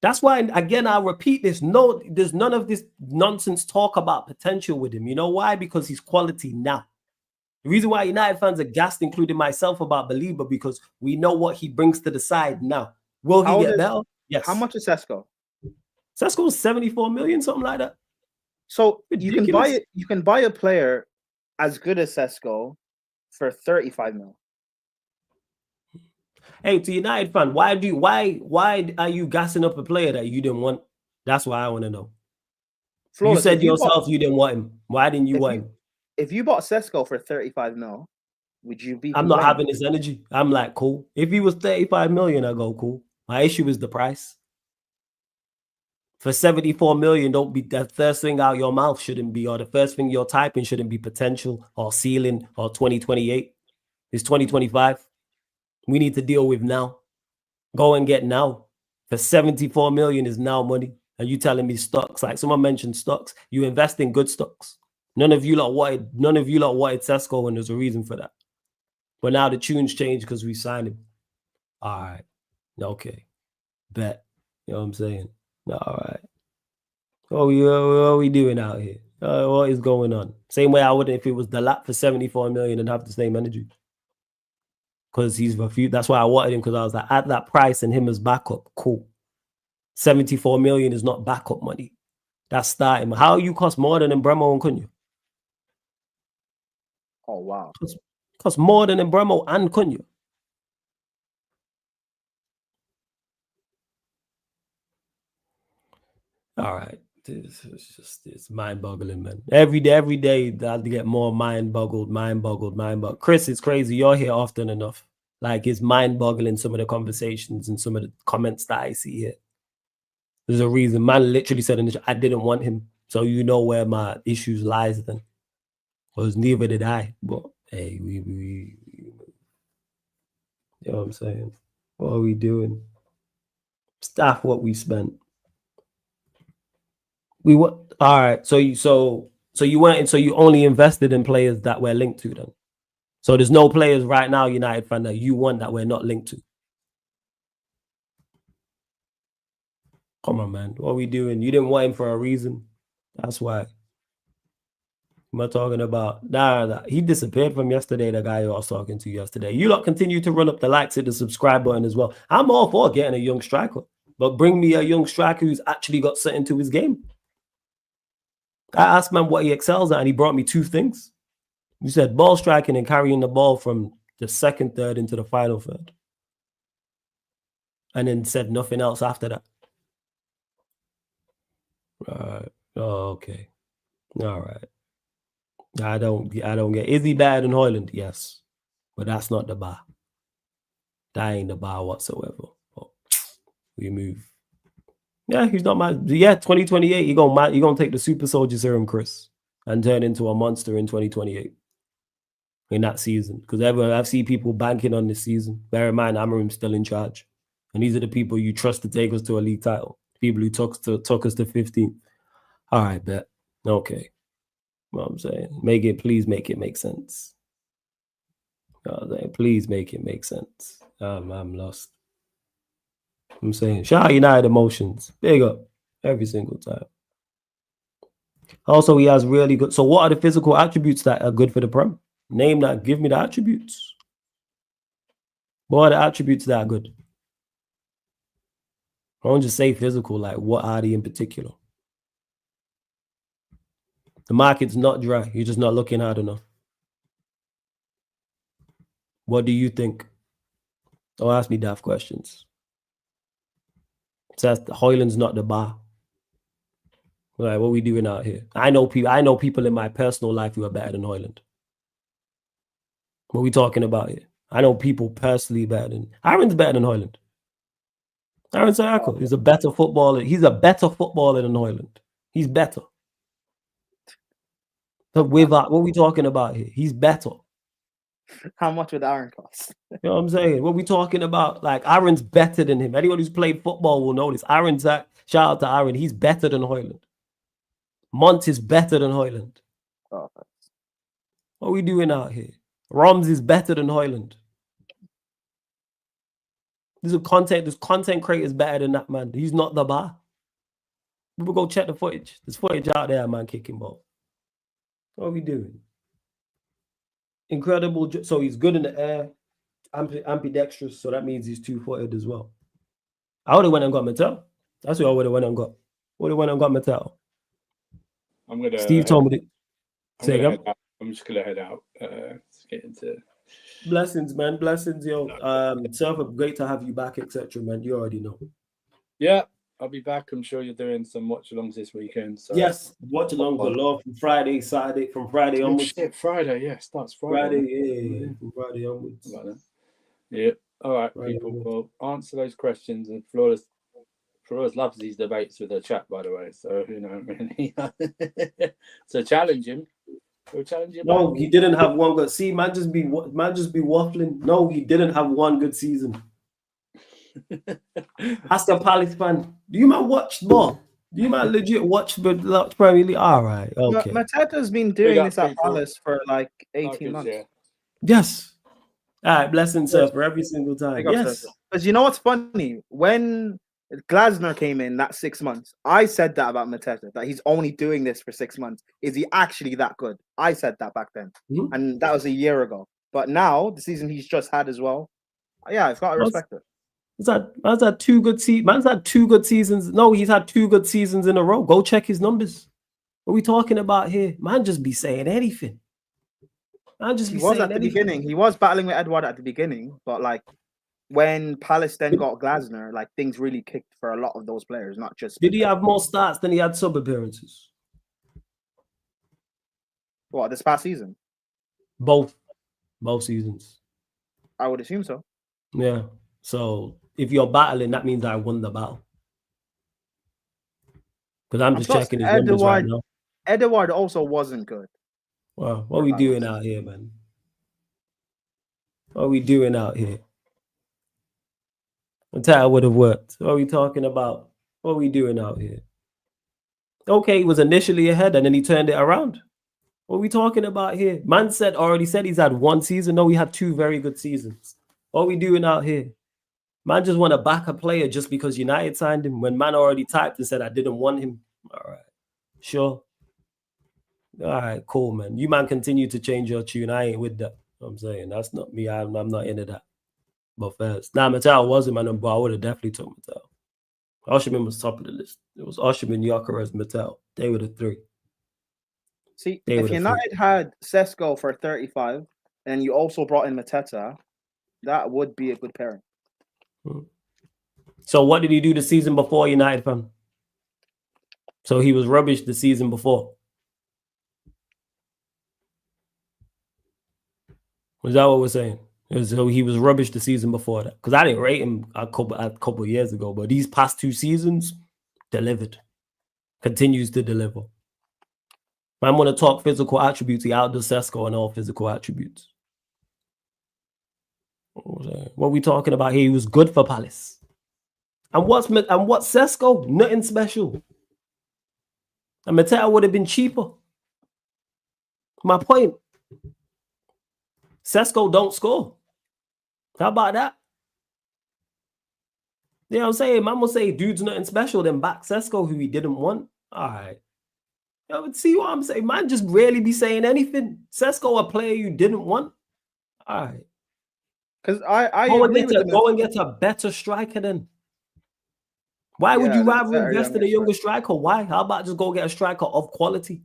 That's why, again, I'll repeat this. No, there's none of this nonsense talk about potential with him. You know why? Because he's quality now. The reason why United fans are gassed, including myself, about Baleba, because we know what he brings to the side now. Will he get better? Yes. How much is Sesko? Sesko's 74 million, something like that. So Ridiculous. you can buy it. You can buy a player as good as Sesko for 35 mil. Hey, to United fan, why are you gassing up a player that you didn't want? That's what I want to know. Flawless, you said yourself you didn't want him. Why didn't you want him? If you bought Sesko for 35 mil, would you be? I'm not having his energy. I'm like, cool. If he was 35 million, I go, cool. My issue is the price. For 74 million, don't be the first thing out your mouth shouldn't be, or the first thing you're typing shouldn't be potential or ceiling or 2028. It's 2025. We need to deal with now. Go and get now. For 74 million is now money. And you telling me stocks, like someone mentioned stocks, you invest in good stocks. None of you lot wanted Sesko, and there's a reason for that. But now the tunes change because we signed him. All right. Okay. Bet. You know what I'm saying? All right. What are we doing out here? What is going on? Same way I would if it was the lap for 74 million and have the same energy. Because he's refused. That's why I wanted him, because I was like, at that price and him as backup, cool. 74 million is not backup money. That's starting. How you cost more than Bremo and Cunha? Oh, wow. Cost more than Bremo and Cunha. All right. It's mind-boggling, man. Every day, I get more mind-boggled. Chris, it's crazy. You're here often enough. Like, it's mind-boggling, some of the conversations and some of the comments that I see here. There's a reason. Man literally said in the chat, I didn't want him. So you know where my issues lies then. Because neither did I. But hey, we you know what I'm saying? What are we doing? Staff what we spent. All right. So you went and so you only invested in players that we're linked to then. So there's no players right now, United fan, that you want that we're not linked to. Come on, man. What are we doing? You didn't want him for a reason. That's why. Am I talking about? Nah. He disappeared from yesterday, the guy I was talking to yesterday. You lot continue to run up the likes, hit the subscribe button as well. I'm all for getting a young striker, but bring me a young striker who's actually got something to his game. I asked man what he excels at, and he brought me two things. You said ball striking and carrying the ball from the second third into the final third. And then said nothing else after that. Right. Oh, okay. All right. I don't get. Is he better than Højlund? Yes. But that's not the bar. That ain't the bar whatsoever. Oh, we move. Yeah, he's not my. Yeah, 2028. You're gonna take the super soldier serum, Chris, and turn into a monster in 2028. In that season. Because I've seen people banking on this season. Bear in mind, Amorim's still in charge. And these are the people you trust to take us to a league title. People who took us to 15. All right, bet. Okay. What I'm saying. Please make it make sense. Please make it make sense. I'm lost. I'm saying, shout out United emotions. Big up. Every single time. Also, he has really good. So what are the physical attributes that are good for the Prem? Name that. Give me the attributes. What are the attributes that are good? I don't just say physical. Like, what are they in particular? The market's not dry. You're just not looking hard enough. What do you think? Don't ask me daft questions. Says Højlund's not the bar. All right, what are we doing out here? I know people in my personal life who are better than Højlund. What are we talking about here? I know people personally better than Aaron's better than Højlund. Aaron Sayako is a better footballer. He's a better footballer than Hoyland. He's better. So what are we talking about here? He's better. How much would Aaron cost? You know what I'm saying? What we talking about? Like, Aaron's better than him. Anyone who's played football will know this. Shout out to Aaron. He's better than Hoyland. Mont is better than Hoyland. Oh, what are we doing out here? Roms is better than Hoyland. This content creators better than that, man. He's not the bar. People go check the footage. There's footage out there, man, kicking ball. What are we doing? Incredible. So he's good in the air, ambidextrous. So that means he's 2-footed as well. I would have went and got Mattel. That's what I would have went and got. Mattel. Steve told me to I'm just gonna head out. Let's get into blessings, man. Blessings, yo. Surfer, great to have you back, etc. Man, you already know. Yeah, I'll be back. I'm sure you're doing some watch-alongs this weekend. So yes, watch-along below from Friday, Saturday, from Friday onwards. Friday, yeah, starts Friday. Yeah. From Friday onwards. Yeah. All right, people. Well, answer those questions, and Flores loves these debates with her chat, by the way. So you know, really. So challenge him. No, he didn't have one good. See, man, just be waffling. No, he didn't have one good season. Ask a Palace fan. Do you man watch ball? Do you man legit watch the Premier League? All right, okay. Mateta's been doing this at Palace for like 18 months. Yeah. Yes. All right, blessings, sir, for every single time. Yes. Because you know what's funny? When Glasner came in that 6 months, I said that about Mateta, that he's only doing this for 6 months. Is he actually that good? I said that back then. Mm-hmm. And that was a year ago. But now, the season he's just had as well, yeah, I've got to respect it. Man's had 2 good seasons. Man's had 2 good seasons. No, he's had 2 good seasons in a row. Go check his numbers. What are we talking about here? Man just be saying anything. He was at the beginning. He was battling with Edward at the beginning, but like when Palace then got Glasner, like things really kicked for a lot of those players, not just. Did he have more starts than he had sub appearances? What, this past season? Both seasons. I would assume so. Yeah. So if you're battling, that means I won the battle. Because I'm just checking his numbers right now. Edward also wasn't good. Well, what are we doing out here, man? What are we doing out here? That would have worked. What are we talking about? What are we doing out here? Okay, he was initially ahead and then he turned it around. What are we talking about here? Man already said he's had 1 season. No, he had 2 very good seasons. What are we doing out here? Man just want to back a player just because United signed him when man already typed and said I didn't want him. All right. Sure. All right, cool, man. You man continue to change your tune. I ain't with that. I'm saying that's not me. I'm not into that. But first, Mattel wasn't, man, but I would have definitely took Mattel. Osherman was top of the list. It was Osherman, Gyökeres, Mattel. They were the 3. See, if United had Sesko for 35 and you also brought in Mateta, that would be a good pairing. So what did he do the season before United, fam? So he was rubbish the season before. Was that what we're saying? So he was rubbish the season before that. Because I didn't rate him a couple of years ago, but these past 2 seasons, delivered. Continues to deliver. Man want to talk physical attributes. He outdoes Sesko on all physical attributes. What are we talking about here? He was good for Palace. And what's Sesko? Nothing special. And Mateta would have been cheaper. My point. Sesko don't score. How about that? You know what I'm saying? Man will say dude's nothing special, then back Sesko, who he didn't want. All right. You know, see what I'm saying? Man just rarely be saying anything. Sesko, a player you didn't want. All right. Because I go and get a better striker then. Why would you rather invest in a younger striker? Why? How about just go get a striker of quality?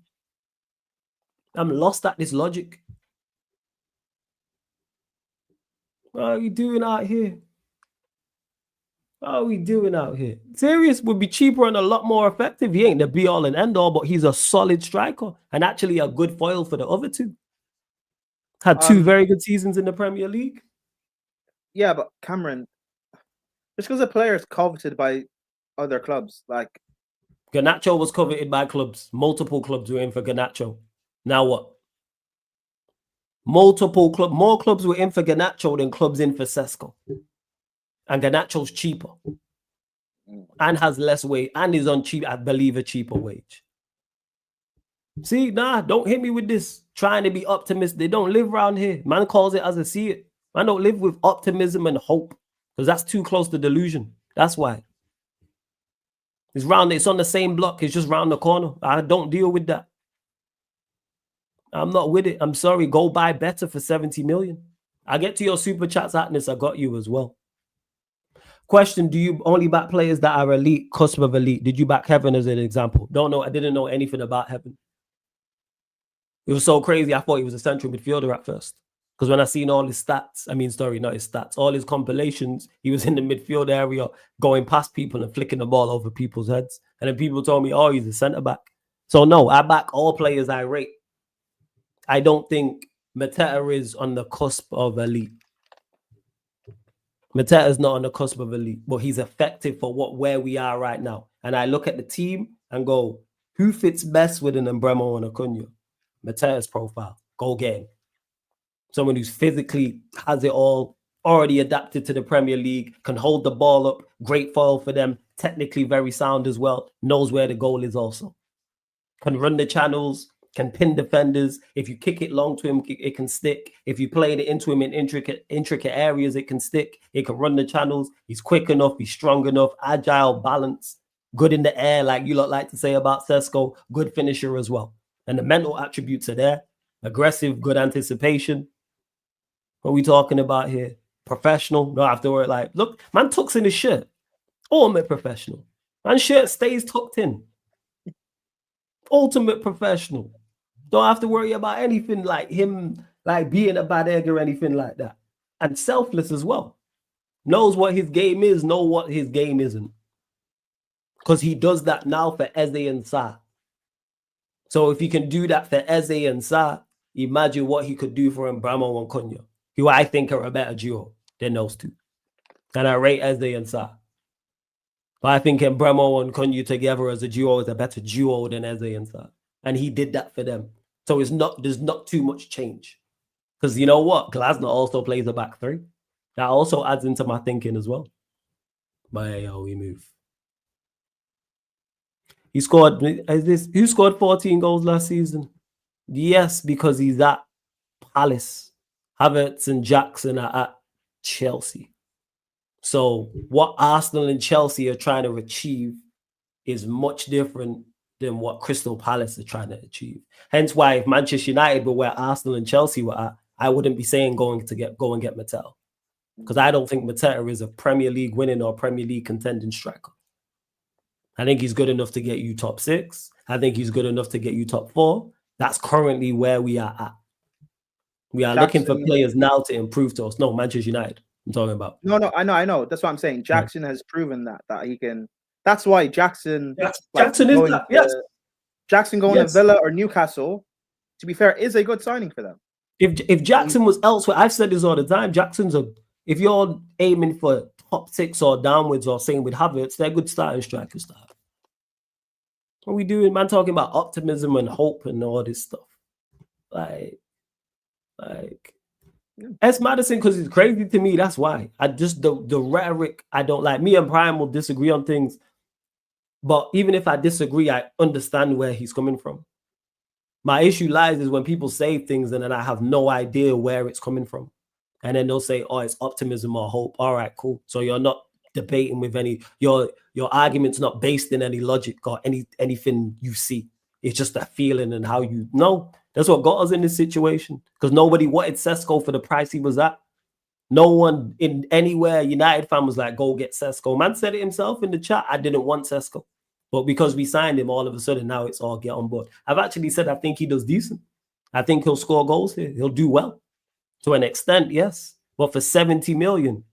I'm lost at this logic. What are we doing out here? What are we doing out here? Sirius would be cheaper and a lot more effective. He ain't the be-all and end-all, but he's a solid striker and actually a good foil for the other 2. Had 2 very good seasons in the Premier League. Yeah, but Cameron, Just because a player is coveted by other clubs, like Garnacho was coveted by clubs. Multiple clubs were in for Garnacho. Now what? More clubs were in for Garnacho than clubs in for Sesko. And Garnacho's cheaper. And has less weight. And is on cheap, I believe, a cheaper wage. See, don't hit me with this trying to be optimistic. They don't live around here. Man calls it as I see it. Man don't live with optimism and hope. Because that's too close to delusion. That's why. It's on the same block. It's just round the corner. I don't deal with that. I'm not with it. I'm sorry. Go buy better for 70 million. I get to your super chats, Atlas. I got you as well. Question, do you only back players that are elite, cusp of elite? Did you back Heaven as an example? Don't know. I didn't know anything about Heaven. It was so crazy. I thought he was a central midfielder at first. Because when I seen all his stats, not his stats, all his compilations, he was in the midfield area going past people and flicking the ball over people's heads. And then people told me, oh, he's a centre-back. So no, I back all players I rate. I don't think Mateta is on the cusp of elite. Mateta is not on the cusp of elite, but he's effective for where we are right now. And I look at the team and go, who fits best with an Embremo and Acuna? Mateta's profile. Go get him. Someone who's physically has it all, already adapted to the Premier League, can hold the ball up, great foil for them, technically very sound as well, knows where the goal is also. Can run the channels, can pin defenders. If you kick it long to him, it can stick. If you play it into him in intricate areas, it can stick. It can run the channels. He's quick enough, he's strong enough, agile, balanced, good in the air, like you lot like to say about Sesko, good finisher as well. And the mental attributes are there. Aggressive, good anticipation. What are we talking about here? Professional. Don't have to worry. Like, look, man tucks in his shirt. Ultimate professional. Man shirt stays tucked in. Ultimate professional. Don't have to worry about anything like him, like being a bad egg or anything like that. And selfless as well. Knows what his game is, know what his game isn't. Because he does that now for Eze and Sa. So if he can do that for Eze and Sa, imagine what he could do for Embremo and Cunha, who I think are a better duo than those two. And I rate Eze and Sa. But I think Embremo and Cunha together as a duo is a better duo than Eze and Sa. And he did that for them. So there's not too much change. Because you know what? Glasner also plays a back three. That also adds into my thinking as well. But we move. Who scored 14 goals last season? Yes, because he's at Palace. Havertz and Jackson are at Chelsea. So what Arsenal and Chelsea are trying to achieve is much different than what Crystal Palace are trying to achieve. Hence why if Manchester United were where Arsenal and Chelsea were at, I wouldn't be saying go and get Mateta. Because I don't think Mateta is a Premier League winning or Premier League contending striker. I think he's good enough to get you top 6. I think he's good enough to get you top 4. That's currently where we are at. We are looking for players now to improve to us. No, Manchester United, I'm talking about. No, I know. That's what I'm saying. Jackson has proven that he can. That's why Jackson. Jackson is that. Yes. Jackson going to Villa or Newcastle, to be fair, is a good signing for them. If Jackson was elsewhere, I've said this all the time. If you're aiming for top 6 or downwards, or same with Havertz, they're good starting strikers to have. What are we doing, man? Talking about optimism and hope and all this stuff. Like S. Madison, because it's crazy to me. That's why. I just the rhetoric I don't like. Me and Brian will disagree on things, but even if I disagree, I understand where he's coming from. My issue lies is when people say things and then I have no idea where it's coming from. And then they'll say, oh, it's optimism or hope. All right, cool. So you're not debating with your argument's not based in any logic or anything you see. It's just a feeling and how you know. That's what got us in this situation. Because nobody wanted Sesko for the price he was at. No one in anywhere United fan was like, go get Sesko. Man said it himself in the chat. I didn't want Sesko. But because we signed him, all of a sudden now it's all get on board. I've actually said I think he does decent. I think he'll score goals here. He'll do well. To an extent, yes. But for 70 million,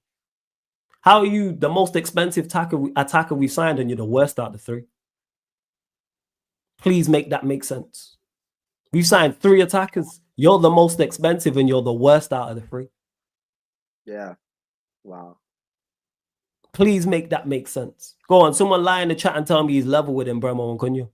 how are you the most expensive attacker we've signed and you're the worst out of the 3? Please make that make sense. We've signed 3 attackers. You're the most expensive and you're the worst out of the 3. Yeah. Wow. Please make that make sense. Go on, someone lie in the chat and tell me he's level with him, Bremo and Cunha.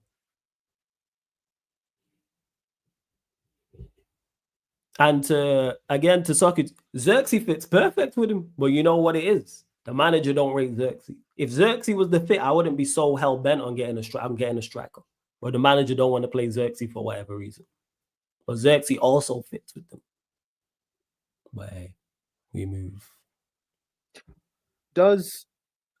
And again, to Socket, Xerxes fits perfect with him. But you know what it is? The manager don't rate Xerxes. If Xerxes was the fit, I wouldn't be so hell-bent on getting a striker. But the manager don't want to play Xerxes for whatever reason. But Xerxes also fits with them. But hey, we move.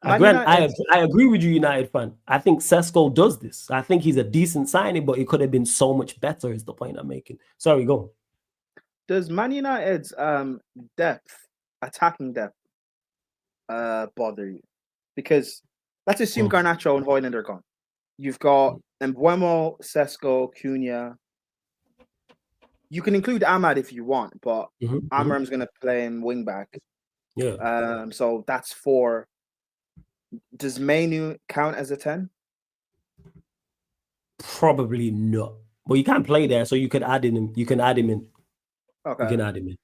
I agree with you, United fan. I think Sesko does this. I think he's a decent signing, but it could have been so much better is the point I'm making. Sorry, go on. Does Man United's attacking depth, bother you? Because let's assume Garnacho and Højlund are gone. You've got Mbeumo, Sesko, Cunha. You can include Ahmad if you want, but Amram's going to play in wing back. Yeah. So that's 4. Does Mainu count as a 10? Probably not. Well, you can't play there, so you could add him. You can add him in. Okay. You can add him in.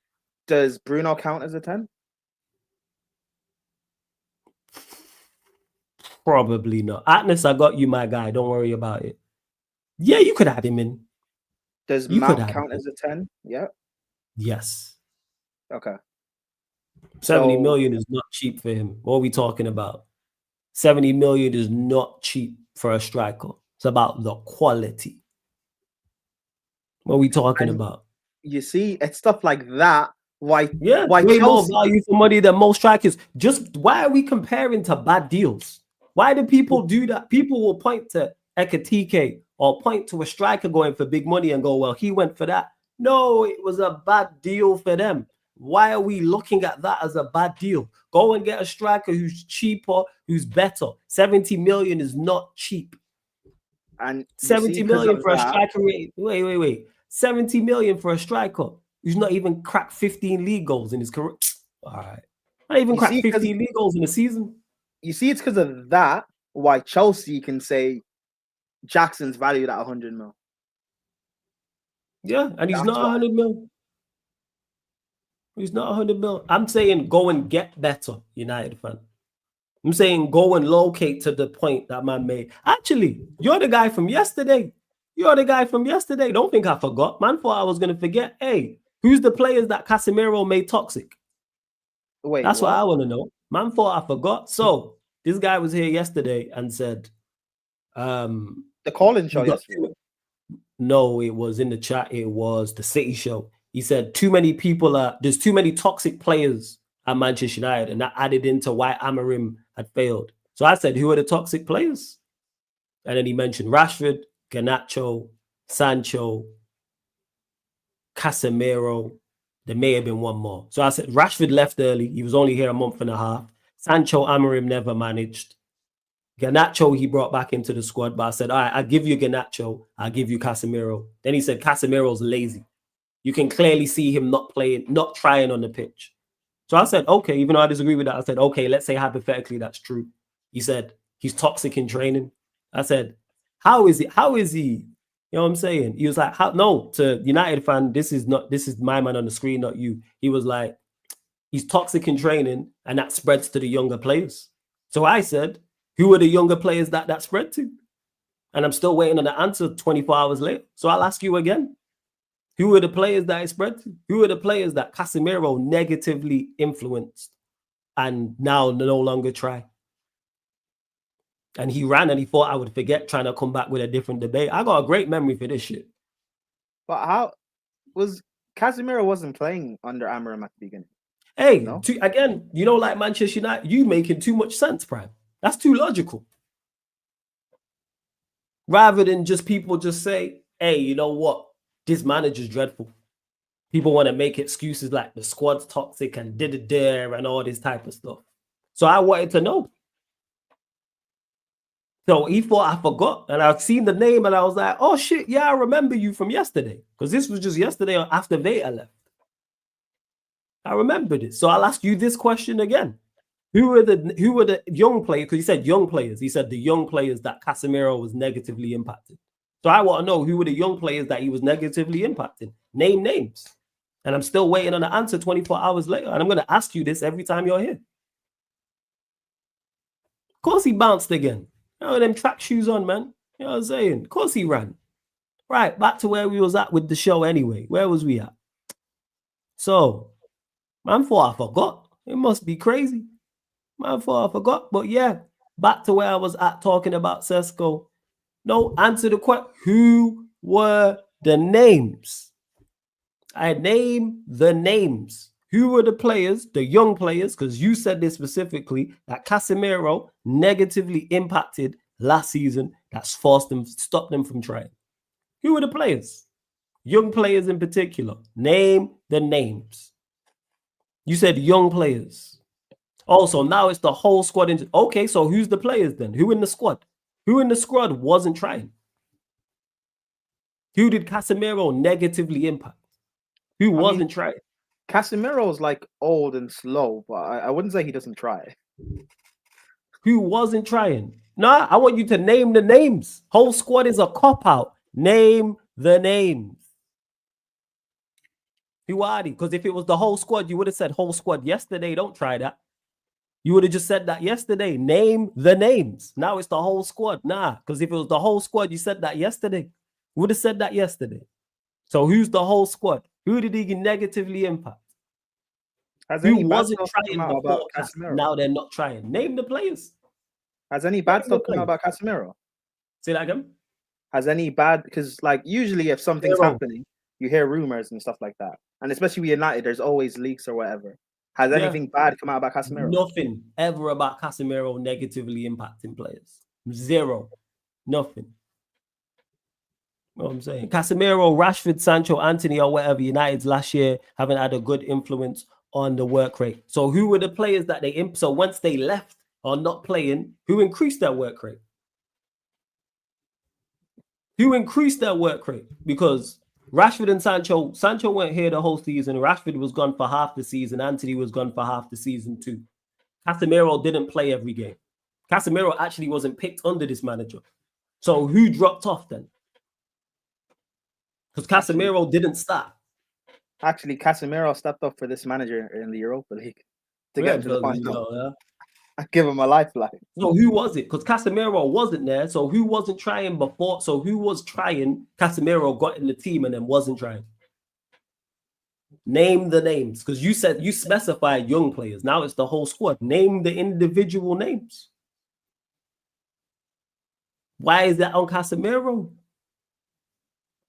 Does Bruno count as a 10? Probably not. Atlas, I got you, my guy. Don't worry about it. Yeah, you could add him in. Does Mount count as a 10? Yeah. Yes. Okay. 70 million is not cheap for him. What are we talking about? 70 million is not cheap for a striker. It's about the quality. What are we talking about? You see, it's stuff like that. Why way more value for money than most strikers. Just why are we comparing to bad deals? Why do people do that? People will point to Ekatike or point to a striker going for big money and go, well, he went for that. No, it was a bad deal for them. Why are we looking at that as a bad deal? Go and get a striker who's cheaper, who's better. 70 million is not cheap. And 70 million for a striker. Wait. 70 million for a striker who's not even cracked 15 league goals in his career. All right. Not even cracked 15 league goals in a season. You see, it's because of that why Chelsea can say Jackson's valued at 100 mil. Yeah, and he's not 100 mil. He's not 100 mil. I'm saying go and get better, United fan. I'm saying go and locate to the point that man made. Actually, you're the guy from yesterday. Don't think I forgot. Man thought I was going to forget. Hey, who's the players that Casemiro made toxic? Wait, that's what I want to know. Man thought I forgot. So this guy was here yesterday and said, the call-in show yesterday. No, it was in the chat. It was the City show. He said there's too many toxic players at Manchester United, and that added into why Amorim had failed. So I said, who are the toxic players? And then he mentioned Rashford, Garnacho, Sancho, Casemiro. There may have been one more. So I said, Rashford left early. He was only here a month and a half. Sancho, Amorim never managed. Garnacho, he brought back into the squad, but I said, all right, I'll give you Garnacho. I'll give you Casemiro. Then he said, Casemiro's lazy. You can clearly see him not trying on the pitch. So I said, okay, even though I disagree with that, I said, okay, let's say hypothetically that's true. He said, he's toxic in training. I said, how is he? You know what I'm saying? He was like, no, to United fan, this is my man on the screen, not you. He was like, he's toxic in training, and that spreads to the younger players. So I said, who are the younger players that spread to? And I'm still waiting on the answer 24 hours later. So I'll ask you again. Who are the players that it spread to? Who are the players that Casemiro negatively influenced and now no longer try? And he ran and he thought I would forget, trying to come back with a different debate. I got a great memory for this shit. But how was Casemiro wasn't playing under Amorim at the beginning? Hey, no? Again, like Manchester United, you making too much sense, Prime. That's too logical. Rather than just people just say, hey, you know what? This manager's dreadful. People want to make excuses like the squad's toxic and and all this type of stuff. So I wanted to know. So he thought I forgot, and I'd seen the name, and I was like, oh shit, yeah, I remember you from yesterday. Because this was just yesterday after Veta left. I remembered it. So I'll ask you this question again. Who are the young players? Because he said young players. He said the young players that Casemiro was negatively impacted. So I want to know who were the young players that he was negatively impacting. Name names. And I'm still waiting on the answer 24 hours later. And I'm going to ask you this every time you're here. course he bounced again. You know, them track shoes on, man. You know what I'm saying? Of course he ran. Right, back to where we was at with the show anyway. Where was we at? So, man thought I forgot. It must be crazy. Man thought I forgot. But yeah, back to where I was at talking about Sesko. No, answer the question. Who were the names? I name the names. Who were the players, the young players, because you said this specifically, that Casemiro negatively impacted last season, that's stopped them from trying? Who were the players? Young players in particular. Name the names. You said young players. Also, now it's the whole squad. Okay, so who's the players then? Who in the squad? Who in the squad wasn't trying? Who did Casemiro negatively impact? Who wasn't trying? Casemiro's like old and slow, but I wouldn't say he doesn't try. Who wasn't trying? No, I want you to name the names. Whole squad is a cop-out. Name the names. Who are they? Because if it was the whole squad, you would have said whole squad yesterday. Don't try that. You would have just said that yesterday. Name the names. Now it's the whole squad. Nah, because if it was the whole squad, you said that yesterday. You would have said that yesterday. So who's the whole squad? Who did he negatively impact? Who wasn't trying before? Now they're not trying. Name the players. Has any bad stuff come out about Casemiro? Say that again. Has any bad? Because like usually if something's happening, you hear rumors and stuff like that. And especially with United, there's always leaks or whatever. Has anything bad come out about Casemiro? Nothing ever about Casemiro negatively impacting players. Zero. Nothing. You know what I'm saying? Casemiro, Rashford, Sancho, Anthony, or whatever, United's last year haven't had a good influence on the work rate. So who were the players that so once they left or not playing, who increased their work rate? Who increased their work rate? Because Rashford and Sancho weren't here the whole season. Rashford was gone for half the season. Anthony was gone for half the season too. Casemiro didn't play every game. Casemiro actually wasn't picked under this manager. So who dropped off then? Because Casemiro didn't start. Actually, Casemiro stepped up for this manager in the Europa League to get to the final. I give him a lifeline. So who was it? Because Casemiro wasn't there. So who wasn't trying before? So who was trying? Casemiro got in the team and then wasn't trying. Name the names. Because you said you specified young players. Now it's the whole squad. Name the individual names. Why is that on Casemiro?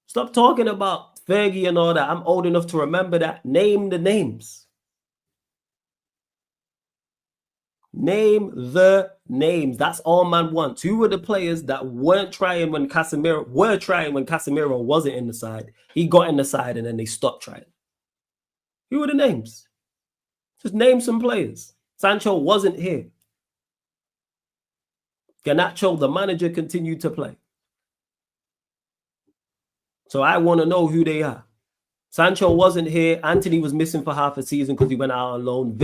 Stop talking about Fergie and all that. I'm old enough to remember that. Name the names. Name the names. That's all man wants. Who were the players that weren't trying when Casemiro wasn't in the side? He got in the side and then they stopped trying. Who were the names? Just name some players. Sancho wasn't here. Garnacho, the manager, continued to play. So I want to know who they are. Sancho wasn't here. Anthony was missing for half a season because he went out on loan.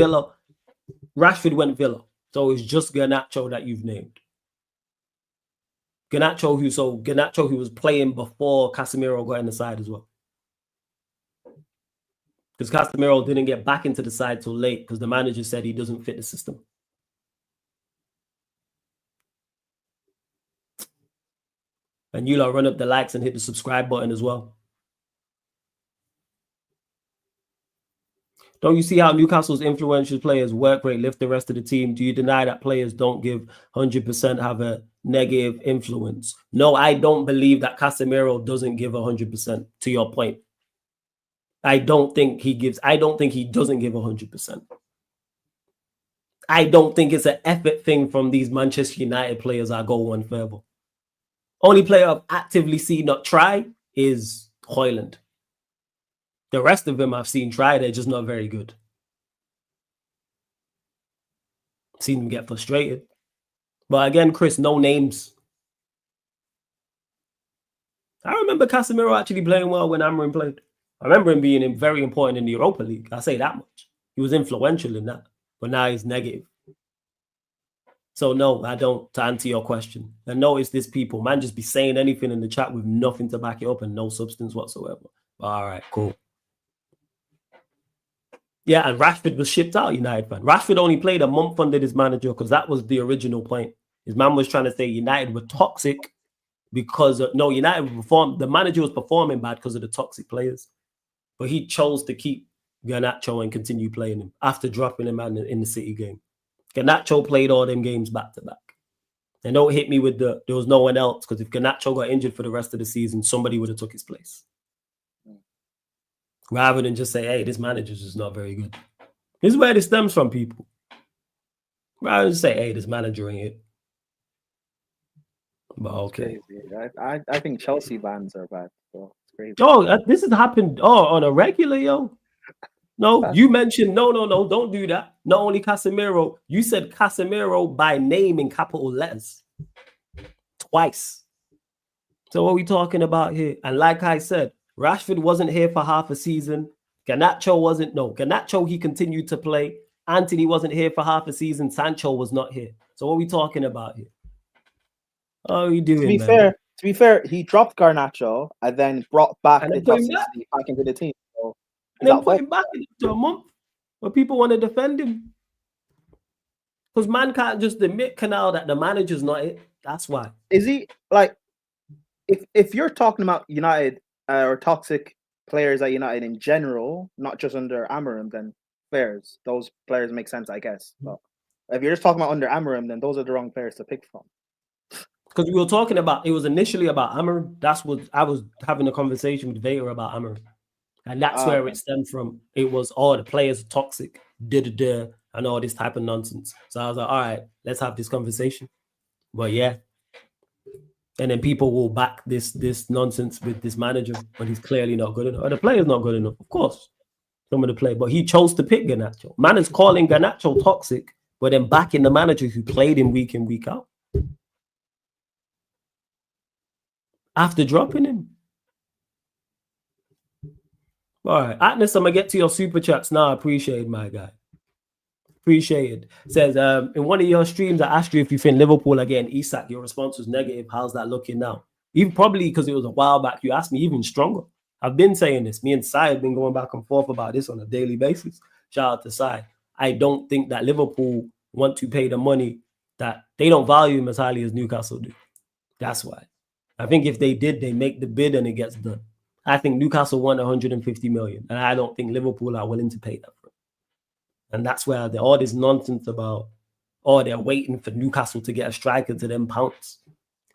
Rashford went Villa. So it's just Garnacho that you've named. Garnacho who was playing before Casemiro got in the side as well. Because Casemiro didn't get back into the side till late because the manager said he doesn't fit the system. And you lot run up the likes and hit the subscribe button as well. Don't you see how Newcastle's influential players' work rate lift the rest of the team? Do you deny that players don't give 100% have a negative influence? No, I don't believe that Casemiro doesn't give 100%, to your point. I don't think he doesn't give 100%. I don't think it's an effort thing from these Manchester United players I go one further. Only player I've actively seen not try is Højlund. The rest of them I've seen try, they're just not very good. I've seen them get frustrated. But again, Chris, no names. I remember Casemiro actually playing well when Amorim played. I remember him being very important in the Europa League. I say that much. He was influential in that. But now he's negative. So no, I don't, to answer your question. And notice this people, man, just be saying anything in the chat with nothing to back it up and no substance whatsoever. All right, cool. Yeah, and Rashford was shipped out, United fan. Rashford only played a month under this manager because that was the original point. His man was trying to say United were toxic because United performed. The manager was performing bad because of the toxic players, but he chose to keep Garnacho and continue playing him after dropping him in the City game. Garnacho played all them games back to back. And don't hit me with there was no one else, because if Garnacho got injured for the rest of the season, somebody would have took his place. Rather than just say, hey, this manager's just not very good. This is where this stems from, people. Rather than say, hey, this manager ain't it. But okay. I think Chelsea bans are bad. So it's crazy. Oh, this has happened on a regular, yo. No, you mentioned, no, don't do that. Not only Casemiro, you said Casemiro by name in capital letters. Twice. So what are we talking about here? And like I said, Rashford wasn't here for half a season. Garnacho, he continued to play. Anthony wasn't here for half a season. Sancho was not here. So what are we talking about here? What are you doing, to be fair, he dropped Garnacho and then brought back the toxicity back into the team. So and then put him back into a month where people want to defend him. Because man can't just admit, Canal, that the manager's not it. That's why. Is he, like, if you're talking about United or toxic players at United in general, not just under Amorim, then players, those players make sense, I guess. But if you're just talking about under Amorim, then those are the wrong players to pick from. Because we were talking about, it was initially about Amorim. That's what I was having a conversation with Vader about Amorim. And that's where it stemmed from. It was, the players are toxic, and all this type of nonsense. So I was like, all right, let's have this conversation. But yeah. And then people will back this nonsense with this manager when he's clearly not good enough. Or the player's not good enough, of course. Some of the play. But he chose to pick Garnacho. Man is calling Garnacho toxic, but then backing the manager who played him week in, week out. After dropping him. All right, Atlas, I'm going to get to your super chats now. I appreciate it, my guy. Appreciate it. Says, in one of your streams, I asked you if you think Liverpool are getting Isak. Your response was negative. How's that looking now? Even probably because it was a while back. You asked me even stronger. I've been saying this. Me and Sai have been going back and forth about this on a daily basis. Shout out to Sai. I don't think that Liverpool want to pay the money, that they don't value him as highly as Newcastle do. That's why. I think if they did, they make the bid and it gets done. I think Newcastle won 150 million, and I don't think Liverpool are willing to pay that for it. And that's where all this nonsense about, they're waiting for Newcastle to get a striker to then pounce.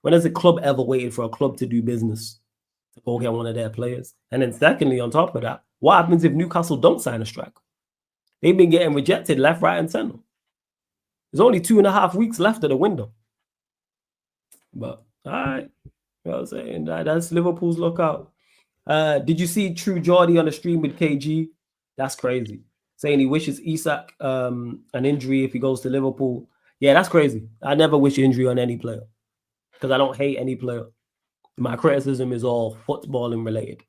When has a club ever waited for a club to do business to go get one of their players? And then secondly, on top of that, what happens if Newcastle don't sign a striker? They've been getting rejected left, right, and center. There's only 2.5 weeks left of the window. But, all right. You know what I'm saying? That's Liverpool's lookout. Did you see True Geordie on the stream with KG? That's crazy. Saying he wishes Isak an injury if he goes to Liverpool. Yeah, that's crazy. I never wish injury on any player because I don't hate any player. My criticism is all footballing related.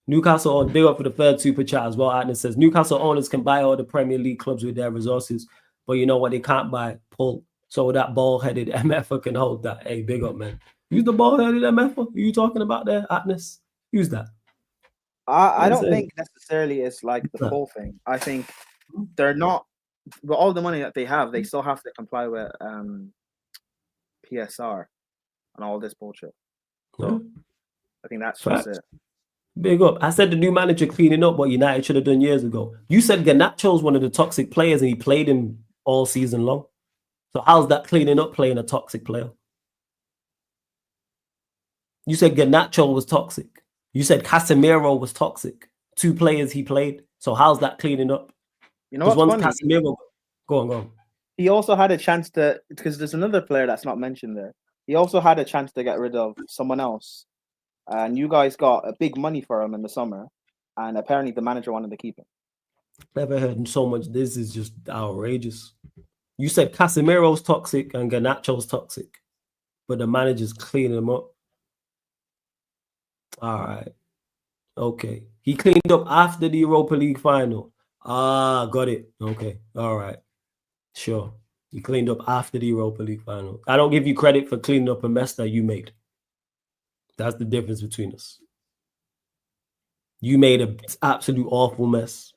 Newcastle on big up for the third super chat as well. Agnes says Newcastle owners can buy all the Premier League clubs with their resources, but you know what they can't buy? Pull. So that ball-headed MFer can hold that. Hey, big up, man. Use the ball-headed MFer. Who you talking about there, Agnes? Use that. I don't think necessarily it's like the full thing. I think they're not, with all the money that they have, they still have to comply with PSR and all this bullshit. So I think that's just it. Big up. I said the new manager cleaning up what United should have done years ago. You said Garnacho's one of the toxic players and he played him all season long. So how's that cleaning up playing a toxic player? You said Garnacho was toxic. You said Casemiro was toxic. 2 players he played. So how's that cleaning up? You know what's funny? Casemiro, go on. He also had a chance to, because there's another player that's not mentioned there. He also had a chance to get rid of someone else. And you guys got a big money for him in the summer. And apparently the manager wanted to keep him. Never heard so much. This is just outrageous. You said Casemiro's toxic and Garnacho's toxic. But the manager's cleaning them up. All right. Okay. He cleaned up after the Europa League final. Got it. Okay. All right. Sure. He cleaned up after the Europa League final. I don't give you credit for cleaning up a mess that you made. That's the difference between us. You made an absolute awful mess.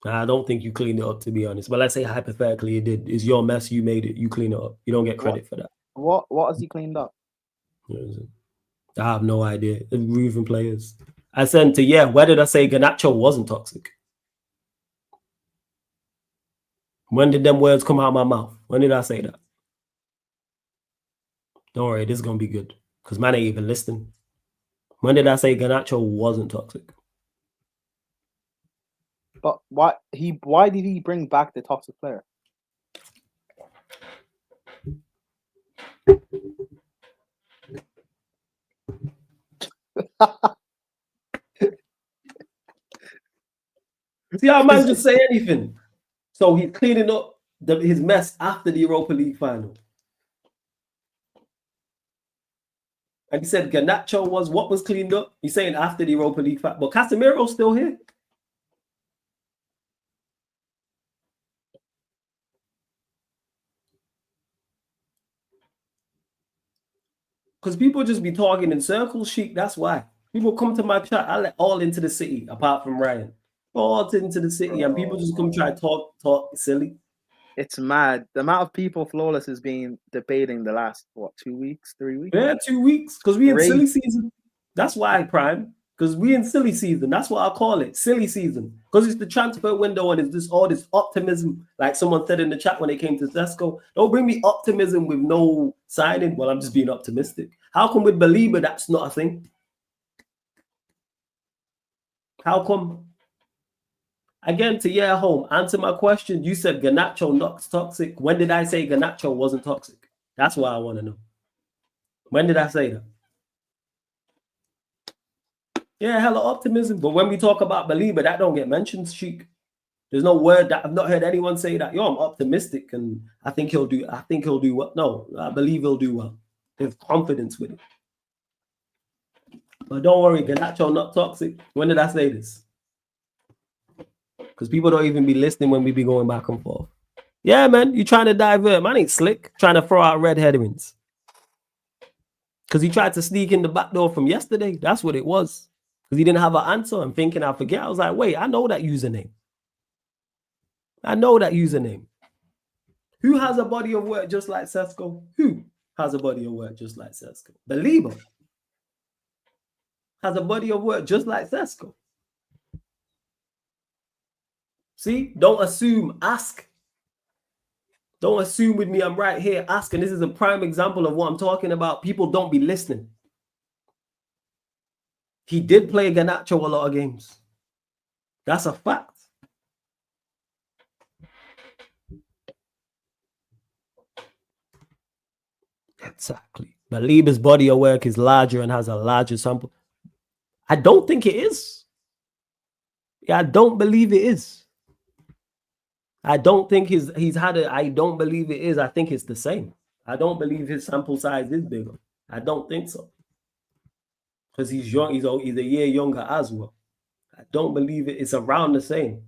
I don't think you cleaned it up, to be honest. But let's say hypothetically you did. It's your mess. You made it. You clean it up. You don't get credit for that. What has he cleaned up? I have no idea. Moving players. I said where did I say Garnacho wasn't toxic? When did them words come out of my mouth? When did I say that? Don't worry, this is going to be good. Because man ain't even listening. When did I say Garnacho wasn't toxic? But why did he bring back the toxic player? See how man just say anything. So he's cleaning up his mess after the Europa League final. And he said Garnacho was cleaned up. He's saying after the Europa League final. But Casemiro's still here. Because people just be talking in circles, Sheik. That's why. People come to my chat. I let all into the city, apart from Ryan. All into the city, and people just come try to talk silly. It's mad. The amount of people Flawless has been debating the last, 2 weeks, 3 weeks? Yeah, 2 weeks. Because we in silly season. That's why, Prime. Because we in silly season. That's what I call it. Silly season. Because it's the transfer window and it's just all this optimism. Like someone said in the chat when they came to Zesco. Don't bring me optimism with no signing. Well, I'm just being optimistic. How come with Baleba that's not a thing? How come? Again, to home, answer my question. You said Garnacho not toxic. When did I say Garnacho wasn't toxic? That's what I want to know. When did I say that? Yeah, hella optimism. But when we talk about Baleba, that don't get mentioned, Sheik. There's no word that I've not heard anyone say that. Yo, I'm optimistic and I think he'll do well. No, I believe he'll do well. Have confidence with it. But don't worry, Garnacho not toxic. When did I say this? Because people don't even be listening when we be going back and forth. Yeah, man, you trying to divert. Man ain't slick. Trying to throw out red headings. Because he tried to sneak in the back door from yesterday. That's what it was. Because he didn't have an answer. I'm thinking I forget. I was like, wait, I know that username. Who has a body of work just like Sesko? Who has a body of work just like Sesko? Baleba has a body of work just like Sesko. See, don't assume, ask. Don't assume with me, I'm right here asking. This is a prime example of what I'm talking about. People don't be listening. He did play Garnacho a lot of games. That's a fact. Exactly. Baleba's body of work is larger and has a larger sample. I don't think it is. Yeah, I don't believe it is. I don't think I don't believe it is. I think it's the same. I don't believe his sample size is bigger. I don't think so. Because he's young, he's a year younger as well. I don't believe it. It's around the same.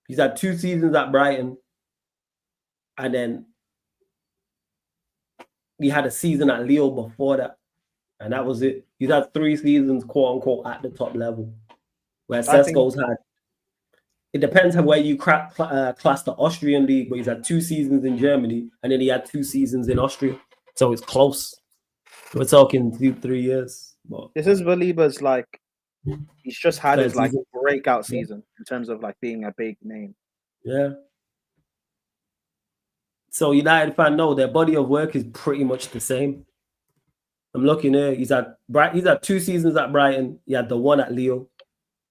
He's had 2 seasons at Brighton. And then he had a season at Lille before that. And that was it. He's had 3 seasons, quote unquote, at the top level. Where Sesko's had. It depends on where you class the Austrian league, but he's had 2 seasons in Germany, and then he had 2 seasons in Austria. So it's close. We're talking 2-3 years. But this is Baleba's he's just had his breakout season in terms of being a big name. Yeah. So United fan know their body of work is pretty much the same. I'm looking here. He's had 2 seasons at Brighton. He had the 1 at Lille.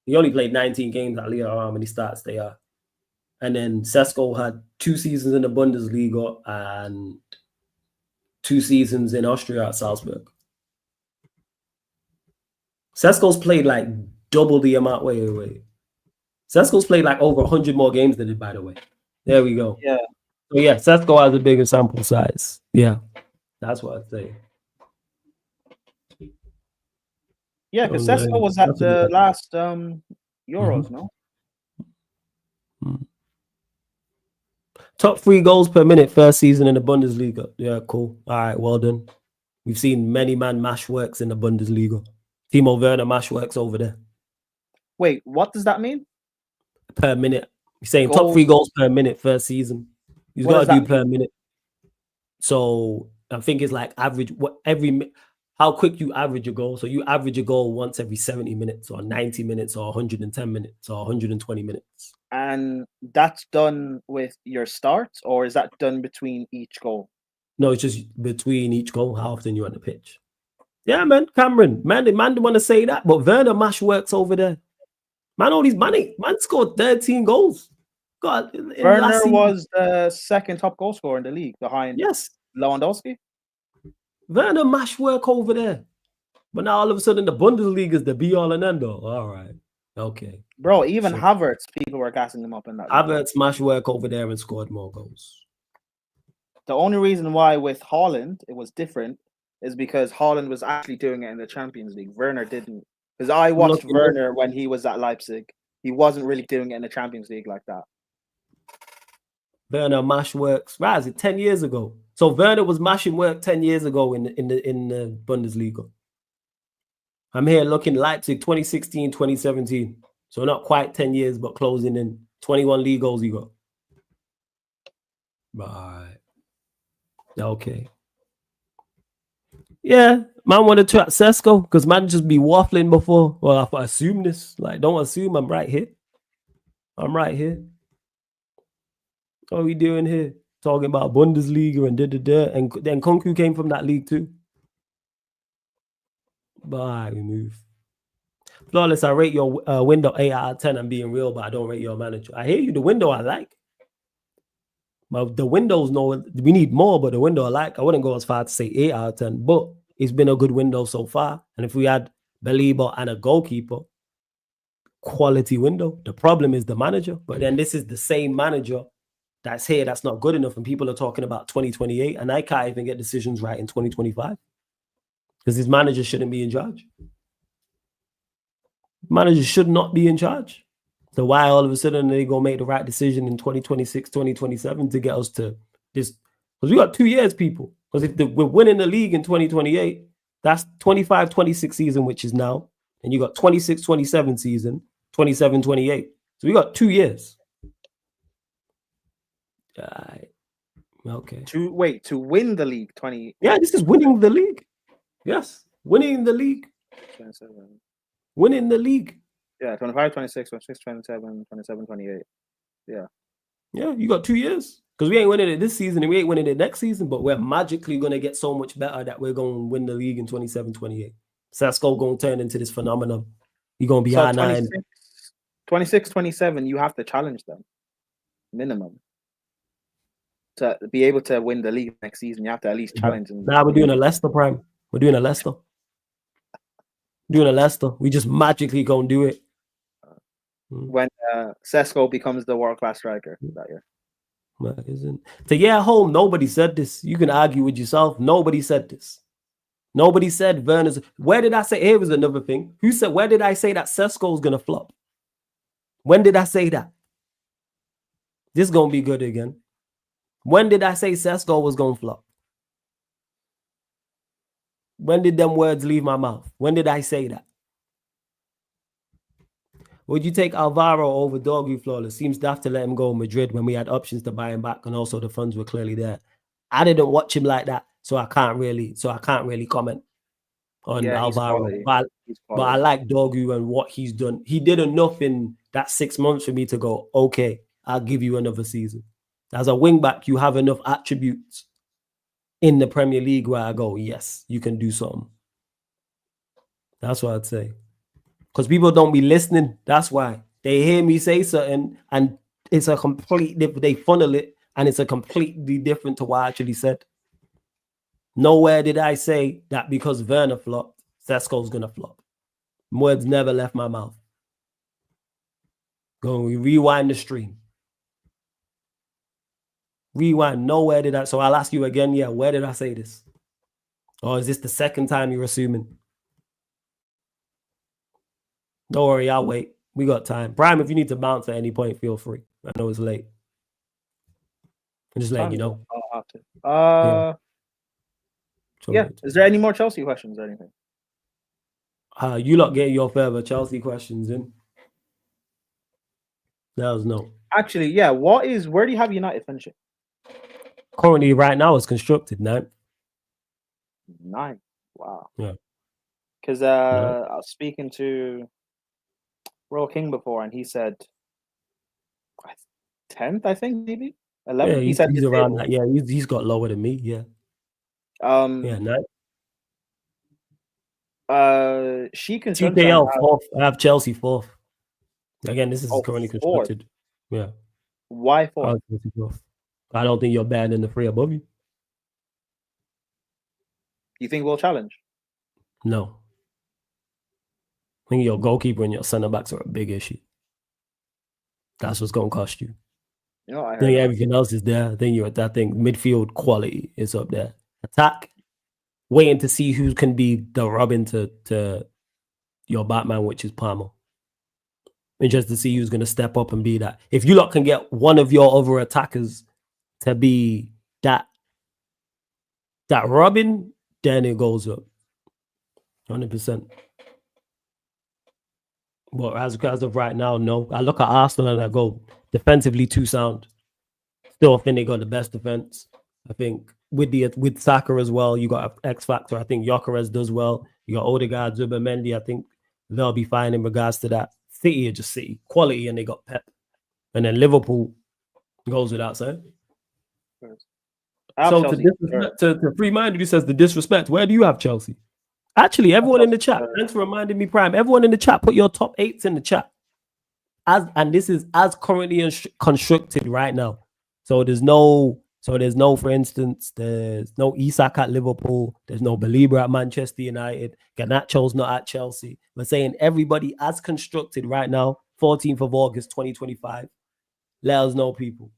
He only played 19 games at Lille. How many starts they are. And then Sesko had 2 seasons in the Bundesliga and 2 seasons in Austria at Salzburg. Sesko's played double the amount. Wait. Sesko's played over 100 more games than it, by the way. There we go. Yeah. So yeah, Sesko has a bigger sample size. Yeah. That's what I'd say. Yeah, because Sesko was at the last Euros, no? Top 3 goals per minute first season in the Bundesliga. Yeah, cool. All right, well done. We've seen many man mash works in the Bundesliga. Timo Werner mash works over there. Wait, what does that mean? Per minute. You're saying top 3 goals per minute first season. He's got to do per minute. So I think it's like average how quick you average a goal. So you average a goal once every 70 minutes or 90 minutes or 110 minutes or 120 minutes. And that's done with your starts, or is that done between each goal? No, it's just between each goal, how often you're on the pitch. Yeah, man, Cameron. Man don't want to say that, but Werner Mash works over there. Man, all these money. Man scored 13 goals. God, Werner was the second top goal scorer in the league behind Lewandowski. Werner Mash work over there. But now all of a sudden the Bundesliga is the be all and end all. All right. Okay. Bro, even Havertz, people were gassing him up in that. Havertz Mash work over there and scored more goals. The only reason why with Haaland it was different is because Haaland was actually doing it in the Champions League. Werner didn't. Because I watched Werner when he was at Leipzig. He wasn't really doing it in the Champions League like that. Werner Mash works. Right, is it 10 years ago? So Werner was mashing work 10 years ago in the Bundesliga. I'm here looking Leipzig 2016, 2017. So not quite 10 years, but closing in. 21 league goals he got. Right. Okay. Yeah, man wanted to at Sesko because man just be waffling before. Well, I assume this. Like, don't assume I'm right here. I'm right here. What are we doing here? Talking about Bundesliga and da-da-da. And then Kunku came from that league too. Bye, we move. Flawless, I rate your window 8 out of 10. I'm being real, but I don't rate your manager. I hear you. The window I like. But the windows, we need more, but the window I like, I wouldn't go as far to say 8 out of 10, but it's been a good window so far. And if we had Baleba and a goalkeeper, quality window. The problem is the manager. But then this is the same manager that's here that's not good enough. And people are talking about 2028, and I can't even get decisions right in 2025 because his manager shouldn't be in charge. Manager should not be in charge. So why all of a sudden they go make the right decision in 2026, 2027 to get us to this? Because we got 2 years, people. Because if we're winning the league in 2028, that's 25-26 season, which is now. And you got 26-27 season, 27-28. So we got 2 years. Okay. To win the league, 20. Yeah, this is winning the league. Yes, winning the league. 27. Winning the league. Yeah, 25, 26, 26, 27, 27, 28. Yeah. Yeah, you got 2 years. Because we ain't winning it this season and we ain't winning it next season, but we're magically going to get so much better that we're going to win the league in 27-28. Sesko going to turn into this phenomenon. You're going to be R9. 26, 27, you have to challenge them. Minimum. To be able to win the league next season, you have to at least challenge them. Now we're doing a Leicester prime. We're doing a Leicester. We just magically going to do it. When Sesko becomes the world-class striker that year. To home, nobody said this. You can argue with yourself. Nobody said this. Nobody said Werner's. Where did I say? Here was another thing. Who said? Where did I say that Sesko's gonna flop? When did I say that? This is gonna be good again. When did I say Sesko was gonna flop? When did them words leave my mouth? When did I say that? Would you take Alvaro over Dorgu Flawless? Seems daft to let him go Madrid when we had options to buy him back and also the funds were clearly there. I didn't watch him like that, so I can't really comment on Alvaro. But I like Dorgu and what he's done. He did enough in that 6 months for me to go, okay, I'll give you another season. As a wing back, you have enough attributes in the Premier League where I go, yes, you can do something. That's what I'd say. Because people don't be listening. That's why. They hear me say something and it's a complete different. They funnel it and it's a completely different to what I actually said. Nowhere did I say that because Werner flopped, Sesko's going to flop. Words never left my mouth. Go rewind the stream. Rewind. Nowhere did I. So I'll ask you again. Yeah, where did I say this? Or is this the second time you're assuming? Don't worry, I'll wait. We got time. Prime, if you need to bounce at any point, feel free. I know it's late. I'm just letting you know. I'll have to. Yeah. Is there any more Chelsea questions or anything? You lot get your further Chelsea questions in. Let us know. Actually, yeah. Where do you have United finishing? Currently, right now, it's constructed, 9th. 9. Wow. Yeah. Because I was speaking to Royal King before, and he said 10th, I think, maybe 11th. Yeah, he said he's his around table. that. Yeah, he's got lower than me. Yeah. Yeah, 9th. Sheik and Sunshine TKL have 4th. I have Chelsea 4th. Again, this is currently 4th. constructed. Yeah. Why 4th? I have Chelsea 4th. I don't think you're better than the 3 above you. You think we'll challenge? No. I think your goalkeeper and your centre backs are a big issue. That's what's going to cost you. You know, I I think heard everything else is there. Then you're at that thing. Midfield quality is up there. Attack, waiting to see who can be the Robin to your Batman, which is Palmer. Interested to see who's going to step up and be that. If you lot can get one of your other attackers to be that Robin, then it goes up 100%. But as of right now, no. I look at Arsenal and I go defensively too sound. Still, I think they got the best defense. I think with Saka as well, you got an X factor. I think Gyökeres does well. You got Odegaard, Zubimendi. I think they'll be fine in regards to that. City are just City quality, and they got Pep. And then Liverpool goes without saying. So to free-minded, who says the disrespect? Where do you have Chelsea? Actually, everyone in the chat, thanks for reminding me, Prime. Everyone in the chat, put your top 8s in the chat. And this is as currently constructed right now. So there's no, for instance, there's no Isak at Liverpool. There's no Baleba at Manchester United. Garnacho's not at Chelsea. We're saying everybody as constructed right now, 14th of August, 2025. Let us know, people.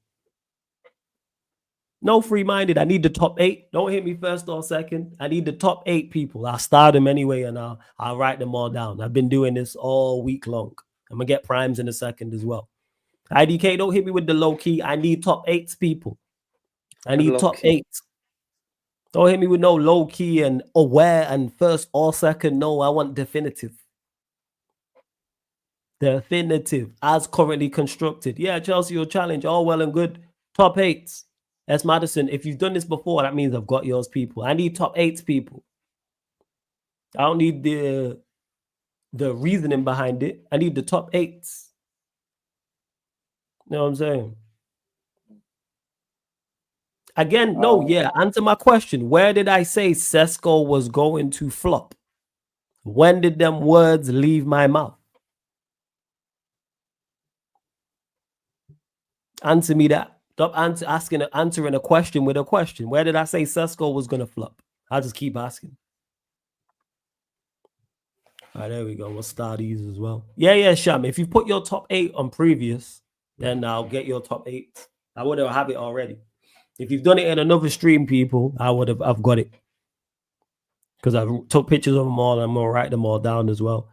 No free-minded. I need the top 8. Don't hit me first or second. I need the top 8 people. I'll start them anyway, and I'll write them all down. I've been doing this all week long. I'm going to get primes in a second as well. IDK, don't hit me with the low key. I need top 8s, people. I need top 8s. Don't hit me with no low key and aware and first or second. No, I want definitive. Definitive, as currently constructed. Yeah, Chelsea will challenge. All well and good. Top 8s. S. Madison, if you've done this before, that means I've got yours, people. I need top 8s, people. I don't need the reasoning behind it. I need the top 8s. You know what I'm saying? Again, no, yeah. Answer my question. Where did I say Sesko was going to flop? When did them words leave my mouth? Answer me that. Stop answering a question with a question. Where did I say Sesko was going to flop? I'll just keep asking. All right, there we go. We'll start these as well. Yeah, Sham. If you put your top 8 on previous, then I'll get your top 8. I would have it already. If you've done it in another stream, people, I've got it. Because I took pictures of them all and I'm going to write them all down as well.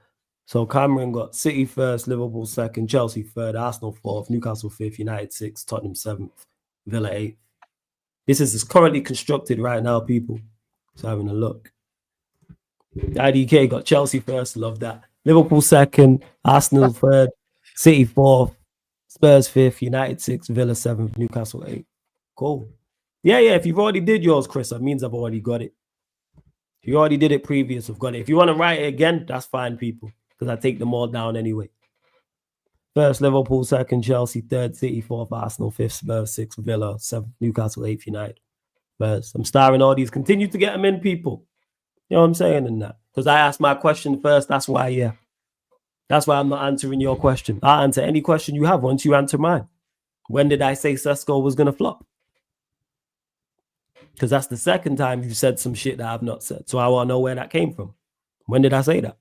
So Cameron got City first, Liverpool second, Chelsea third, Arsenal fourth, Newcastle fifth, United sixth, Tottenham seventh, Villa eighth. This is currently constructed right now, people. So having a look. IDK got Chelsea first, love that. Liverpool second, Arsenal third, City fourth, Spurs fifth, United sixth, Villa seventh, Newcastle eighth. Cool. Yeah. If you've already did yours, Chris, that means I've already got it. If you already did it previous, I've got it. If you want to write it again, that's fine, people. Because I take them all down anyway. First, Liverpool, second, Chelsea, third, City, fourth, Arsenal, fifth, Spurs, sixth, Villa, seventh, Newcastle, eighth, United. First, I'm starring all these. Continue to get them in, people. You know what I'm saying in that? Because I asked my question first. That's why, yeah. That's why I'm not answering your question. I'll answer any question you have once you answer mine. When did I say Sesko was going to flop? Because that's the second time you said some shit that I've not said. So I want to know where that came from. When did I say that?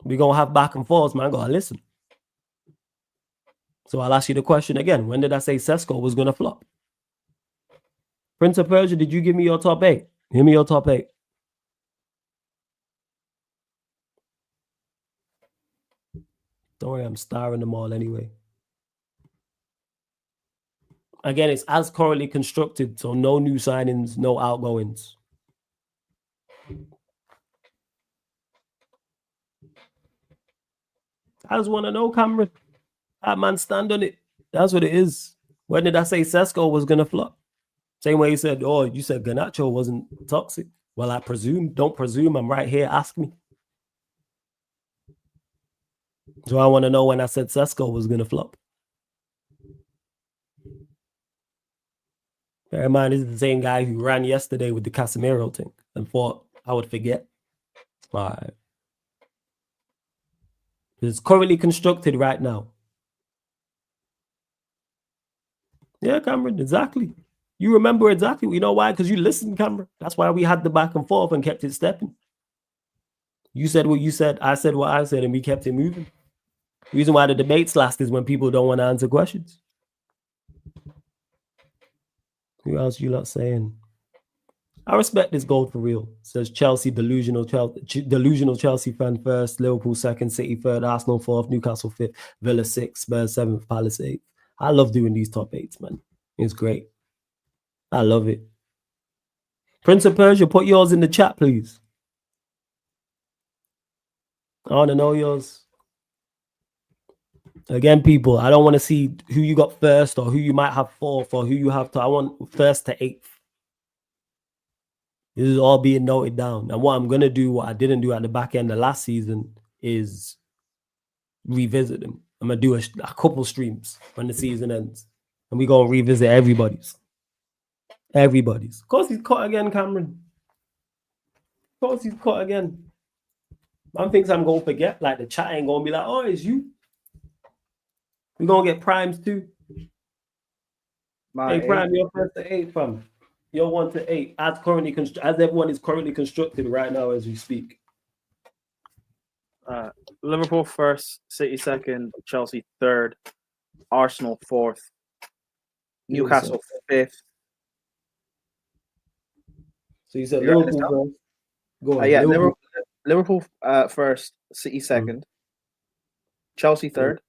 We're going to have back and forth, man. Got to listen. So I'll ask you the question again. When did I say Sesko was going to flop? Prince of Persia, did you give me your top 8? Give me your top 8. Don't worry, I'm starring them all anyway. Again, it's as currently constructed, so no new signings, no outgoings. I just want to know, Cameron. That man stand on it. That's what it is. When did I say Sesko was gonna flop? Same way you said, oh, you said Garnacho wasn't toxic. Well, I presume. Don't presume. I'm right here. Ask me. So I want to know when I said Sesko was gonna flop. Bear in mind, this is the same guy who ran yesterday with the Casemiro thing and thought I would forget. All right. It's currently constructed right now. Yeah, Cameron, exactly. You remember exactly. You know why? Because you listened, Cameron. That's why we had the back and forth and kept it stepping. You said what you said. I said what I said, and we kept it moving. The reason why the debates last is when people don't want to answer questions. Who else you lot saying? I respect this goal for real. Says Chelsea, delusional Chelsea fan first, Liverpool second, City third, Arsenal fourth, Newcastle fifth, Villa sixth, Spurs seventh, Palace eighth. I love doing these top eights, man. It's great. I love it. Prince of Persia, put yours in the chat, please. I want to know yours. Again, people, I don't want to see who you got first or who you might have fourth or who you have to. I want first to eighth. This is all being noted down. And what I'm going to do, what I didn't do at the back end of last season, is revisit them. I'm going to do a couple streams when the season ends. And we're going to revisit everybody's. Everybody's. Of course, he's caught again, Cameron. Of course, he's caught again. Man thinks I'm going to forget. Like, the chat ain't going to be like, oh, it's you. We're going to get primes too. Hey, Prime, you're first to 8, fam. You're 1 to 8. As everyone is currently constructed right now as we speak. Liverpool first, City second, Chelsea third, Arsenal fourth, Newcastle fifth. So you said Liverpool first. Go on. Yeah, Liverpool first, City second, Chelsea third,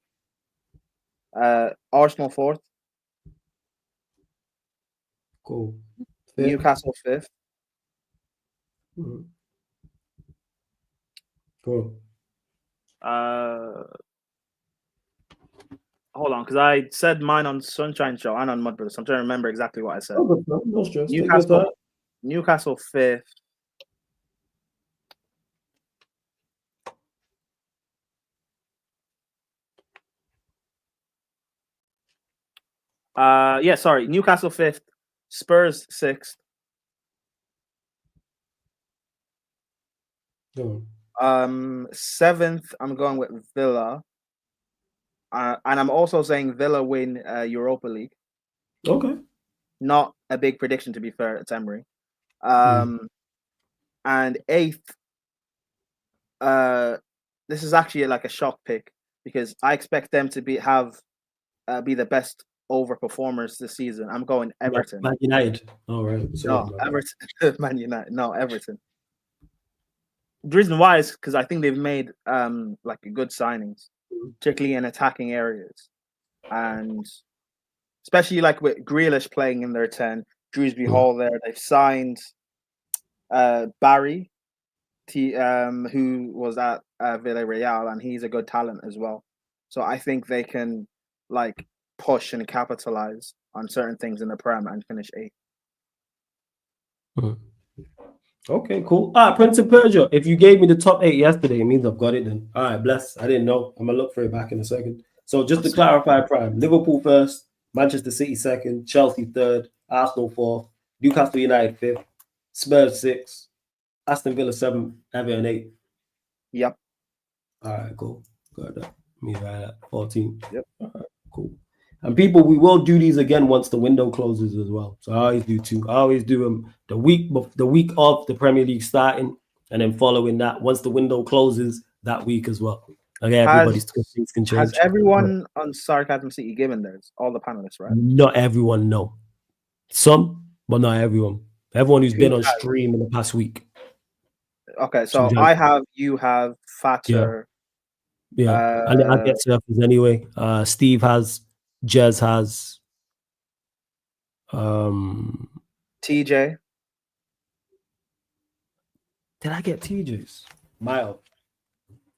Arsenal fourth. Cool. Newcastle fifth. Mm-hmm. Cool. Hold on, because I said mine on Sunshine Show and on Mud Brothers. I'm trying to remember exactly what I said. No stress. Newcastle fifth. Newcastle fifth, Spurs sixth. Seventh, I'm going with Villa. And I'm also saying Villa win Europa League. Okay. Not a big prediction, to be fair. It's Emery. And eighth, this is actually like a shock pick because I expect them to be the best overperformers this season. I'm going Everton. Man United. All right. Everton. Man United. No, Everton. The reason why is because I think they've made like good signings, particularly in attacking areas, and especially like with Grealish playing in their 10, Drewsbury Hall there. They've signed Barry, who was at Villarreal, and he's a good talent as well. So I think they can like push and capitalize on certain things in the Prem and finish 8th. Okay, cool. Prince of Persia. If you gave me the top 8 yesterday, it means I've got it then. All right, bless. I didn't know. I'm gonna look for it back in a second. So just to clarify, Prime: Liverpool first, Manchester City second, Chelsea third, Arsenal fourth, Newcastle United fifth, Spurs sixth, Aston Villa 7th, Everton 8th. Yep. All right, cool. Got that. Me right at 14. Yep. All right, cool. And people, we will do these again once the window closes as well. So I always do 2. I always do them the week of the Premier League starting, and then following that, once the window closes, that week as well. Okay, everybody's things can change. Has everyone on Sarcasm City given theirs? All the panelists, right? Not everyone, no. Some, but not everyone. Everyone who's been on stream in the past week. Okay, so you have, Fatter. Yeah. And I get surfers anyway. Steve has, Jez has, TJ. Did I get TJ's? Mild.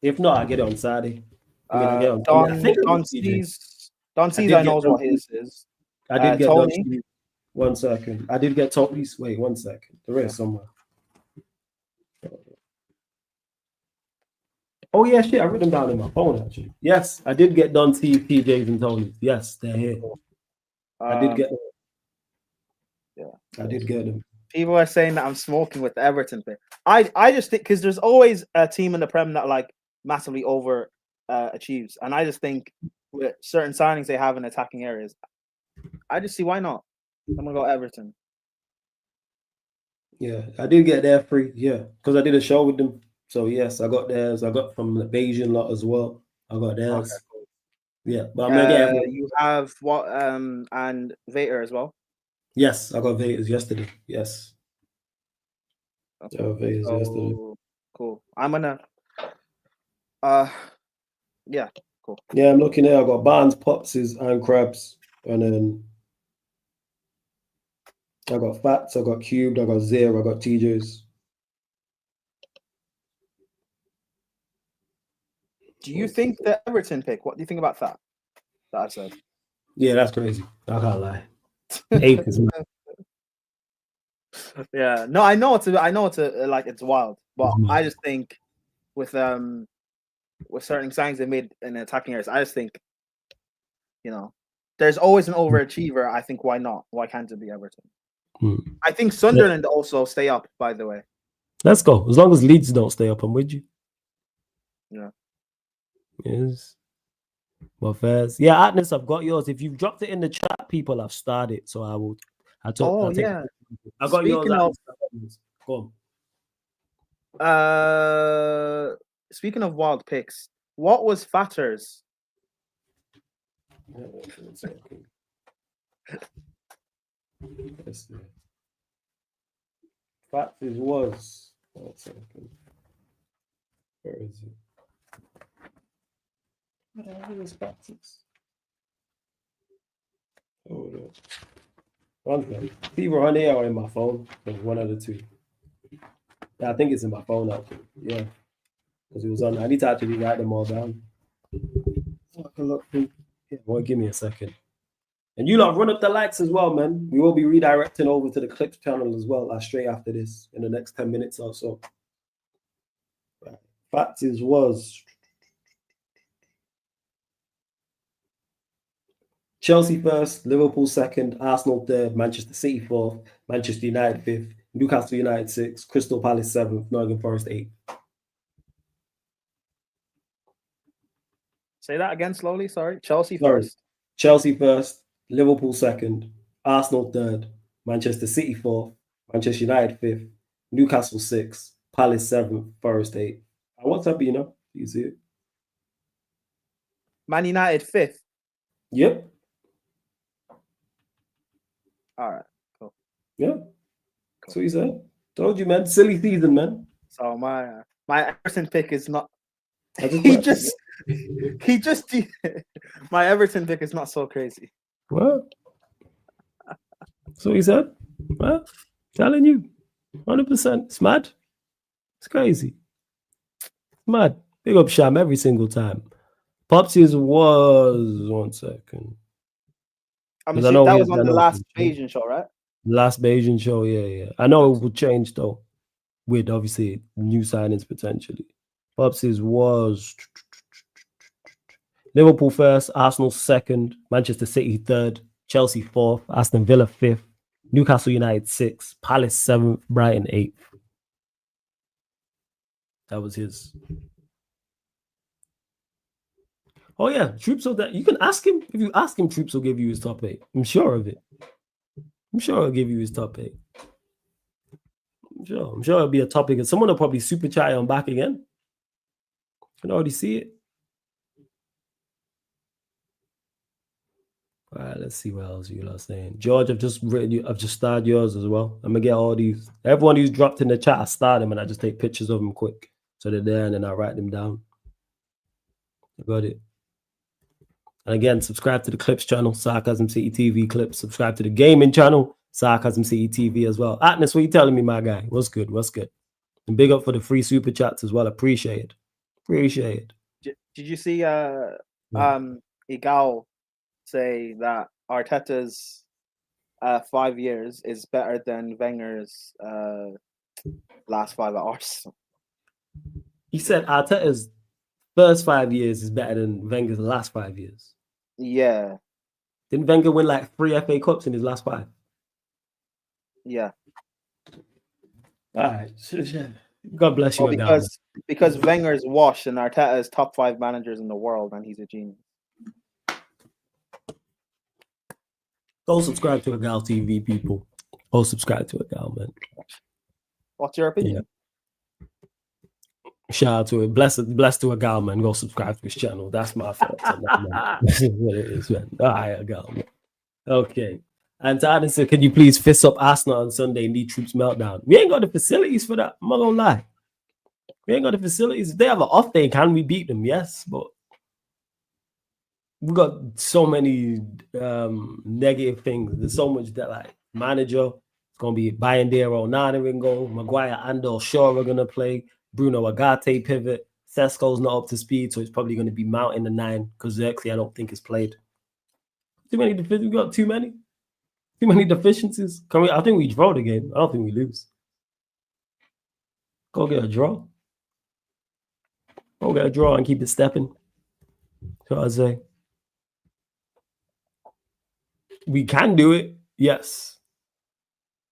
If not, I get it on Saturday. I mean, I get on. I think Don C's. I knows what his is. I did get Tony. 1 second. I did get Tony's. Wait 1 second. The rest somewhere. Oh yeah, shit. I wrote them down in my phone actually. Yes, I did get Don T, PJs, and Tony's. Yes, they're here. I did get them. Yeah, I did get them. People are saying that I'm smoking with the Everton pick. I just think because there's always a team in the Prem that like massively over achieves, and I just think with certain signings they have in attacking areas, I just see why not. I'm gonna go Everton. Yeah, I did get their free. Yeah, because I did a show with them. So yes, I got theirs. I got from the Bayesian lot as well. I got theirs. Okay, cool. Yeah, but I'm gonna get. You have what? And Vader as well. Yes, I got Vader's yesterday. Yes. Okay. Vader's yesterday. Cool. I'm gonna. Yeah. Cool. Yeah, I'm looking there. I got Barnes, Popses, and Crabs, and then I got Fats. I got Cubed. I got Zero. I got TJ's. Do you think the Everton pick? What do you think about that? That I said. Yeah, that's crazy. I can't lie. 8 is mad. Yeah, no, I know it's like it's wild, but I just think with certain signings they made in attacking areas, I just think, there's always an overachiever. I think why not? Why can't it be Everton? I think Sunderland also stay up. By the way, let's go. As long as Leeds don't stay up, I'm with you. Yeah. Yes. Well, first, yeah, Atlas, I've got yours. If you've dropped it in the chat, people have started, so I will. I got yours. Go on. Speaking of wild picks, what was Fatter's? Fatter's was. 1 second. Where is it? Where is Fatter's? Hold on. 1 second. Either on there or in my phone. There's one of the two. Yeah, I think it's in my phone actually. Yeah. Because it was on. I need to actually write them all down. So I can look through. Yeah, well, give me a second. And you lot run up the likes as well, man. We will be redirecting over to the Clips channel as well, straight after this in the next 10 minutes or so. Right. Facts was Chelsea first, Liverpool second, Arsenal third, Manchester City fourth, Manchester United fifth, Newcastle United sixth, Crystal Palace seventh, Nottingham Forest eighth. Say that again slowly. Sorry. Chelsea first. Chelsea first, Liverpool second, Arsenal third, Manchester City fourth, Manchester United fifth, Newcastle sixth, Palace seventh, Forest eighth. What's up, you see it? Man United fifth. Yep. All right. Cool. Yeah. Cool. That's what you said. Told you, man. Silly season, man. So my Everton pick is not. He just my Everton pick is not so crazy. What? So he said, well, telling you, 100%. It's mad. It's crazy. It's mad. Big up Sham every single time. Popsy's was 1 second. I'm assuming that was on the last Bayesian show, right? Last Bayesian show, yeah. I know it would change though, with obviously new signings potentially. Popsy's was Liverpool first, Arsenal second, Manchester City third, Chelsea fourth, Aston Villa fifth, Newcastle United sixth, Palace seventh, Brighton eighth. That was his. Oh yeah, Troops will that you can ask him. If you ask him, Troops will give you his top 8. I'm sure of it. I'm sure he'll give you his top 8. I'm sure it'll be a topic, and someone will probably super chat on back again. You can already see it. All right, let's see what else you are saying. George, I've just started yours as well. I'm gonna get all these. Everyone who's dropped in the chat, I start them and I just take pictures of them quick. So they're there and then I write them down. I got it. And again, subscribe to the Clips channel, Sarcasm City TV Clips. Subscribe to the gaming channel, Sarcasm City TV as well. Atlas, what are you telling me, my guy? What's good? And big up for the free super chats as well. Appreciate it. Did you see Igal say that Arteta's 5 years is better than Wenger's last 5 at Arsenal? He said Arteta's first 5 years is better than Wenger's last 5 years. Yeah. Didn't Wenger win like 3 FA Cups in his last 5? Yeah. All right. God bless you, because Wenger's washed and Arteta is top 5 managers in the world, and he's a genius. Go subscribe to Agal TV, people. Go subscribe to Agal, man. What's your opinion? Yeah. Shout out to it. Bless to Agal, man. Go subscribe to his channel. That's my thoughts on that, man. This is what it is, man. All right, Agal, man. Okay. And to Addison, can you please fist up Arsenal on Sunday? Need troops meltdown. We ain't got the facilities for that. I'm not gonna lie. We ain't got the facilities. If they have an off day, can we beat them? Yes, but we got so many negative things. There's so much that, like, manager, it's gonna be Bayandero, Nana in goal, Maguire, Andor, Shaw are gonna play, Bruno Agate pivot, Sesko's not up to speed, so it's probably gonna be Mount in the 9 because Xerxes I don't think is played. Too many deficiencies. We got too many deficiencies. I think we draw the game. I don't think we lose. Go get a draw. Go get a draw and keep it stepping. That's what I say. We can do it, yes.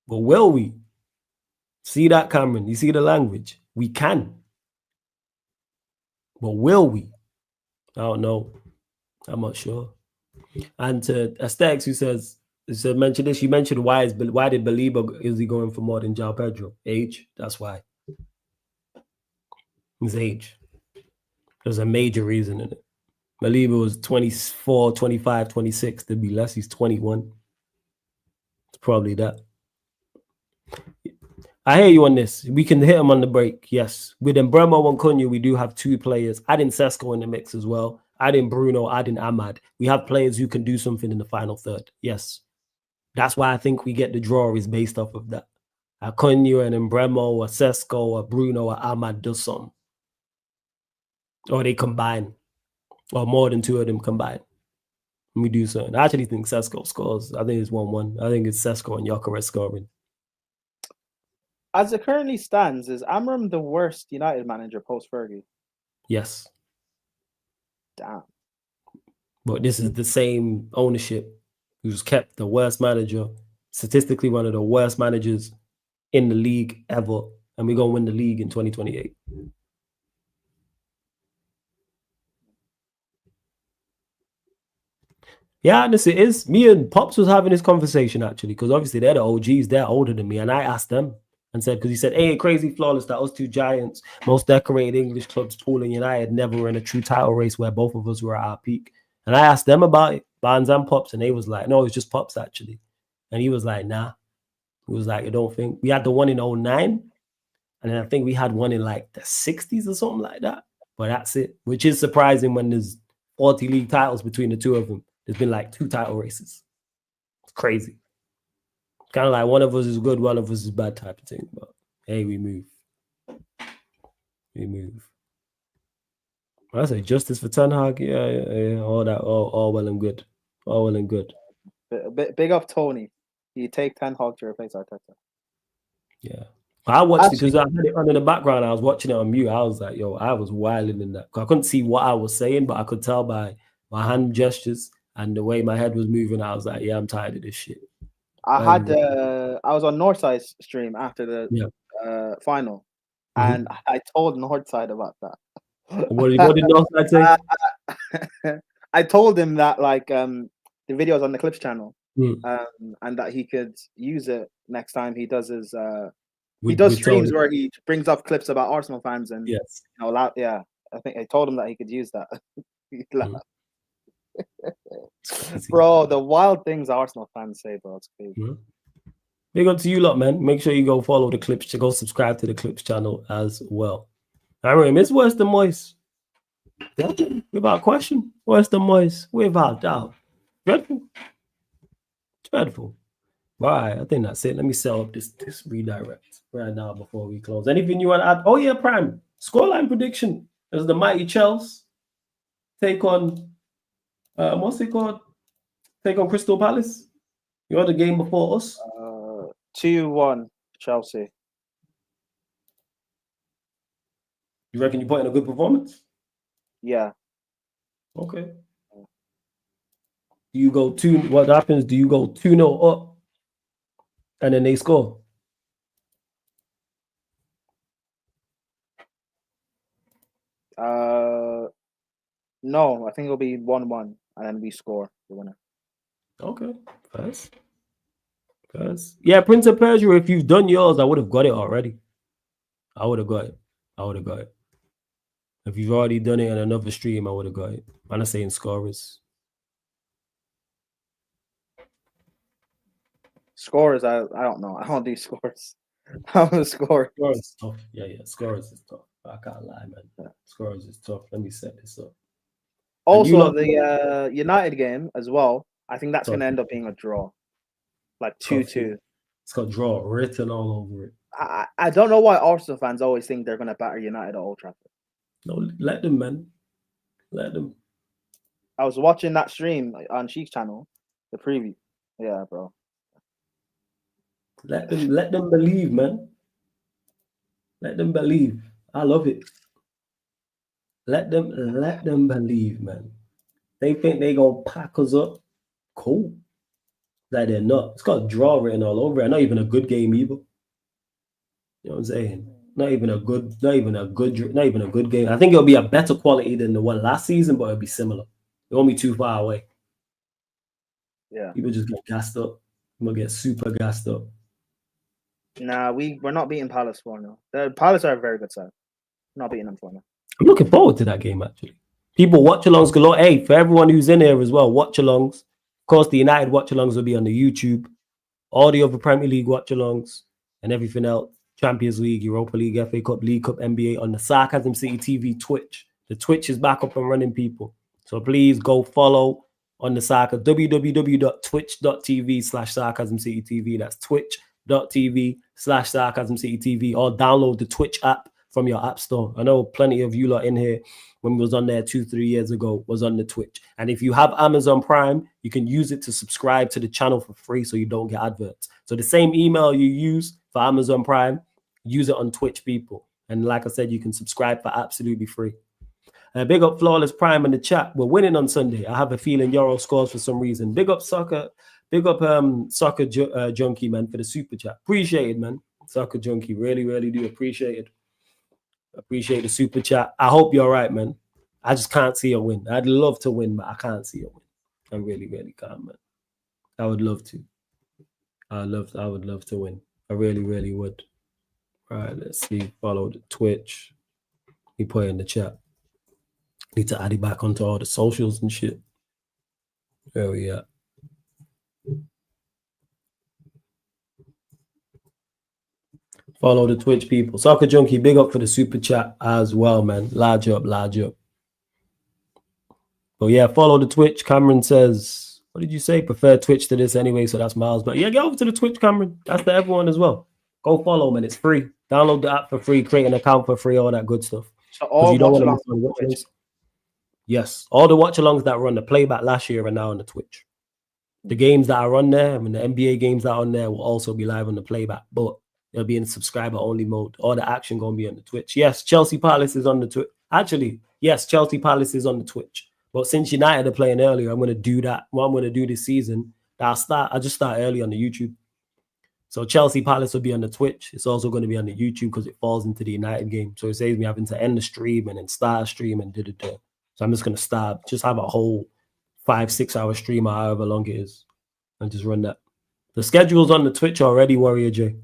But will we? See that, Cameron? You see the language? We can. But will we? I don't know. I'm not sure. And to Astex, who says, mention this. You mentioned why did Baleba is he going for more than João Pedro? Age. That's why. His age. There's a major reason in it. Baleba was 24, 25, 26. There'd be less. He's 21. It's probably that. I hear you on this. We can hit him on the break. Yes. With Mbeumo and Cunha, we do have 2 players. Adding Sesko in the mix as well. Adding Bruno, adding Ahmad. We have players who can do something in the final third. Yes. That's why I think we get the draw is based off of that. A Cunha and Mbeumo or Sesko or Bruno or Ahmad does something. Or they combine. Or more than 2 of them combine. And we do something. I actually think Sesko scores. I think it's 1-1. I think it's Sesko and Gyökeres scoring. As it currently stands, is Amram the worst United manager post-Fergie? Yes. Damn. But this is the same ownership who's kept the worst manager, statistically one of the worst managers in the league ever. And we're going to win the league in 2028. Yeah, this it is. Me and Pops was having this conversation, actually, because obviously they're the OGs. They're older than me. And I asked them and said, because he said, ain't it crazy flawless that us 2 giants, most decorated English clubs, Pool and United, never were in a true title race where both of us were at our peak. And I asked them about it, Barnes and Pops, and they was like, no, it's just Pops, actually. And he was like, nah. He was like, I don't think. We had the one in 09, and then I think we had one in like the 60s or something like that. But that's it, which is surprising when there's 40 league titles between the 2 of them. There's been like 2 title races. It's crazy. Kind of like one of us is good, one of us is bad type of thing. But hey, we move. We move. I say justice for Ten Hag. Yeah. All that, all well and good. All well and good. Big up Tony. You take Ten Hag to replace Arteta. Yeah. I watched it because I had it on in the background. I was watching it on mute. I was like, yo, I was wilding in that. I couldn't see what I was saying, but I could tell by my hand gestures and the way my head was moving. I was like, yeah, I'm tired of this shit. I was on Northside's stream after the final, and I told Northside about that. What did Northside say? I told him that the videos on the Clips channel, and that he could use it next time he does his streams where he brings up clips about Arsenal fans and yes, I think I told him that he could use that. Bro, the wild things Arsenal fans say, bro, it's crazy. Big up to you lot, man. Make sure you go follow the Clips, go subscribe to the Clips channel as well. I mean, it's worse than Moyes. Without question, worse than Moyes, without doubt. Dreadful. All right, I think that's it. Let me set up this redirect right now before we close. Anything you want to add? Oh yeah, Prime. Scoreline prediction. There's the mighty Chelsea take on what's it called? Take on Crystal Palace. You're the game before us. 2-1 Chelsea. You reckon you put in a good performance? Yeah. Okay. Do you go 2? What happens? Do you go 2-0 up and then they score? No, I think it'll be 1-1 and then we score the winner. Okay. First. Yeah, Prince of Persia, if you've done yours, I would have got it already. I would have got it. If you've already done it in another stream, I would have got it. I'm saying scorers. Scores, I don't know. I don't do scores. I'm a scorer. Scorers is tough. Yeah. Scorers is tough. I can't lie, man. Yeah. Scorers is tough. Let me set this up. Also, the United game as well, I think that's Tough. going to end up being a draw. Like 2-2. It's got draw written all over it. I don't know why Arsenal fans always think they're going to batter United at Old Trafford. No, let them, man. Let them. I was watching that stream on Sheik's channel, the preview. Yeah, bro. Let them believe, man. Let them believe. I love it. Let them believe, man. They think they gonna pack us up. Cool. Like they're not. It's got a draw written all over it. Not even a good game either. You know what I'm saying? Not even a good game. I think it'll be a better quality than the one last season, but it'll be similar. It won't be too far away. Yeah. People just get gassed up. I'm gonna get super gassed up. Nah, we're not beating Palace 4-0. The Palace are a very good side. Not beating them 4-0. I'm looking forward to that game, actually. People watch-alongs galore. Hey, for everyone who's in here as well, watch-alongs. Of course, the United watch-alongs will be on the YouTube. All the other Premier League watch-alongs and everything else. Champions League, Europa League, FA Cup, League Cup, NBA on the Sarcasm City TV Twitch. The Twitch is back up and running, people. So please go follow on the Sarcasm, www.twitch.tv/Sarcasm City TV. That's twitch.tv/Sarcasm City TV, or download the Twitch app from your app store. I know plenty of you lot in here when we was on there 2-3 years ago was on the Twitch. And if you have Amazon Prime, you can use it to subscribe to the channel for free so you don't get adverts. So the same email you use for Amazon Prime, use it on Twitch, people. And like I said, you can subscribe for absolutely free. Big up Flawless Prime in the chat. We're winning on Sunday. I have a feeling Euro scores for some reason. Big up Soccer Junkie, man, for the super chat. Appreciate it, man. Soccer Junkie. Really, really do appreciate it. Appreciate the super chat. I hope you're right, man. I just can't see a win. I'd love to win, but I can't see a win. I really, really can't, man. I would love to. I would love to win. I really, really would. All right, let's see. Follow the Twitch. He put it in the chat. Need to add it back onto all the socials and shit. Where we at? Follow the Twitch, people. Soccer Junkie, big up for the super chat as well, man. Large up. But yeah, follow the Twitch. Cameron says, what did you say? Prefer Twitch to this anyway, so that's Miles. But yeah, get over to the Twitch, Cameron. That's to everyone as well. Go follow, man. It's free. Download the app for free. Create an account for free. All that good stuff. So all watch-alongs. Yes, all the watch-alongs that were on the playback last year are now on the Twitch. The games that are on there, I mean, the NBA games that are on there will also be live on the playback, but they'll be in subscriber-only mode. All the action going to be on the Twitch. Yes, Chelsea Palace is on the Twitch. Actually, yes, Chelsea Palace is on the Twitch. But since United are playing earlier, I'm going to do that. What I'm going to do this season, I'll just start early on the YouTube. So Chelsea Palace will be on the Twitch. It's also going to be on the YouTube because it falls into the United game. So it saves me having to end the stream and then start a stream and da-da-da. So I'm just going to just have a whole 5-6 hour stream or however long it is and just run that. The schedule's on the Twitch already, Warrior J.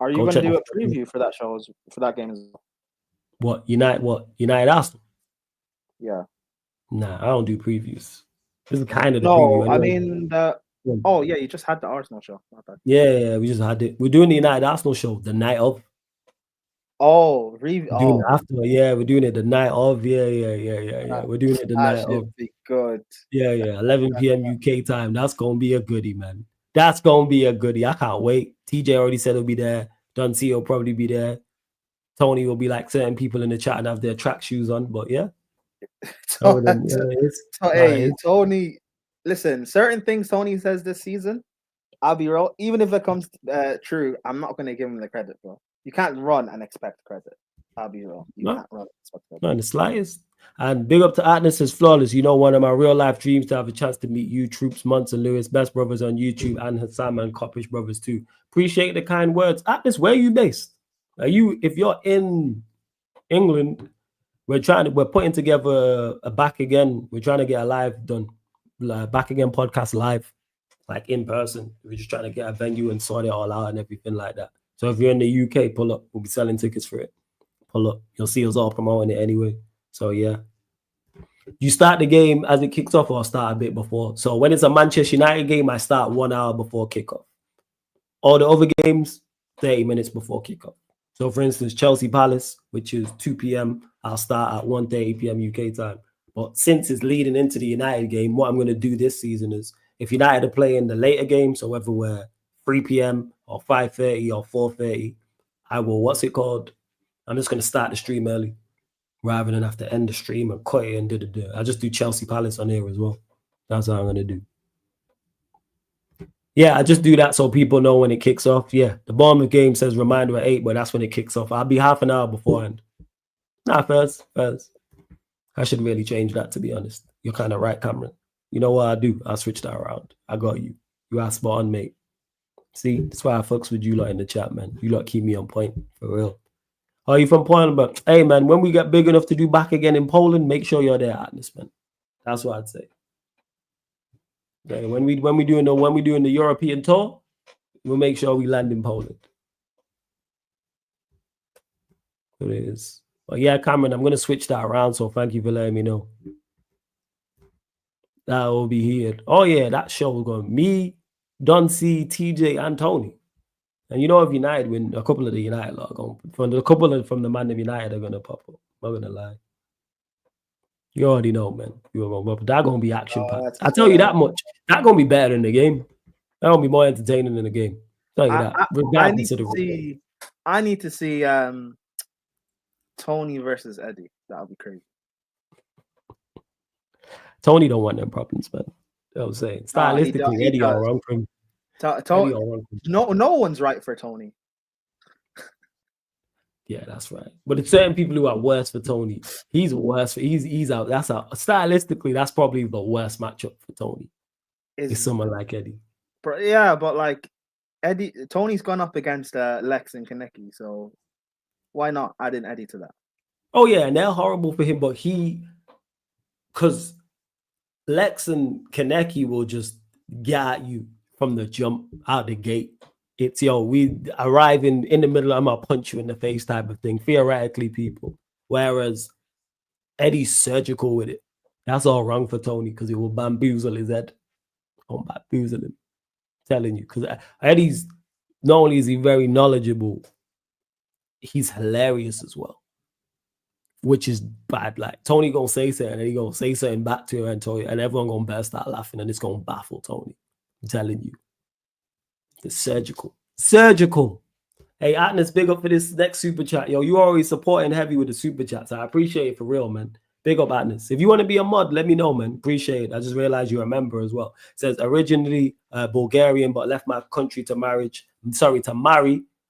Are you going to do a preview for that show, for that game as well? What? United Arsenal? Yeah. Nah, I don't do previews. This is kind of the preview. Anyway. I mean, oh, yeah, you just had the Arsenal show. Not bad. Yeah, we just had it. We're doing the United Arsenal show the night of. Oh, after. Yeah, we're doing it the night of. Yeah. We're doing it the night of. Be good. Yeah. 11 p.m. UK time. That's gonna be a goodie, man. That's gonna be a goodie. I can't wait. TJ already said he'll be there. Duncy will probably be there. Tony will be like certain people in the chat and have their track shoes on. But yeah, Tony, listen, certain things Tony says this season, I'll be real. Even if it comes true, I'm not going to give him the credit, bro. You can't run and expect credit. I'll be real. You can't run and expect credit. Not in the slightest. And big up to Atlas as Flawless. You know, one of my real life dreams to have a chance to meet you, Troops, Munts, and Lewis, best brothers on YouTube, and Hassam and Coppish brothers too. Appreciate the kind words. Atlas, where are you based? If you're in England, we're putting together a back again. We're trying to get a live done, back again podcast live, like in person. We're just trying to get a venue and sort it all out and everything like that. So if you're in the UK, pull up. We'll be selling tickets for it. Pull up. You'll see us all promoting it anyway. So yeah. You start the game as it kicks off, or I'll start a bit before. So when it's a Manchester United game, I start 1 hour before kickoff. All the other games, 30 minutes before kickoff. So for instance, Chelsea Palace, which is 2 p.m., I'll start at 1:30 p.m. UK time. But since it's leading into the United game, what I'm going to do this season is, if United are playing the later game, so whether we're 3 p.m. or 5:30 or 4:30, I will, I'm just going to start the stream early rather than have to end the stream and cut it and I'll just do Chelsea Palace on here as well. That's what I'm going to do. Yeah, I just do that so people know when it kicks off. Yeah, the Bournemouth game says reminder at 8, but that's when it kicks off. I'll be half an hour beforehand. First. I should really change that, to be honest. You're kind of right, Cameron. You know what I'll do? I'll switch that around. I got you. You are spot on, mate. See, that's why I fucks with you lot in the chat, man. You lot keep me on point, for real. Are you from Poland? But hey, man, when we get big enough to do back again in Poland, make sure you're there, Atlas, man. That's what I'd say. Okay, when we doing the European tour, we'll make sure we land in Poland. It is. But yeah, Cameron, I'm gonna switch that around. So thank you for letting me know. That will be here. Oh yeah, that show is going. Me, Duncy, TJ, and Tony. And you know, if United win, a couple of the United lot are going. From the Man of United are gonna pop up. I'm not gonna lie. You already know, man. You're gonna pop up. That's gonna be action packed. I tell you that much. That's gonna be better than the game. That's gonna be more entertaining than the game. Tell you that. I need to see Tony versus Eddie. That'll be crazy. Tony don't want them problems, man. You know what I'm saying? Stylistically, Eddie are wrong for him. No one's right for Tony. Yeah, that's right. But it's certain people who are worse for Tony. He's worse. He's out. Stylistically, that's probably the worst matchup for Tony. Is someone like Eddie. Yeah, but like Tony's gone up against Lex and Kaneki, so why not add in Eddie to that? Oh yeah, and they're horrible for him, but because Lex and Kaneki will just get at you from the jump out the gate. It's we arrive in the middle, I'm gonna punch you in the face type of thing, theoretically, people. Whereas Eddie's surgical with it. That's all wrong for Tony because it will bamboozle his head. I'll bamboozle him. I'm telling you, because Eddie's not only is he very knowledgeable, he's hilarious as well. Which is bad. Like Tony gonna say something and he gonna say something back to her and Tony, and everyone gonna burst out laughing and it's gonna baffle Tony. I'm telling you. It's surgical. Hey, Atlas, big up for this next super chat. Yo, you always supporting heavy with the super chats. I appreciate it for real, man. Big up, Atlas. If you want to be a mod, let me know, man. Appreciate it. I just realized you're a member as well. It says originally Bulgarian, but left my country to marry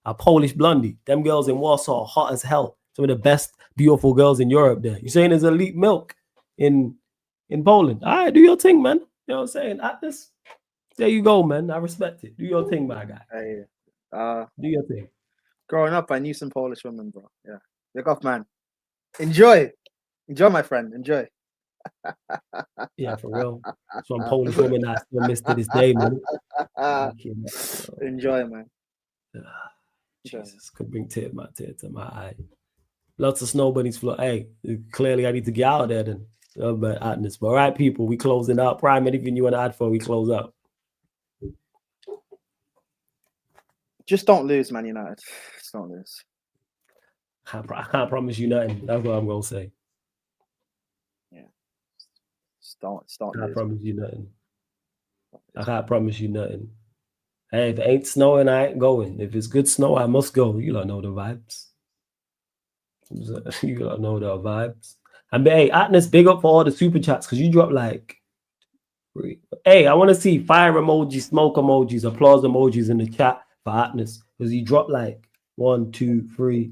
a Polish blondie. Them girls in Warsaw, hot as hell. Some of the best beautiful girls in Europe there. You saying there's elite milk in Poland? All right, do your thing, man. You know what I'm saying? Atlas. There you go, man. I respect it. Do your thing, my guy. Hey, do your thing. Growing up, I knew some Polish women, bro. Yeah. Look off, man. Enjoy, my friend. Enjoy. Yeah, for real. Some Polish women I still miss to this day, man. Enjoy, man. Jesus, could bring tear to my eye. Lots of snow bunnies flow. Hey, clearly I need to get out of there then. But all right, people, we closing out. Prime, anything you want to add before we close out? Just don't lose, Man United. Just don't lose. I can't promise you nothing. That's what I'm gonna say. Yeah. Just don't I can't lose. promise you nothing. I can't promise you nothing. Hey, if it ain't snowing, I ain't going. If it's good snow, I must go. You don't know the vibes. You don't know the vibes. And hey, Atlas, big up for all the super chats because you dropped like 3. Hey, I want to see fire emojis, smoke emojis, applause emojis in the chat for Atlas because he dropped like 1, 2, 3,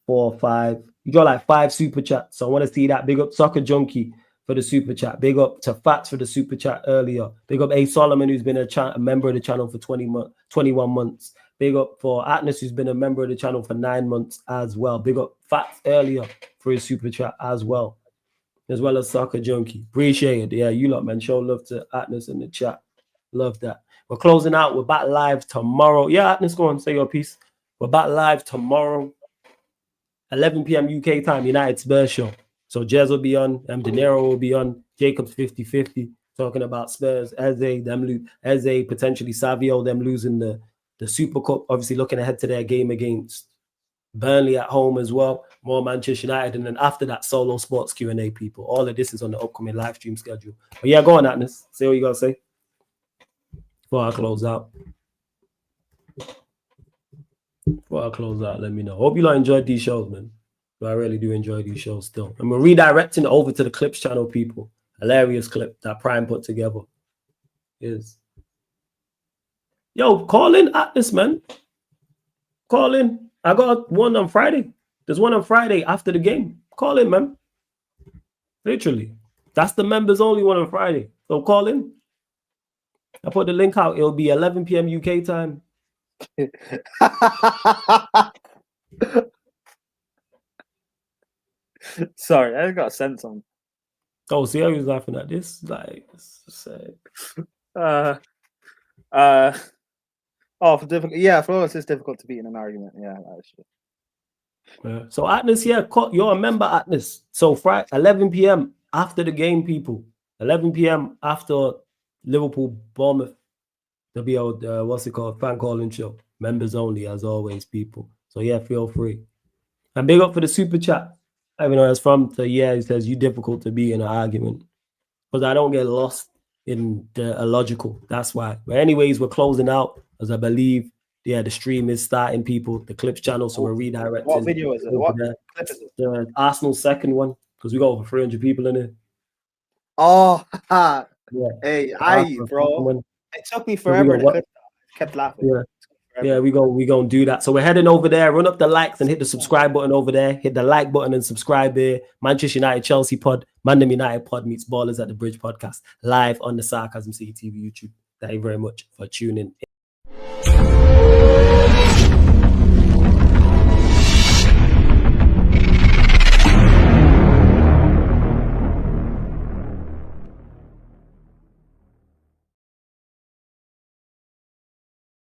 4, 5. You got like 5 super chats. So I want to see that. Big up Soccer Junkie for the super chat. Big up to Fats for the super chat earlier. Big up A Solomon, who's been a member of the channel for 21 months. Big up for Atlas, who's been a member of the channel for 9 months as well. Big up Fats earlier for his super chat as well as Soccer Junkie. Appreciate it. Yeah, you lot, man. Show love to Atlas in the chat. Love that. We're closing out. We're back live tomorrow. Yeah, Atlas, go on, say your piece. We're back live tomorrow. 11 p.m. UK time, United Spurs show. So Jez will be on, De Niro will be on, Jacobs 50-50, talking about Spurs, Eze, potentially Savio, them losing the Super Cup, obviously looking ahead to their game against Burnley at home as well, more Manchester United, and then after that, solo sports Q&A people. All of this is on the upcoming live stream schedule. But yeah, go on, Atlas. Say what you got to say before I close out. Let me know. Hope you lot enjoyed these shows, man. But I really do enjoy these shows still. And we're redirecting over to the Clips channel, people. Hilarious clip that Prime put together. Is yo, call in Atlas, man. Call in. I got one on Friday. There's one on Friday after the game. Call in, man. Literally. That's the members only one on Friday. So call in. I put the link out. It'll be 11 p.m. UK time. Sorry, I got a sense on. Oh, see how he was laughing at this? Like, for difficult. Yeah, for us, it's difficult to beat in an argument. Yeah, actually. Yeah. So Atlas, yeah, you're a member, Atlas. So Friday, 11 p.m. after the game, people. 11 p.m. after Liverpool Bournemouth. There'll be a what's it called? Fan calling show. Members only, as always, people. So yeah, feel free. And big up for the super chat. I mean, it's from the he says you difficult to beat in an argument because I don't get lost in the illogical. That's why. But anyways, we're closing out as I believe. Yeah, the stream is starting, people. The Clips channel, so we're redirecting. What video is it? What clip is it? The Arsenal second one because we got over 300 people in it. Oh, yeah. Hey, bro. It took me forever to clip that. I kept laughing. Yeah. Yeah, we gonna do that. So we're heading over there. Run up the likes and hit the subscribe button over there. Hit the like button and subscribe there. Manchester United Chelsea pod, Mandem United pod meets Ballers at the Bridge podcast live on the Sarcasm City TV YouTube. Thank you very much for tuning in.